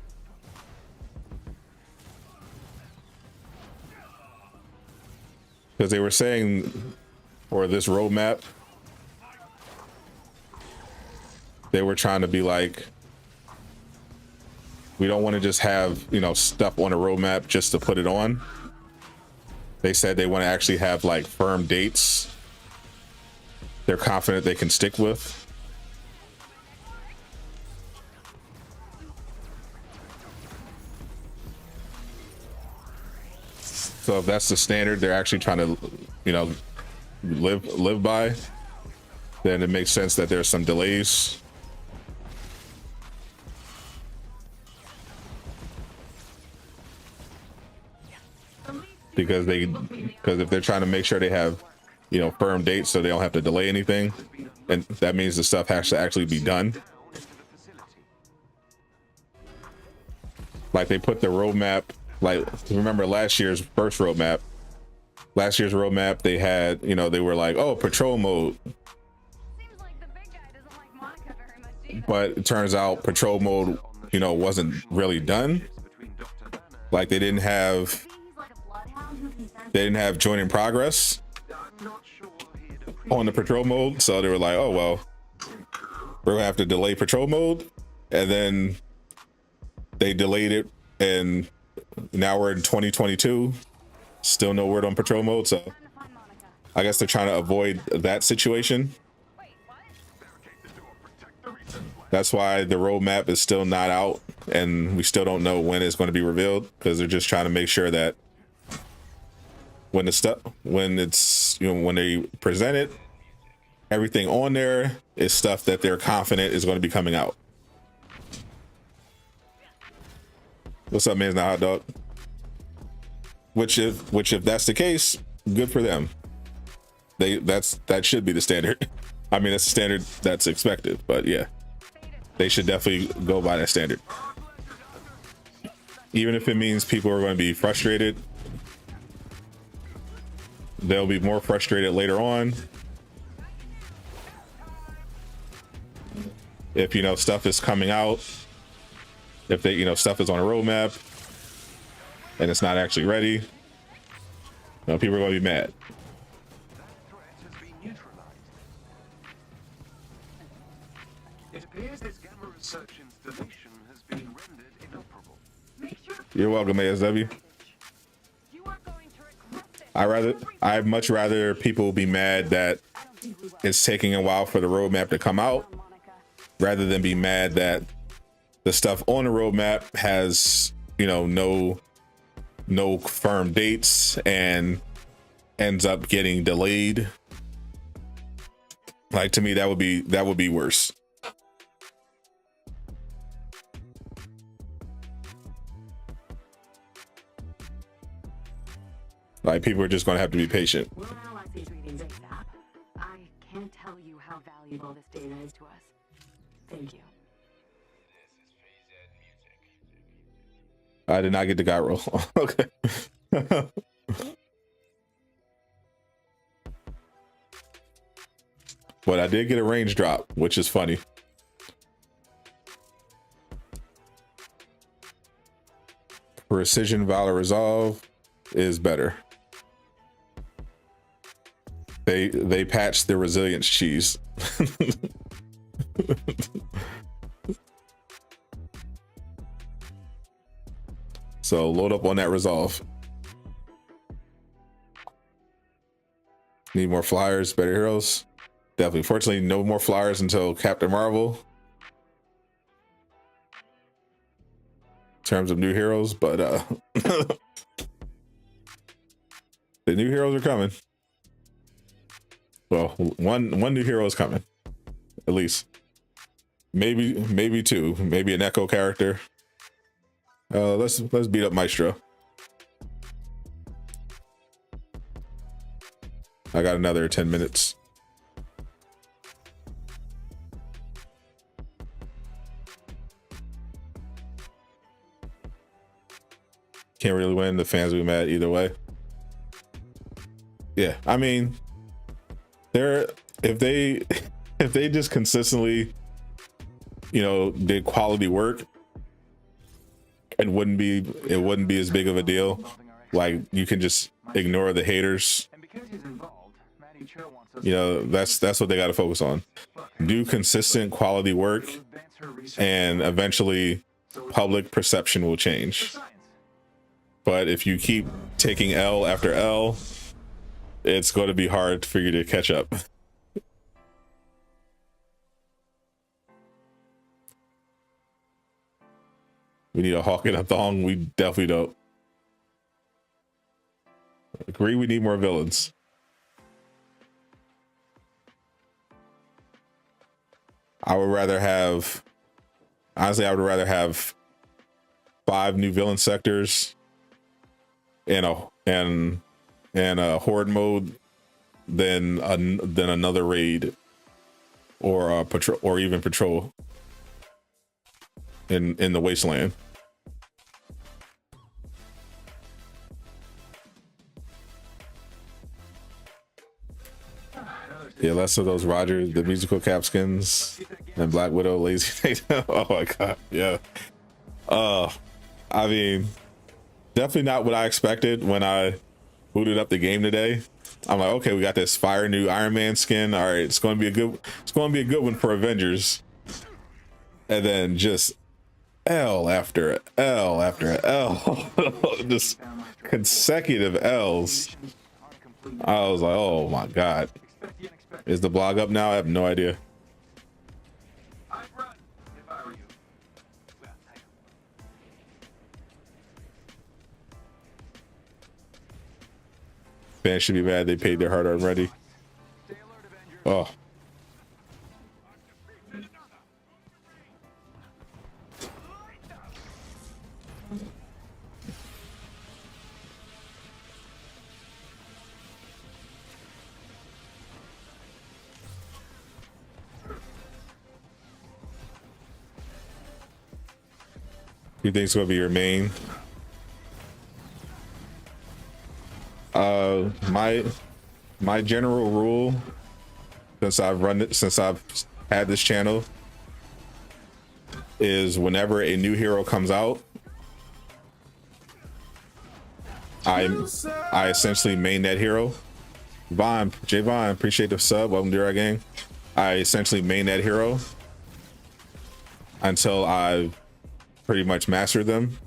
Because they were saying for this roadmap, they were trying to be like, we don't want to just have, you know, stuff on a roadmap just to put it on. They said they want to actually have like firm dates they're confident they can stick with. So if that's the standard they're actually trying to, you know, live by, then it makes sense that there's some delays. Because if they're trying to make sure they have, you know, firm dates so they don't have to delay anything, and that means the stuff has to actually be done. Like they put the roadmap, like remember last year's roadmap, they had, you know, they were like, oh, patrol mode. Seems like the big guy doesn't like Monica very much either. But it turns out patrol mode, you know, wasn't really done. Like they didn't have join in progress on the patrol mode, so they were like, oh well, we're gonna have to delay patrol mode, and then they delayed it, and now we're in 2022, still no word on patrol mode. So I guess they're trying to avoid that situation. That's why the roadmap is still not out, and we still don't know when it's going to be revealed, because they're just trying to make sure that when it's, you know, when they present it, everything on there is stuff that they're confident is going to be coming out. What's up, man's not hot dog? Which if that's the case, good for them. that should be the standard. I mean, it's a standard that's expected, but yeah, they should definitely go by that standard. Even if it means people are going to be frustrated, they'll be more frustrated later on. If, you know, stuff is coming out, if they, you know, stuff is on a roadmap and it's not actually ready, you know, people are going to be mad. It appears this gamma research installation has been rendered inoperable. You're welcome, ASW. You are going to regret this. I'd much rather people be mad that it's taking a while for the roadmap to come out, rather than be mad that the stuff on the roadmap has, you know, no firm dates and ends up getting delayed. Like, to me, that would be worse. Like, people are just going to have to be patient. We'll analyze these readings ASAP. I can't tell you how valuable this data is to us. Thank you. I did not get the guy roll. Okay. But I did get a range drop, which is funny. Precision Valor Resolve is better. They patched the resilience cheese. So load up on that resolve. Need more flyers, better heroes. Definitely. Fortunately, no more flyers until Captain Marvel. In terms of new heroes, but the new heroes are coming. Well, one new hero is coming, at least. Maybe two. Maybe an Echo character. Let's beat up Maestro. I got another 10 minutes. Can't really win. The fans will be mad either way. Yeah, I mean, if they just consistently, you know, did quality work, it wouldn't be as big of a deal. Like, you can just ignore the haters. You know, that's what they got to focus on. Do consistent quality work, and eventually public perception will change. But if you keep taking L after L, it's going to be hard for you to catch up. We need a hawk and a thong. We definitely don't. Agree, we need more villains. Honestly, I would rather have 5 new villain sectors and a horde mode than another raid or a patrol, or even patrol in the wasteland. Yeah, less of those Roger the musical cap skins and Black Widow lazy. Oh my god, yeah. I mean, definitely not what I expected when I booted up the game today. I'm like, okay, we got this fire new Iron Man skin. All right, it's going to be a good one for Avengers. And then just L after L after L, just consecutive L's. I was like, oh my god. Is the blog up now? I have no idea. Fans should be mad they paid their hard-earned money. Oh. You think it's gonna be your main? My general rule, since I've had this channel, is whenever a new hero comes out, I essentially main that hero. J Vine, appreciate the sub. Welcome to our gang. I essentially main that hero until I pretty much master them,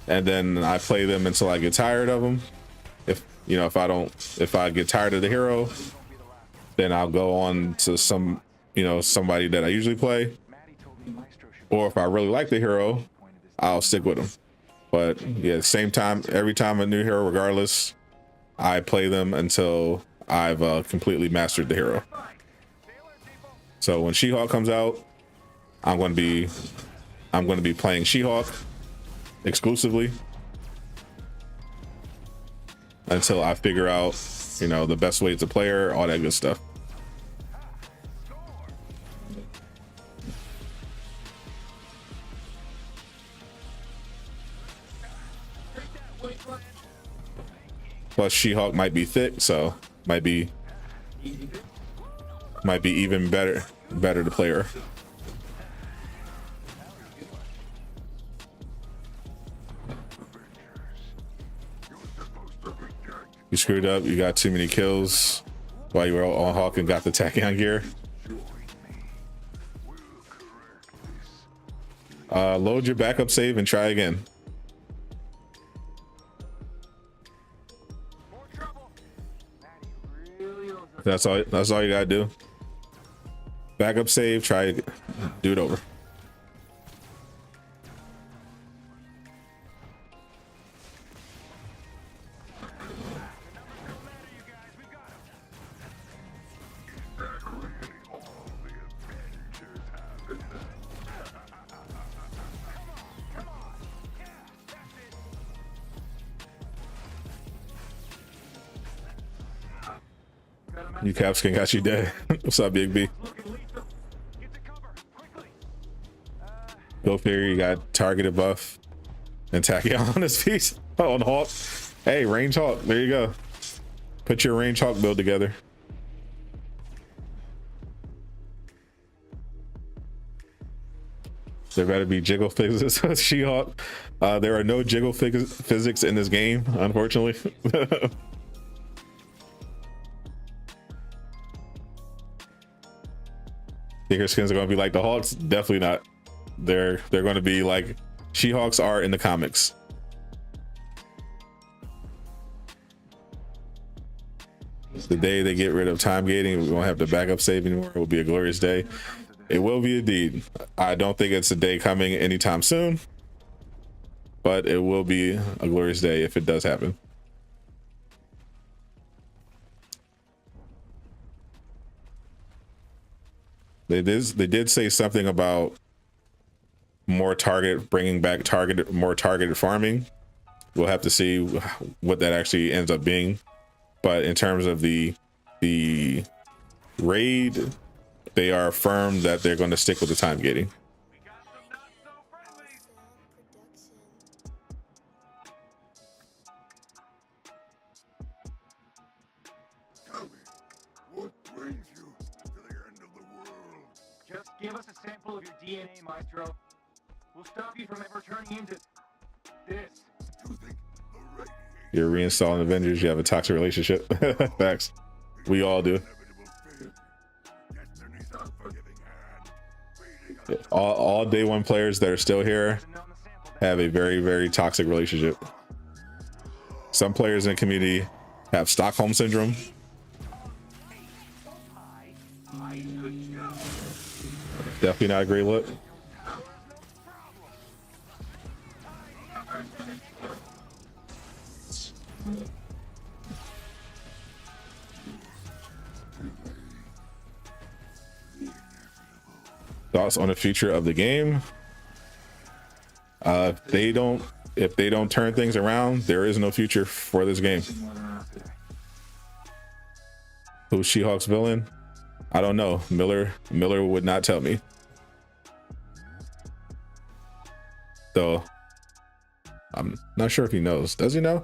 and then I play them until I get tired of them. If I get tired of the hero, then I'll go on to somebody that I usually play, or if I really like the hero, I'll stick with them. But yeah, same time, every time a new hero, regardless, I play them until I've completely mastered the hero. So when She-Hulk comes out, I'm going to be playing She-Hulk exclusively until I figure out, the best way to play her, all that good stuff. Plus She-Hulk might be thick, so might be even better to play her. You screwed up. You got too many kills while you were on Hawk and got the Takedown gear. Load your backup save and try again. That's all you gotta do. Backup save, try it, do it over. You Capskin got you dead. What's up, Big B? Go figure, you got targeted buff and Takedown on his piece. Oh, on Hawk. Hey, range Hawk. There you go. Put your range Hawk build together. There better be jiggle physics with She-Hulk. There are no jiggle physics in this game, unfortunately. Think her skins are going to be like the Hawks? Definitely not. They're going to be like She-Hulks are in the comics. The day they get rid of time gating, we won't have to backup save anymore. It will be a glorious day. It will be indeed. I don't think it's a day coming anytime soon, but it will be a glorious day if it does happen. They did say something about more bringing back more targeted farming. We'll have to see what that actually ends up being. But in terms of the raid, they are firm that they're going to stick with the time gating. Give us a sample of your DNA, Maestro. We'll stop you from ever turning into this. You're reinstalling Avengers. You have a toxic relationship. Facts. We all do. All day one players that are still here have a very, very toxic relationship. Some players in the community have Stockholm syndrome. Definitely not a great look. Thoughts on the future of the game? If they don't turn things around, there is no future for this game. Who's She-Hulk's villain? I don't know. Miller would not tell me. So I'm not sure if he knows. Does he know?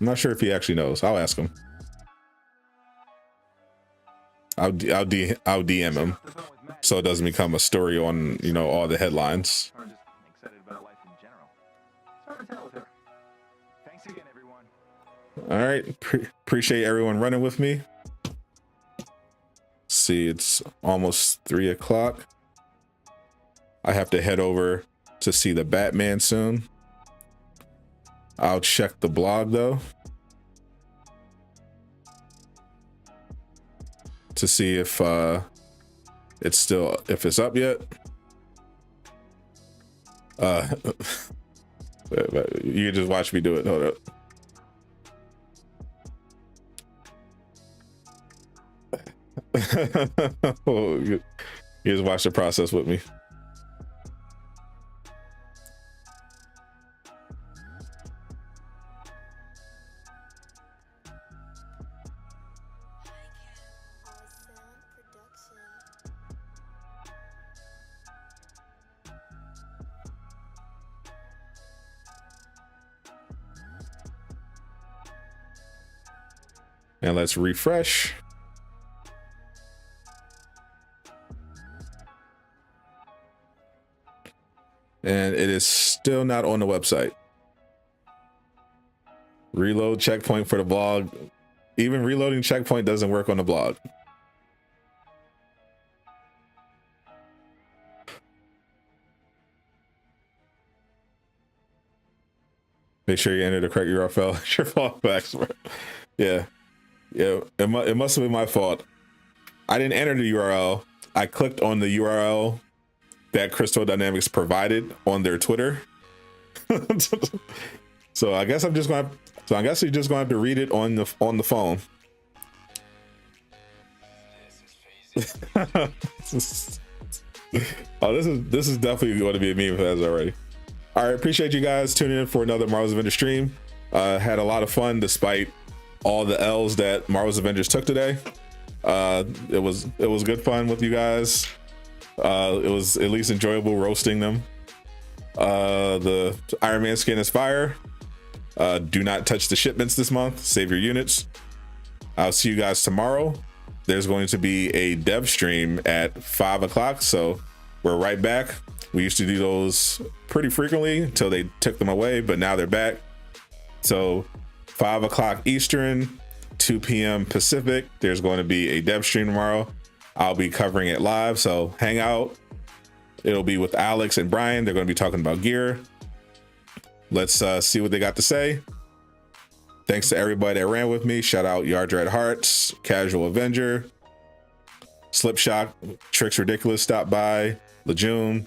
I'm not sure if he actually knows. I'll ask him. I'll DM him so it doesn't become a story on, you know, all the headlines. Or just excited about life in general. It's hard to tell with her. Thanks again, everyone. All right, appreciate everyone running with me. See, it's almost 3 o'clock. I have to head over to see the Batman soon. I'll check the blog though to see if it's up yet. You can just watch me do it. Hold up. You just watch the process with me. And let's refresh. And it is still not on the website. Reload checkpoint for the blog. Even reloading checkpoint doesn't work on the blog. Make sure you enter the correct URL. It's your fault, Max. Yeah. Yeah, it must have been my fault. I didn't enter the URL. I clicked on the URL that Crystal Dynamics provided on their Twitter. So I guess you're just gonna have to read it on the phone. Oh, this is definitely going to be a meme if it has already. All right, appreciate you guys tuning in for another Marvel's Avengers stream. Had a lot of fun despite all the L's that Marvel's Avengers took today. It was good fun with you guys. It was at least enjoyable roasting them. The Iron Man skin is fire. Do not touch the shipments this month. Save your units. I'll see you guys tomorrow. There's going to be a dev stream at 5 o'clock, so we're right back. We used to do those pretty frequently until they took them away, but now they're back. So 5 o'clock Eastern, 2 p.m. Pacific, there's going to be a dev stream tomorrow. I'll be covering it live, so hang out. It'll be with Alex and Brian. They're going to be talking about gear. Let's see what they got to say. Thanks to everybody that ran with me. Shout out Yard Red Hearts, Casual Avenger, Slipshot, Tricks Ridiculous stopped by, Laajune.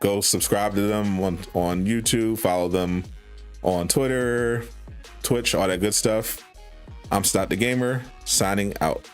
Go subscribe to them on YouTube, follow them on Twitter, Twitch, all that good stuff. I'm Sadot the Gamer, signing out.